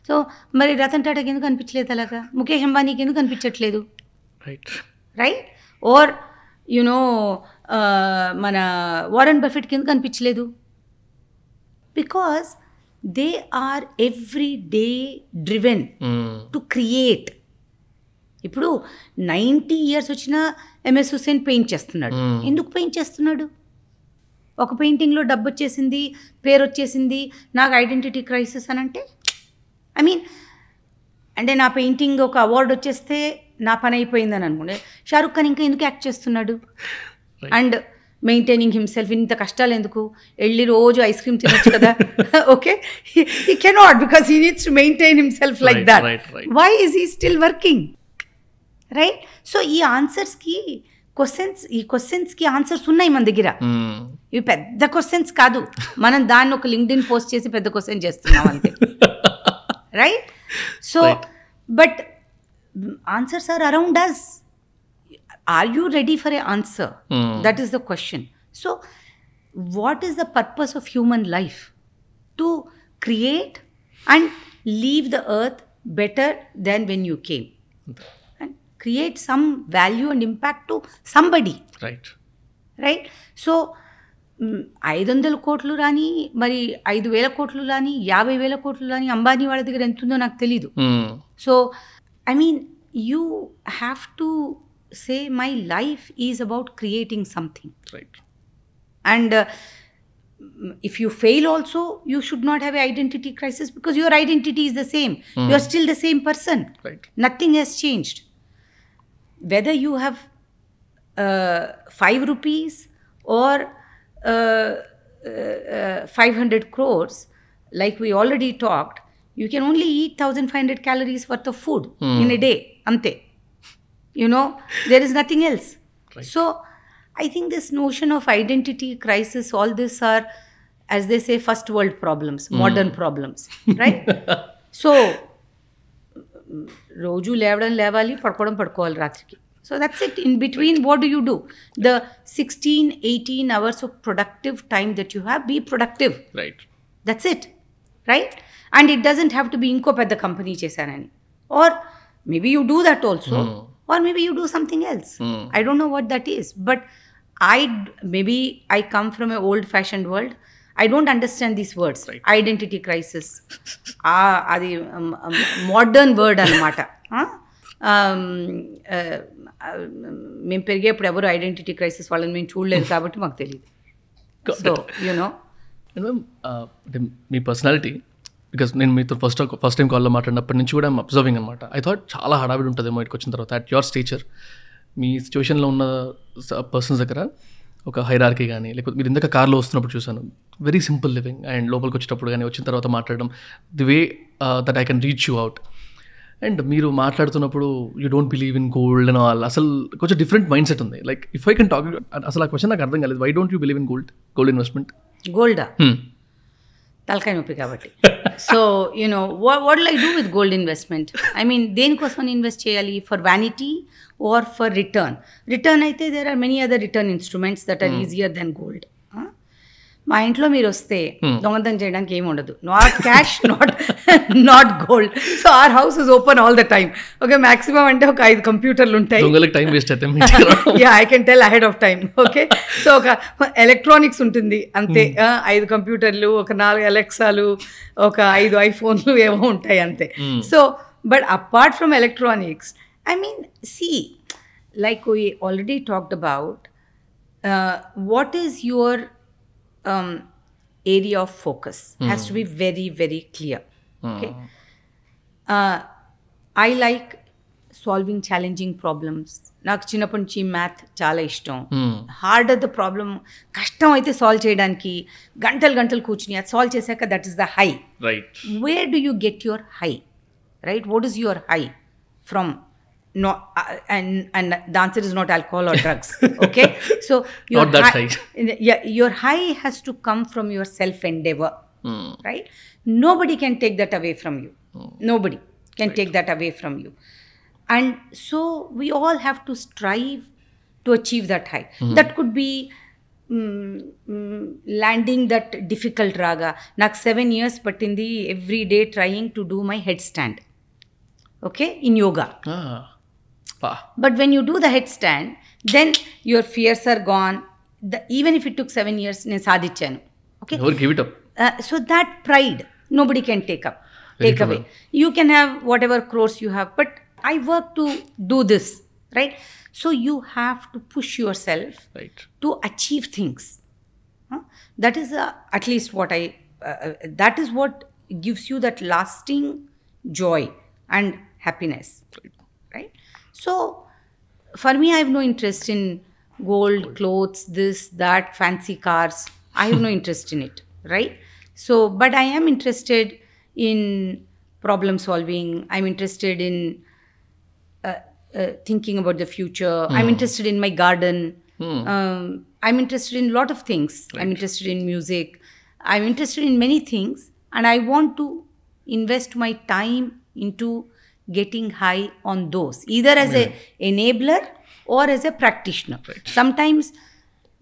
సో మరి రతన్ టాటాకి ఎందుకు అనిపించలేదు అలాగా? ముఖేష్ అంబానీకి ఎందుకు అనిపించట్లేదు? రైట్? ఓర్ యునో మన వారెన్ బఫెట్కి ఎందుకు అనిపించలేదు? Because there or every day driven to create. ఇప్పుడు 90 years వచ్చినా ఎంఎస్ హుస్సేన్ పెయింట్ చేస్తున్నాడు. ఎందుకు పెయింట్ చేస్తున్నాడు? ఒక పెయింటింగ్లో డబ్బు వచ్చేసింది, పేరు వచ్చేసింది, నాకు ఐడెంటిటీ క్రైసిస్ అని అంటే, ఐ మీన్, అంటే నా పెయింటింగ్ ఒక అవార్డు వచ్చేస్తే నా పని అయిపోయిందని అనుకుంటే, షారుఖ్ ఖాన్ ఇంకా ఎందుకు యాక్ట్ చేస్తున్నాడు? అండ్ మెయింటైనింగ్ హిమ్సెల్ఫ్, ఇంత కష్టాలు ఎందుకు? వెళ్ళి రోజు ఐస్ క్రీమ్ తినొచ్చు కదా, okay? He cannot, because he needs to maintain himself like that. Why is he still working, right? So ఈ ఆన్సర్స్కి ఈ క్వశ్చన్స్కి ఆన్సర్స్ ఉన్నాయి మన దగ్గర. ఇవి పెద్ద క్వశ్చన్స్ కాదు, మనం దాన్ని ఒక లింక్డ్ఇన్ పోస్ట్ చేసి పెద్ద క్వశ్చన్ చేస్తున్నాం అంతే, right? So but answers are around us. Are you ready for a answer? That is the question. So what is the purpose of human life? To create and leave the earth better then when you came. Create some value and impact to somebody. Right? So 500 కోట్లు రాని, మరి 5,000 కోట్లు రాని, 50,000 కోట్లు రాని, అంబానీ వాళ్ళ దగ్గర ఎంత ఉందో నాకు తెలీదు. So I mean, you have to say my life is about creating something. And if you fail also, you should not have an identity crisis, because your identity is the same. You are still the same person. Nothing has changed. Whether you have 5 rupees or 500 crores, like we already talked, you can only eat 1500 calories worth of food in a day. Ante. There is nothing else. Right. So I think this notion of identity crisis, all this are, as they say, first world problems, modern problems, right? So రోజు లేవాలి పడుకోవాలి రాత్రికి. So that's it. In between, what do? The 16-18 hours of productive time that you have, be productive. Right. That's it. Right? And it doesn't have to be inko pedda company chesarani. Or maybe you do that also. Or maybe you do something else. I don't know what that is. But maybe I come from an old-fashioned world. I don't understand these words. Right. Identity crisis. Adi modern word anamata. మేము పెరిగేప్పుడు ఎవరు identity crisis వాళ్ళని మేము చూడలేదు కాబట్టి మాకు తెలియదు. So and ma'am అంటే మీ personality, because నేను మీతో ఫస్ట్ టైం కాల్లో మాట్లాడినప్పటి నుంచి కూడా అబ్జర్వింగ్ అనమాట. ఐ థాట్ చాలా హడావిడి ఉంటుందేమో ఇక్కడికి వచ్చిన తర్వాత. అట్ యువర్ స్టేచర్, మీ సిచ్యువేషన్లో ఉన్న పర్సన్స్ దగ్గర ఒక హైరార్కీ కానీ, లేకపోతే మీరు ఇందాక కార్లో వస్తున్నప్పుడు చూసాను, వెరీ సింపుల్ లివింగ్. అండ్ లోపలికి వచ్చేటప్పుడు కానీ వచ్చిన తర్వాత మాట్లాడడం, the way that I can reach you out. And మీరు మాట్లాడుతున్నప్పుడు you don't believe in gold and all, అసలు కొంచెం డిఫరెంట్ మైండ్ సెట్ ఉంది. Like if I can talk, అసలు ఆ క్వశ్చన్ నాకు అర్థం కాలేదు. Why don't you believe in gold investment? గోల్డా తలకాయ నొప్పి కాబట్టి. So what will I do with gold investment? I mean, దేనికోసం ఇన్వెస్ట్ చేయాలి? For vanity or for return? Return అయితే there are many other return instruments that are easier than gold. మా ఇంట్లో మీరు వస్తే దొంగతనం చేయడానికి ఏమి ఉండదు. Not cash, not gold. So our house is open all the time. Okay, maximum అంటే ఒక 5 కంప్యూటర్లు ఉంటాయి. Yeah, I can tell ahead of time. Okay, so ఒక ఎలక్ట్రానిక్స్ ఉంటుంది అంతే. 5 కంప్యూటర్లు, ఒక 4 అలెక్సాలు, ఒక 5 ఐఫోన్లు ఏవో ఉంటాయి అంతే. So but apart from electronics, I mean, see, like we already talked about, what is your area of focus has to be very, very clear. Okay. I like solving challenging problems. నాకు చిన్నప్పటి నుంచి math చాలా ఇష్టం. Hard the problem, కష్టం అయితే solve చేయడానికి గంటలు కూర్చుని అది సాల్వ్ చేశాక that is the high. Right. Where do you get your high? Right, what is your high from? No, and the answer is not alcohol or drugs. Okay, so your not that high. Yeah, your high has to come from your self endeavor. Right? Nobody can take that away from you. Nobody can take that away from you. And so we all have to strive to achieve that high. That could be landing that difficult raga. Nak 7 years pattindi every day trying to do my headstand. Okay, in yoga. But when you do the headstand, then your fears are gone. Even if it took 7 years, నేను సాధించాను. Okay, never give it up. So that pride nobody can take away. You can have whatever crores you have, but I work to do this, right? So you have to push yourself, right, to achieve things. That is at least what that is what gives you that lasting joy and happiness. Right? So, for me, I have no interest in gold, clothes, this, that, fancy cars. I have no interest in it, right? So, but I am interested in problem solving. I'm interested in thinking about the future. I'm interested in my garden. I'm interested in a lot of things. Right. I'm interested in music. I'm interested in many things. And I want to invest my time into getting high on those, either as an enabler or as a practitioner. Right. Sometimes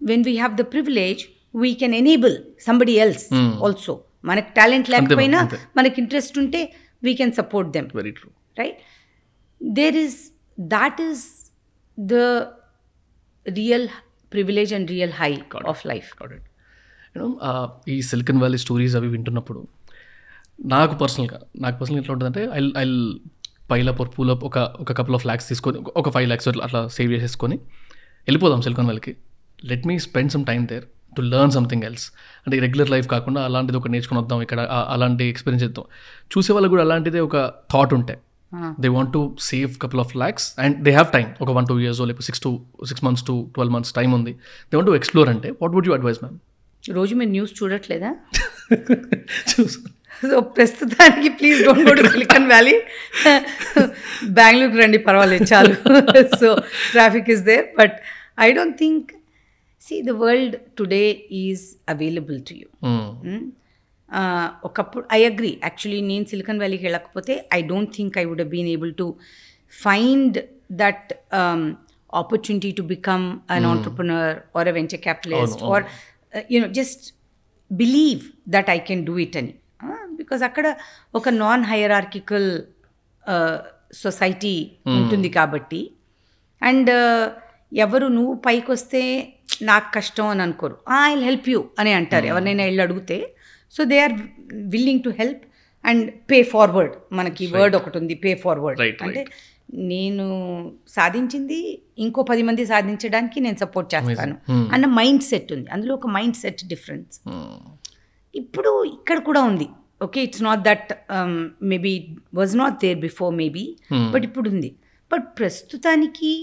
when we have the privilege, we can enable somebody else also. Manak talent lekapayina, manak interest unte, we can support them. Very true. Right? That is the real privilege and real high of life. Got it. ఈ Silicon Valley stories అవి వింటున్నప్పుడు నాకు పర్సనల్గా ఎట్లా ఉంటుందంటే I pile up or pool up ఒక couple of lakhs తీసుకొని, ఒక 5 lakhs అట్లా సేవ్ చేసేసుకొని వెళ్ళిపోదాం సిలికాన్ వ్యాలీకి. Let me spend some time there to learn something else. అంటే రెగ్యులర్ లైఫ్ కాకుండా అలాంటిది ఒక నేర్చుకుని వద్దాం, ఇక్కడ అలాంటి ఎక్స్పీరియన్స్ చేద్దాం. చూసే వాళ్ళకి కూడా అలాంటిదే ఒక థాట్ ఉంటే they want to save couple of lakhs and they have time, ఒక 1-2 years లేకపోతే 6 months to 12 months టైం ఉంది, దే వాంట్ టు ఎక్స్ప్లోర్ అంటే what would you advise ma'am? రోజు మీరు న్యూస్ చూడట్లేదా? సో ప్రస్తుతానికి please don't go to silicon Valley, బెంగళూరుకి రండి, పర్వాలేదు చాలు. So traffic is there, but I don't think, see the world today is available to you. ఒకప్పుడు ఐ అగ్రీ, యాక్చువల్లీ నేను సిలికాన్ వ్యాలీకి వెళ్ళకపోతే I don't think I would have been able to find that opportunity to become an entrepreneur or a venture capitalist or just believe that I can do it అని. Because అక్కడ ఒక non hierarchical society ఉంటుంది కాబట్టి, and ఎవరు నువ్వు పైకి వస్తే నాకు కష్టం అని అనుకోరు, ఐ విల్ హెల్ప్ యూ అని అంటారు ఎవరినైనా వెళ్ళి అడిగితే. So they are willing to help and pay forward. మనకి వర్డ్ ఒకటి ఉంది, పే ఫార్వర్డ్. అంటే నేను సాధించింది ఇంకో 10 మంది సాధించడానికి నేను సపోర్ట్ చేస్తాను అన్న మైండ్ సెట్ ఉంది. అందులో ఒక మైండ్ సెట్ డిఫరెన్స్ ఇప్పుడు ఇక్కడ కూడా ఉంది. Okay, it's not that maybe was not there before maybe, but ఇప్పుడు ఉంది. బట్ ప్రస్తుతానికి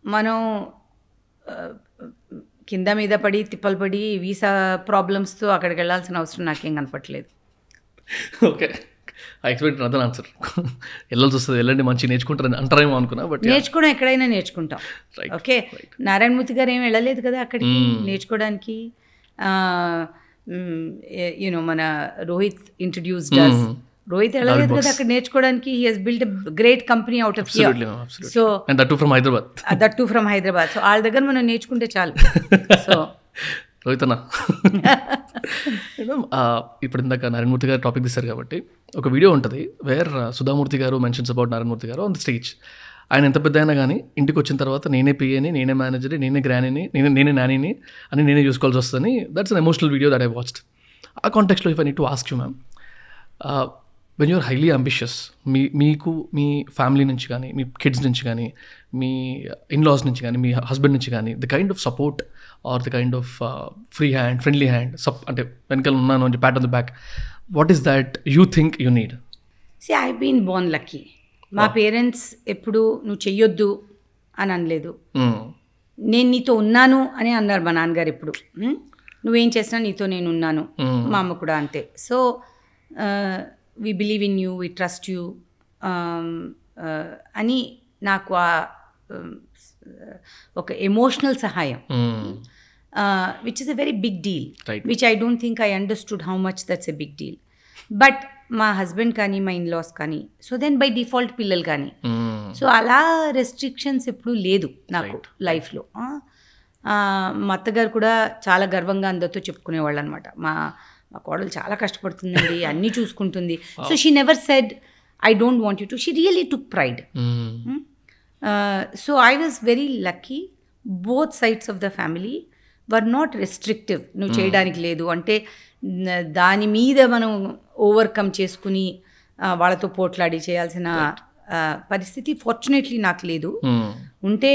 మనం కింద మీద పడి తిప్పలు పడి వీసా ప్రాబ్లమ్స్తో అక్కడికి వెళ్ళాల్సిన అవసరం నాకేం కనపట్లేదు. Okay, I expect other answer. వెళ్ళాల్సి వస్తుంది, వెళ్ళండి మంచి నేర్చుకుంటారని అంటారేమో అనుకున్నా, బట్ నేర్చుకోవడం ఎక్కడైనా నేర్చుకుంటాం. ఓకే, నారాయణమూర్తి గారు ఏం వెళ్ళలేదు కదా అక్కడికి నేర్చుకోవడానికి. యూనో మన రోహిత్ ఇంట్రడ్యూస్డ్ అస్. రోహిత్ వెళ్ళలేదు కదా అక్కడ నేర్చుకోవడానికి. He has built a great company out of here. So that to from Hyderabad. So వాళ్ళ దగ్గర మనం నేర్చుకుంటే చాలు. సో రోహిత్ అన్న, ఇప్పుడు ఇందాక నారాయణమూర్తి గారు టాపిక్ తీశారు కాబట్టి ఒక వీడియో ఉంటుంది వేర్ సుధామూర్తి గారు మెన్షన్స్ అబౌట్ నారాయణమూర్తి గారు ఆన్ ద స్టేజ్. ఆయన ఎంత పెద్ద అయినా కానీ ఇంటికి వచ్చిన తర్వాత నేనే పిఏని, నేనే మేనేజర్ని, నేనే గ్రానీని, నేనే నానీని అని నేనే చూసుకోవాల్సి వస్తుందని. That's an emotional video that I watched. ఆ కాంటెక్స్లో if I need to ask you ma'am, when you're highly ambitious, మీకు మీ ఫ్యామిలీ నుంచి కానీ, మీ కిడ్స్ నుంచి కానీ, మీ ఇన్లాస్ నుంచి కానీ, మీ హస్బెండ్ నుంచి కానీ, the kind of support or the kind of friendly hand అంటే వెనకాల ఉన్నాను అని pat on the back, what is that you think you need? See, I've been born lucky. మా పేరెంట్స్ ఎప్పుడు నువ్వు చెయ్యొద్దు అని అనలేదు. నేను నీతో ఉన్నాను అని అన్నారు మా నాన్నగారు ఎప్పుడు. నువ్వేం చేసినా నీతో నేను ఉన్నాను. మా అమ్మ కూడా అంతే. So we believe in you, we trust you అని నాకు ఒక ఎమోషనల్ సహాయం, which is a very big deal, which I don't think I understood how much that's a big deal. But మా హస్బెండ్ కానీ, మా ఇన్లాస్ కానీ, సో దెన్ బై డిఫాల్ట్ పిల్లలు కానీ, సో అలా రెస్ట్రిక్షన్స్ ఎప్పుడు లేదు నాకు లైఫ్లో. మా అత్తగారు కూడా చాలా గర్వంగా అందరితో చెప్పుకునేవాళ్ళు అనమాట. మా కోడలు చాలా కష్టపడుతుందండి, అన్నీ చూసుకుంటుంది. So she never said I don't want you to. She really took pride. So I was very lucky. Both sides of the family were not restrictive. నువ్వు చేయడానికి లేదు అంటే దాని మీద మనం ఓవర్కమ్ చేసుకుని వాళ్ళతో పోట్లాడి చేయాల్సిన పరిస్థితి ఫార్చునేట్లీ నాకు లేదు. ఉంటే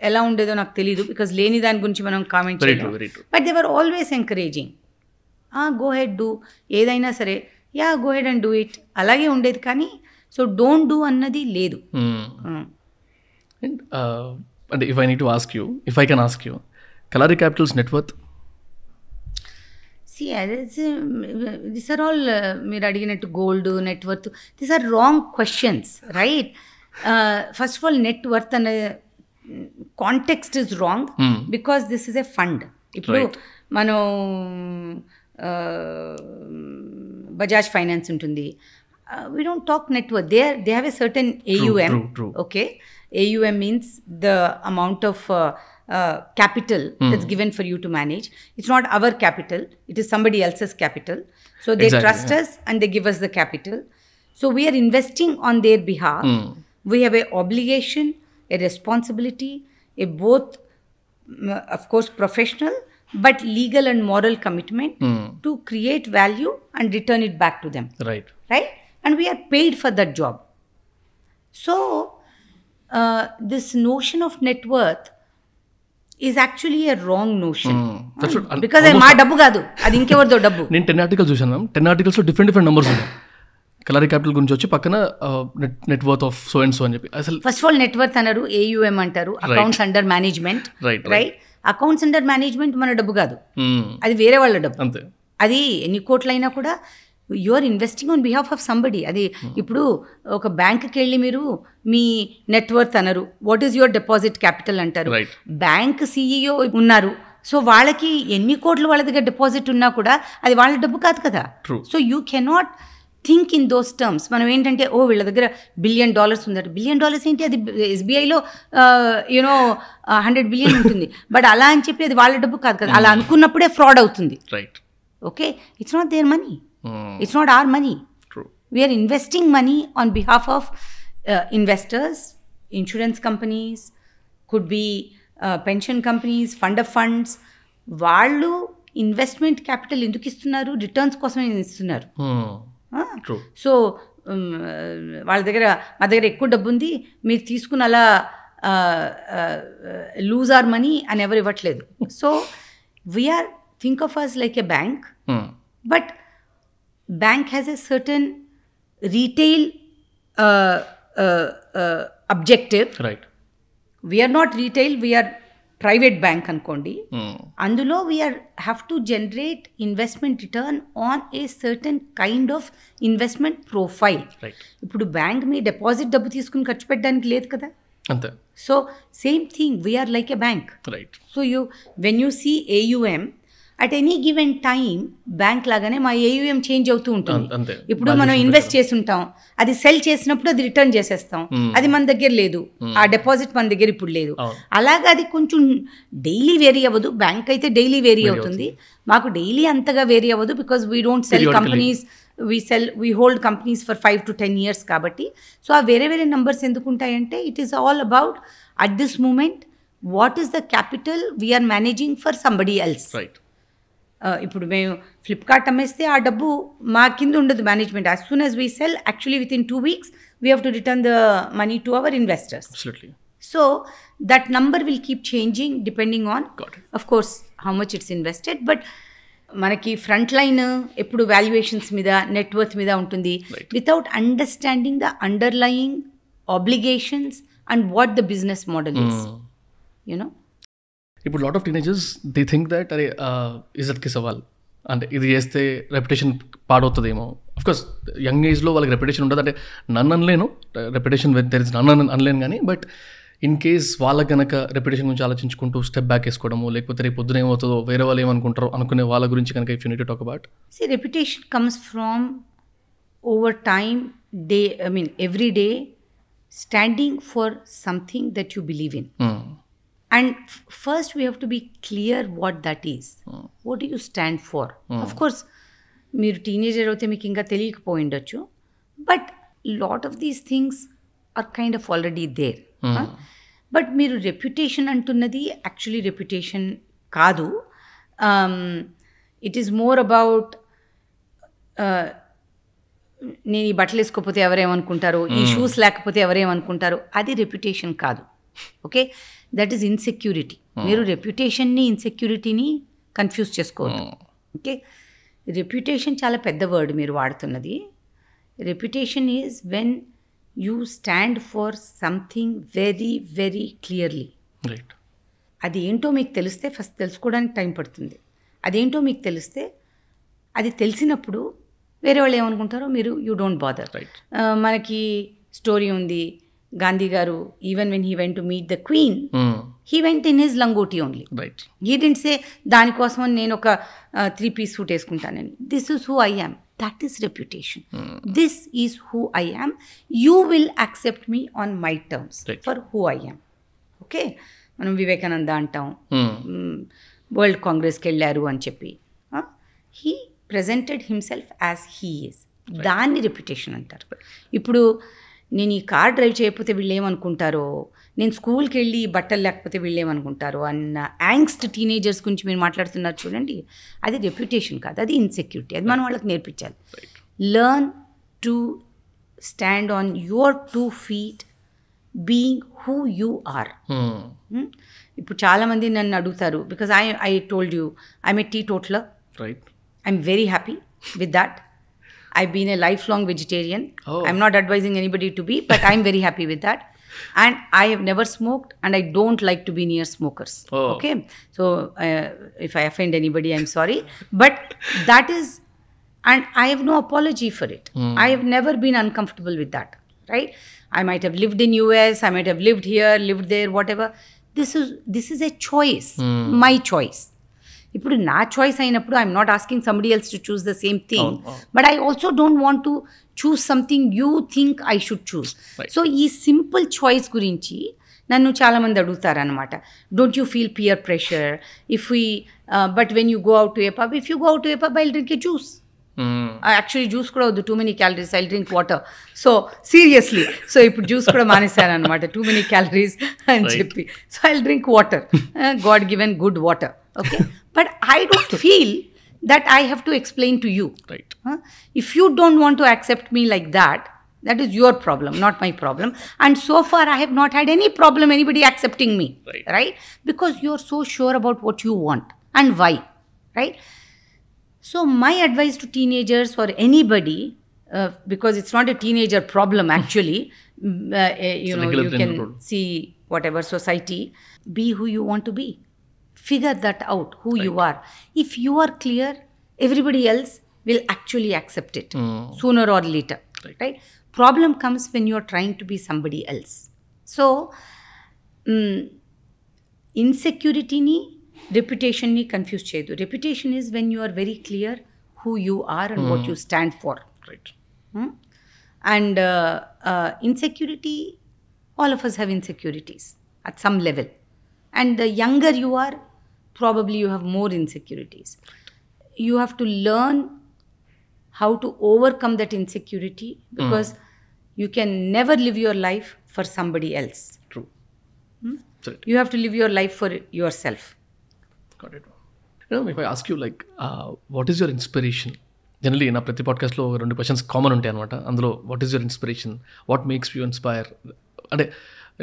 ఎలా ఉండేదో నాకు తెలీదు, బికాజ్ లేని దాని గురించి మనం కామెంట్ చేయలేం. But they were always encouraging, go head do, ఏదైనా సరే yeah go head and do it, అలాగే ఉండేది. కానీ సో డోంట్ డూ అన్నది లేదు. అంటే if I need to ask you, if I can ask you, Kalaari capitals net worth? See, these are all మీరు అడిగినట్టు gold, net worth, these are wrong questions, right? First of all net worth అనే context is wrong, because this is a fund. ఇప్పుడు మనం Bajaj finance ఉంటుంది, we don't talk net worth. They have a certain AUM. True. Okay, AUM means the amount of capital that's given for you to manage. It's not our capital, it is somebody else's capital. So they trust us and they give us the capital. So we are investing on their behalf. We have a obligation, a responsibility, a both of course professional but legal and moral commitment to create value and return it back to them. Right? And we are paid for that job. So this notion of net worth is actually a wrong notion. Because మా డబ్బు కాదు, అది ఇంకెవరిదో డబ్బు. నేను 10 articles చూసాను ma'am. 10 ఆర్టికల్స్లో different numbers ఉన్నాయి. కలారి capital గురించి వచ్చి పక్కన net worth of so and so అని చెప్పి అసలు ఫస్ట్ ఆఫ్ ఆల్ నెట్వర్త్ అన్నారు, AUM అంటారు, accounts under management. Right, accounts under management మన డబ్బు కాదు, అది వేరే వాళ్ళ డబ్బు. అంతే, అది ఎన్ని కోట్లైనా కూడా you are investing on behalf of somebody. అది ఇప్పుడు ఒక బ్యాంక్కి వెళ్ళి మీరు మీ నెట్వర్త్ అనరు, what is your deposit capital అంటారు. బ్యాంక్ CEO ఉన్నారు, సో వాళ్ళకి ఎన్ని కోట్లు వాళ్ళ దగ్గర డిపాజిట్ ఉన్నా కూడా అది వాళ్ళ డబ్బు కాదు కదా. So you cannot think in those terms. మనం ఏంటంటే వీళ్ళ దగ్గర $1 బిలియన్ ఉందట. $1 బిలియన్ ఏంటి, అది SBIలో 100 బిలియన్ ఉంటుంది. బట్ అలా అని చెప్పి అది వాళ్ళ డబ్బు కాదు కదా. అలా అనుకున్నప్పుడే ఫ్రాడ్ అవుతుంది. Right, okay, it's not their money, it's not our money. We're investing money on behalf of investors, insurance companies, could be pension companies, fund of funds. వాళ్ళు ఇన్వెస్ట్మెంట్ క్యాపిటల్ ఎందుకు ఇస్తున్నారు, రిటర్న్స్ కోసమే ఇస్తున్నారు. సో వాళ్ళ దగ్గర, మా దగ్గర ఎక్కువ డబ్బు ఉంది, మీరు తీసుకుని అలా లూజ్ ఆర్ మనీ అని ఎవరు ఇవ్వట్లేదు. So we're think of us like a bank, but bank has a certain retail objective. Right, we're not retail, we're private bank అనుకోండి. అందులో we're have to generate investment return on a certain kind of investment profile. ఇప్పుడు bank మీ డిపాజిట్ డబ్బు తీసుకుని ఖర్చు పెట్టడానికి లేదు కదా. అంతే. So same thing, we're like a bank. Right. So when you see AUM at any given time, bank లాగానే మా AUM చేంజ్ అవుతూ ఉంటుంది. ఇప్పుడు మనం ఇన్వెస్ట్ చేసి ఉంటాం, అది సెల్ చేసినప్పుడు అది రిటర్న్ చేసేస్తాం, అది మన దగ్గర లేదు, ఆ డిపాజిట్ మన దగ్గర ఇప్పుడు లేదు. అలాగా అది కొంచెం డైలీ వేరీ అవ్వదు. బ్యాంక్ అయితే డైలీ వేరీ అవుతుంది, మాకు డైలీ అంతగా వేరీ అవ్వదు. Because we don't sell companies, we hold companies for 5 to 10 years కాబట్టి. సో ఆ వేరే వేరే నెంబర్స్ ఎందుకు ఉంటాయంటే, it is all about at this moment what is the capital we're managing for somebody else. Right. ఇప్పుడు మేము ఫ్లిప్కార్ట్ అమ్మేస్తే ఆ డబ్బు మా కింద ఉండదు management. As soon as we cell, actually within 2 weeks we have to return the money to our investors. So that number will keep changing depending on of course how much it's invested. But మనకి front line ఎప్పుడు valuations మీద, net worth మీద ఉంటుంది, without understanding the underlying obligations and what the business model is. You know, ఇప్పుడు lot of teenagers they think that అరే ఇజ్జత్కి సవాల్, అంటే ఇది చేస్తే రెప్యుటేషన్ పాడవుతుందేమో. అఫ్కోర్స్ యంగ్ ఏజ్లో వాళ్ళకి రెప్యుటేషన్ ఉంటుంది, అంటే నన్ను అనలేను, రెప్యుటేషన్ తెరిచి నన్ను అనలేను కానీ, బట్ ఇన్ కేస్ వాళ్ళకి కనుక రెప్యుటేషన్ గురించి ఆలోచించుకుంటూ స్టెప్ బ్యాక్ వేసుకోవడము, లేకపోతే రేపు పొద్దున ఏమవుతుందో, వేరే వాళ్ళు ఏమనుకుంటారో అనుకునే వాళ్ళ గురించి కనుక if you need to talk about. See, reputation comes from over time, every day standing for something that you believe in. And first we have to be clear what that is. What do you stand for? Of course, మీరు teenager అయితే మీకు ఇంకా తెలియకపోయిండొచ్చు, but lot of these things are kind of already there. But మీరు reputation అంటున్నది actually reputation కాదు. It is more about నేను ఈ బట్టలు వేసుకోకపోతే ఎవరేమనుకుంటారు, ఈ షూస్ లేకపోతే ఎవరేమనుకుంటారు, అది రెప్యుటేషన్ కాదు. Okay, that is insecurity. మీరు రెప్యుటేషన్ని ఇన్సెక్యూరిటీని కన్ఫ్యూజ్ చేసుకోవద్దు. ఓకే, రెప్యుటేషన్ చాలా పెద్ద వర్డ్ మీరు వాడుతున్నది. Reputation is when you stand for something very very clearly. Right. అది ఏంటో మీకు తెలిస్తే, ఫస్ట్ తెలుసుకోవడానికి టైం పడుతుంది. అదేంటో మీకు తెలిస్తే, అది తెలిసినప్పుడు వేరే వాళ్ళు ఏమనుకుంటారో మీరు యూ డోంట్ బాదర్. మనకి స్టోరీ ఉంది, గాంధీ గారు even when he went to meet the queen, he went in his langoti only. He didn't say దానికోసం నేను ఒక 3-piece సూట్ వేసుకుంటానని. This is who I am. That is reputation. This is who I am. You will accept me on my terms for who I am. Okay, మనం వివేకానంద అంటాం, world కాంగ్రెస్కి వెళ్ళారు అని చెప్పి. He presented himself as he is. దాన్ని reputation అంటారు. ఇప్పుడు నేను ఈ కార్ డ్రైవ్ చేయకపోతే వీళ్ళు ఏమనుకుంటారో, నేను స్కూల్కి వెళ్ళి బట్టలు లేకపోతే వీళ్ళు ఏమనుకుంటారో అన్న యాంగ్స్ట్ టీనేజర్స్ గురించి మీరు మాట్లాడుతున్నారు చూడండి, అది రెప్యుటేషన్ కాదు, అది ఇన్సెక్యూరిటీ. అది మనం వాళ్ళకి నేర్పించాలి. Learn to stand on your 2 feet being who you are. ఇప్పుడు చాలామంది నన్ను అడుగుతారు, because I told you I'm a teetotaller. Right. I'm very happy with that. I've been a lifelong vegetarian. Oh. I'm not advising anybody to be, but I'm very happy with that. And I have never smoked, and I don't like to be near smokers. Oh. Okay, so if I offend anybody, I'm sorry, but that is, and I have no apology for it. I have never been uncomfortable with that, right? I might have lived in US, I might have lived here, lived there, whatever. This is a choice, my choice. ఇప్పుడు నా choice అయినప్పుడు I'm not asking somebody else to choose the same thing, but I also don't want to choose something you think I should choose. So ఈ simple choice గురించి నన్ను చాలామంది అడుగుతారనమాట. Don't you feel peer pressure if we but when you go out to a pub, if you go out to a pub I drink a juice. Actually juice కూడా వద్దు, too many calories, I drink water. So seriously, so ఇప్పుడు juice కూడా మానేశాను అనమాట, two many calories అని చెప్పి. So I drink water, God given good water. Okay, but I don't feel that I have to explain to you. Right. If you don't want to accept me like that, that is your problem, not my problem. And so far, I have not had any problem anybody accepting me. Right? Because you're so sure about what you want and why. Right? So my advice to teenagers or anybody, because it's not a teenager problem actually, you know, you can see whatever society, be who you want to be. Figure that out, who you are. If you are clear, everybody else will actually accept it sooner or later. Right? Problem comes when you are trying to be somebody else. So, insecurity ni reputation ni confuse chedu. Reputation is when you are very clear who you are and what you stand for. Right. And insecurity, all of us have insecurities at some level. And the younger you are, probably you have more insecurities. You have to learn how to overcome that insecurity, because you can never live your life for somebody else. True. You have to live your life for yourself. Got it. You know, if I ask you like, what is your inspiration? Generally, na prati podcast lo rendu questions common untayi anamata. అందులో what is your inspiration? What makes you inspire? అంటే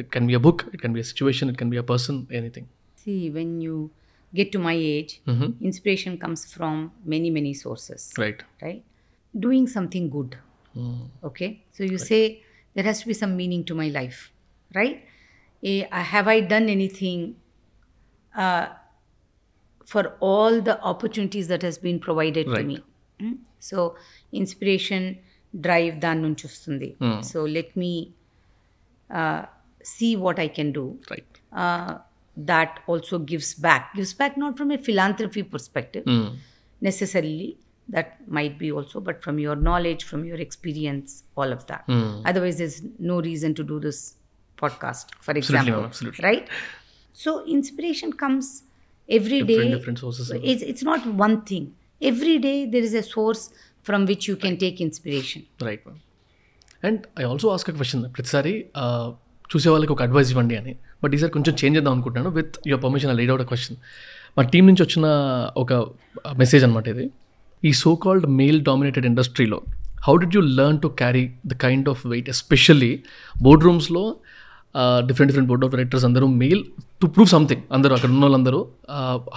it can be a book, it can be a situation, it can be a person, anything. See, when you get to my age, inspiration comes from many, many sources. Right. Doing something good. Okay. So you say there has to be some meaning to my life. Right. Have I done anything for all the opportunities that has been provided to me? So inspiration drive dan nunchi vastundi. So let me see what I can do. Right. That also gives back not from a philanthropy perspective necessarily, that might be also, but from your knowledge, from your experience, all of that. Otherwise there's no reason to do this podcast, for example. Absolutely. Right? So inspiration comes every day. Different sources. It's not one thing. Every day there is a source from which you can take inspiration. Right. And I also ask a question ప్రతిసారి చూసే వాళ్ళకి ఒక advice ఇవ్వండి అని, but ఈసారి కొంచెం change చేద్దాం అనుకుంటున్నాను. With your permission I laid out a question. మా టీం నుంచి వచ్చిన ఒక మెసేజ్ అనమాట ఇది. ఈ సో కాల్డ్ మేల్ డామినేటెడ్ ఇండస్ట్రీలో how did you learn to carry the kind of weight, especially board రూమ్స్లో డిఫరెంట్ బోర్డ్ ఆఫ్ డైరెక్టర్స్ అందరూ మెయిల్ టు ప్రూవ్ సంథింగ్, అందరూ అక్కడ ఉన్న వాళ్ళందరూ.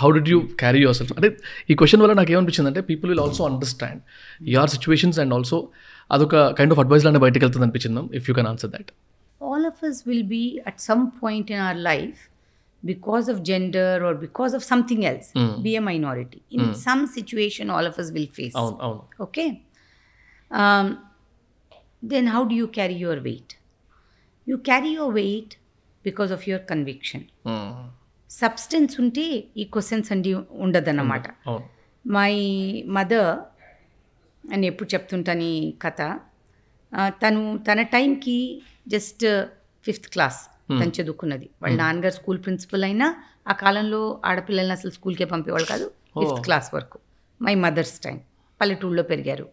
How did you carry yourself? అంటే ఈ క్వశ్చన్ వల్ల నాకు ఏమనిపించింది అంటే, people will also understand your situations and also అదొక కైండ్ ఆఫ్ అడ్వైస్ లానే బయటకు వెళ్తుంది అనిపించింది. If you can answer that. All of us will be at some point in our life, because of gender or because of something else, be a minority. In some situation, all of us will face. Okay? Then how do you carry your weight? You carry your weight because of your conviction. Substance unte ee questions andi undadannamata. My mother, and eppudu cheptuntani katha, తన టైంకి just 5th class తను చదువుకున్నది. వాళ్ళ నాన్నగారు school principal అయినా ఆ కాలంలో ఆడపిల్లల్ని అసలు స్కూల్కే పంపేవాళ్ళు కాదు, 5th క్లాస్ వరకు. మై మదర్స్ టైం, పల్లెటూళ్ళలో పెరిగారు.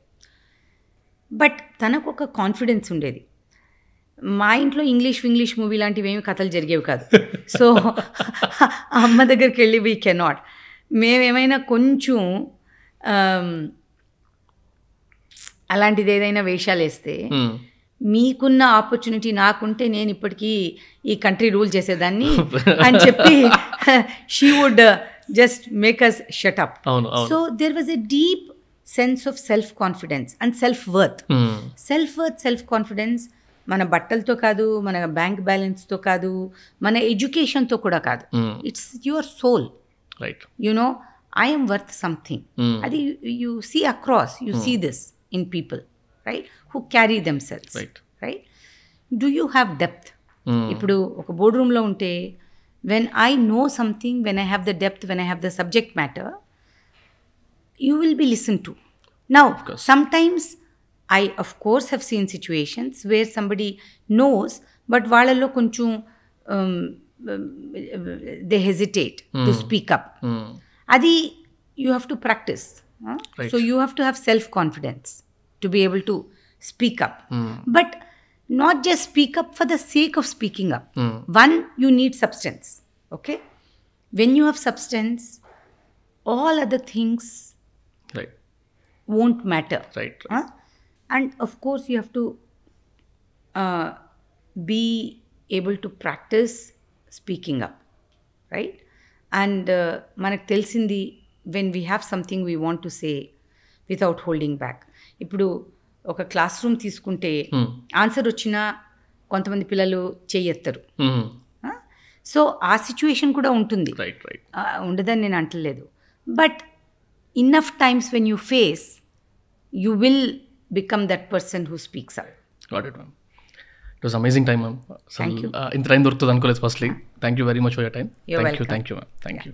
బట్ తనకు ఒక కాన్ఫిడెన్స్ ఉండేది. మా ఇంట్లో ఇంగ్లీష్ మూవీ లాంటివి ఏమి కథలు జరిగేవి కాదు. సో అమ్మ దగ్గరికి వెళ్ళి వీ కెనాట్, మేమేమైనా కొంచెం అలాంటిది ఏదైనా వేషాలు వేస్తే, మీకున్న ఆపర్చునిటీ నాకుంటే నేను ఇప్పటికీ ఈ కంట్రీ రూల్ చేసేదాన్ని అని చెప్పి she would just make us shut up. So there was a deep sense of self confidence and self worth. Self confidence మన బట్టలతో కాదు, మన బ్యాంక్ బ్యాలెన్స్తో కాదు, మన ఎడ్యుకేషన్తో కూడా కాదు. It's your soul. Right. You know I'm worth something. అది you see across, you see this in people, right, who carry themselves. Right. Do you have depth? ఇప్పుడు ఒక బోర్డ్ రూమ్లో ఉంటే when I know something, when I have the depth, when I have the subject matter, you will be listened to. Now, sometimes I, of course, have seen situations where somebody knows, but వాళ్ళలో కొంచెం they hesitate to speak up. అది you have to practice. Right. So you have to have self-confidence to be able to speak up. But not just speak up for the sake of speaking up. One, you need substance. Okay? When you have substance, all other things won't matter. Right. And of course you have to be able to practice speaking up, right? And manaku telisindi, when we have something we want to say without holding back. Ippudu oka classroom తీసుకుంటే answer వచ్చినా కొంతమంది పిల్లలు చెయ్యెత్తరు. So ఆ situation కూడా ఉంటుంది. ఉండదని నేను అంటలేదు. But enough times when you face, you will become that person who speaks up. Got it, ma'am. It was amazing time, ma'am. Thank you. Inta time dorthudu ankoled firstly. Thank you very much for your time. You're welcome. Thank you, ma'am. Thank you.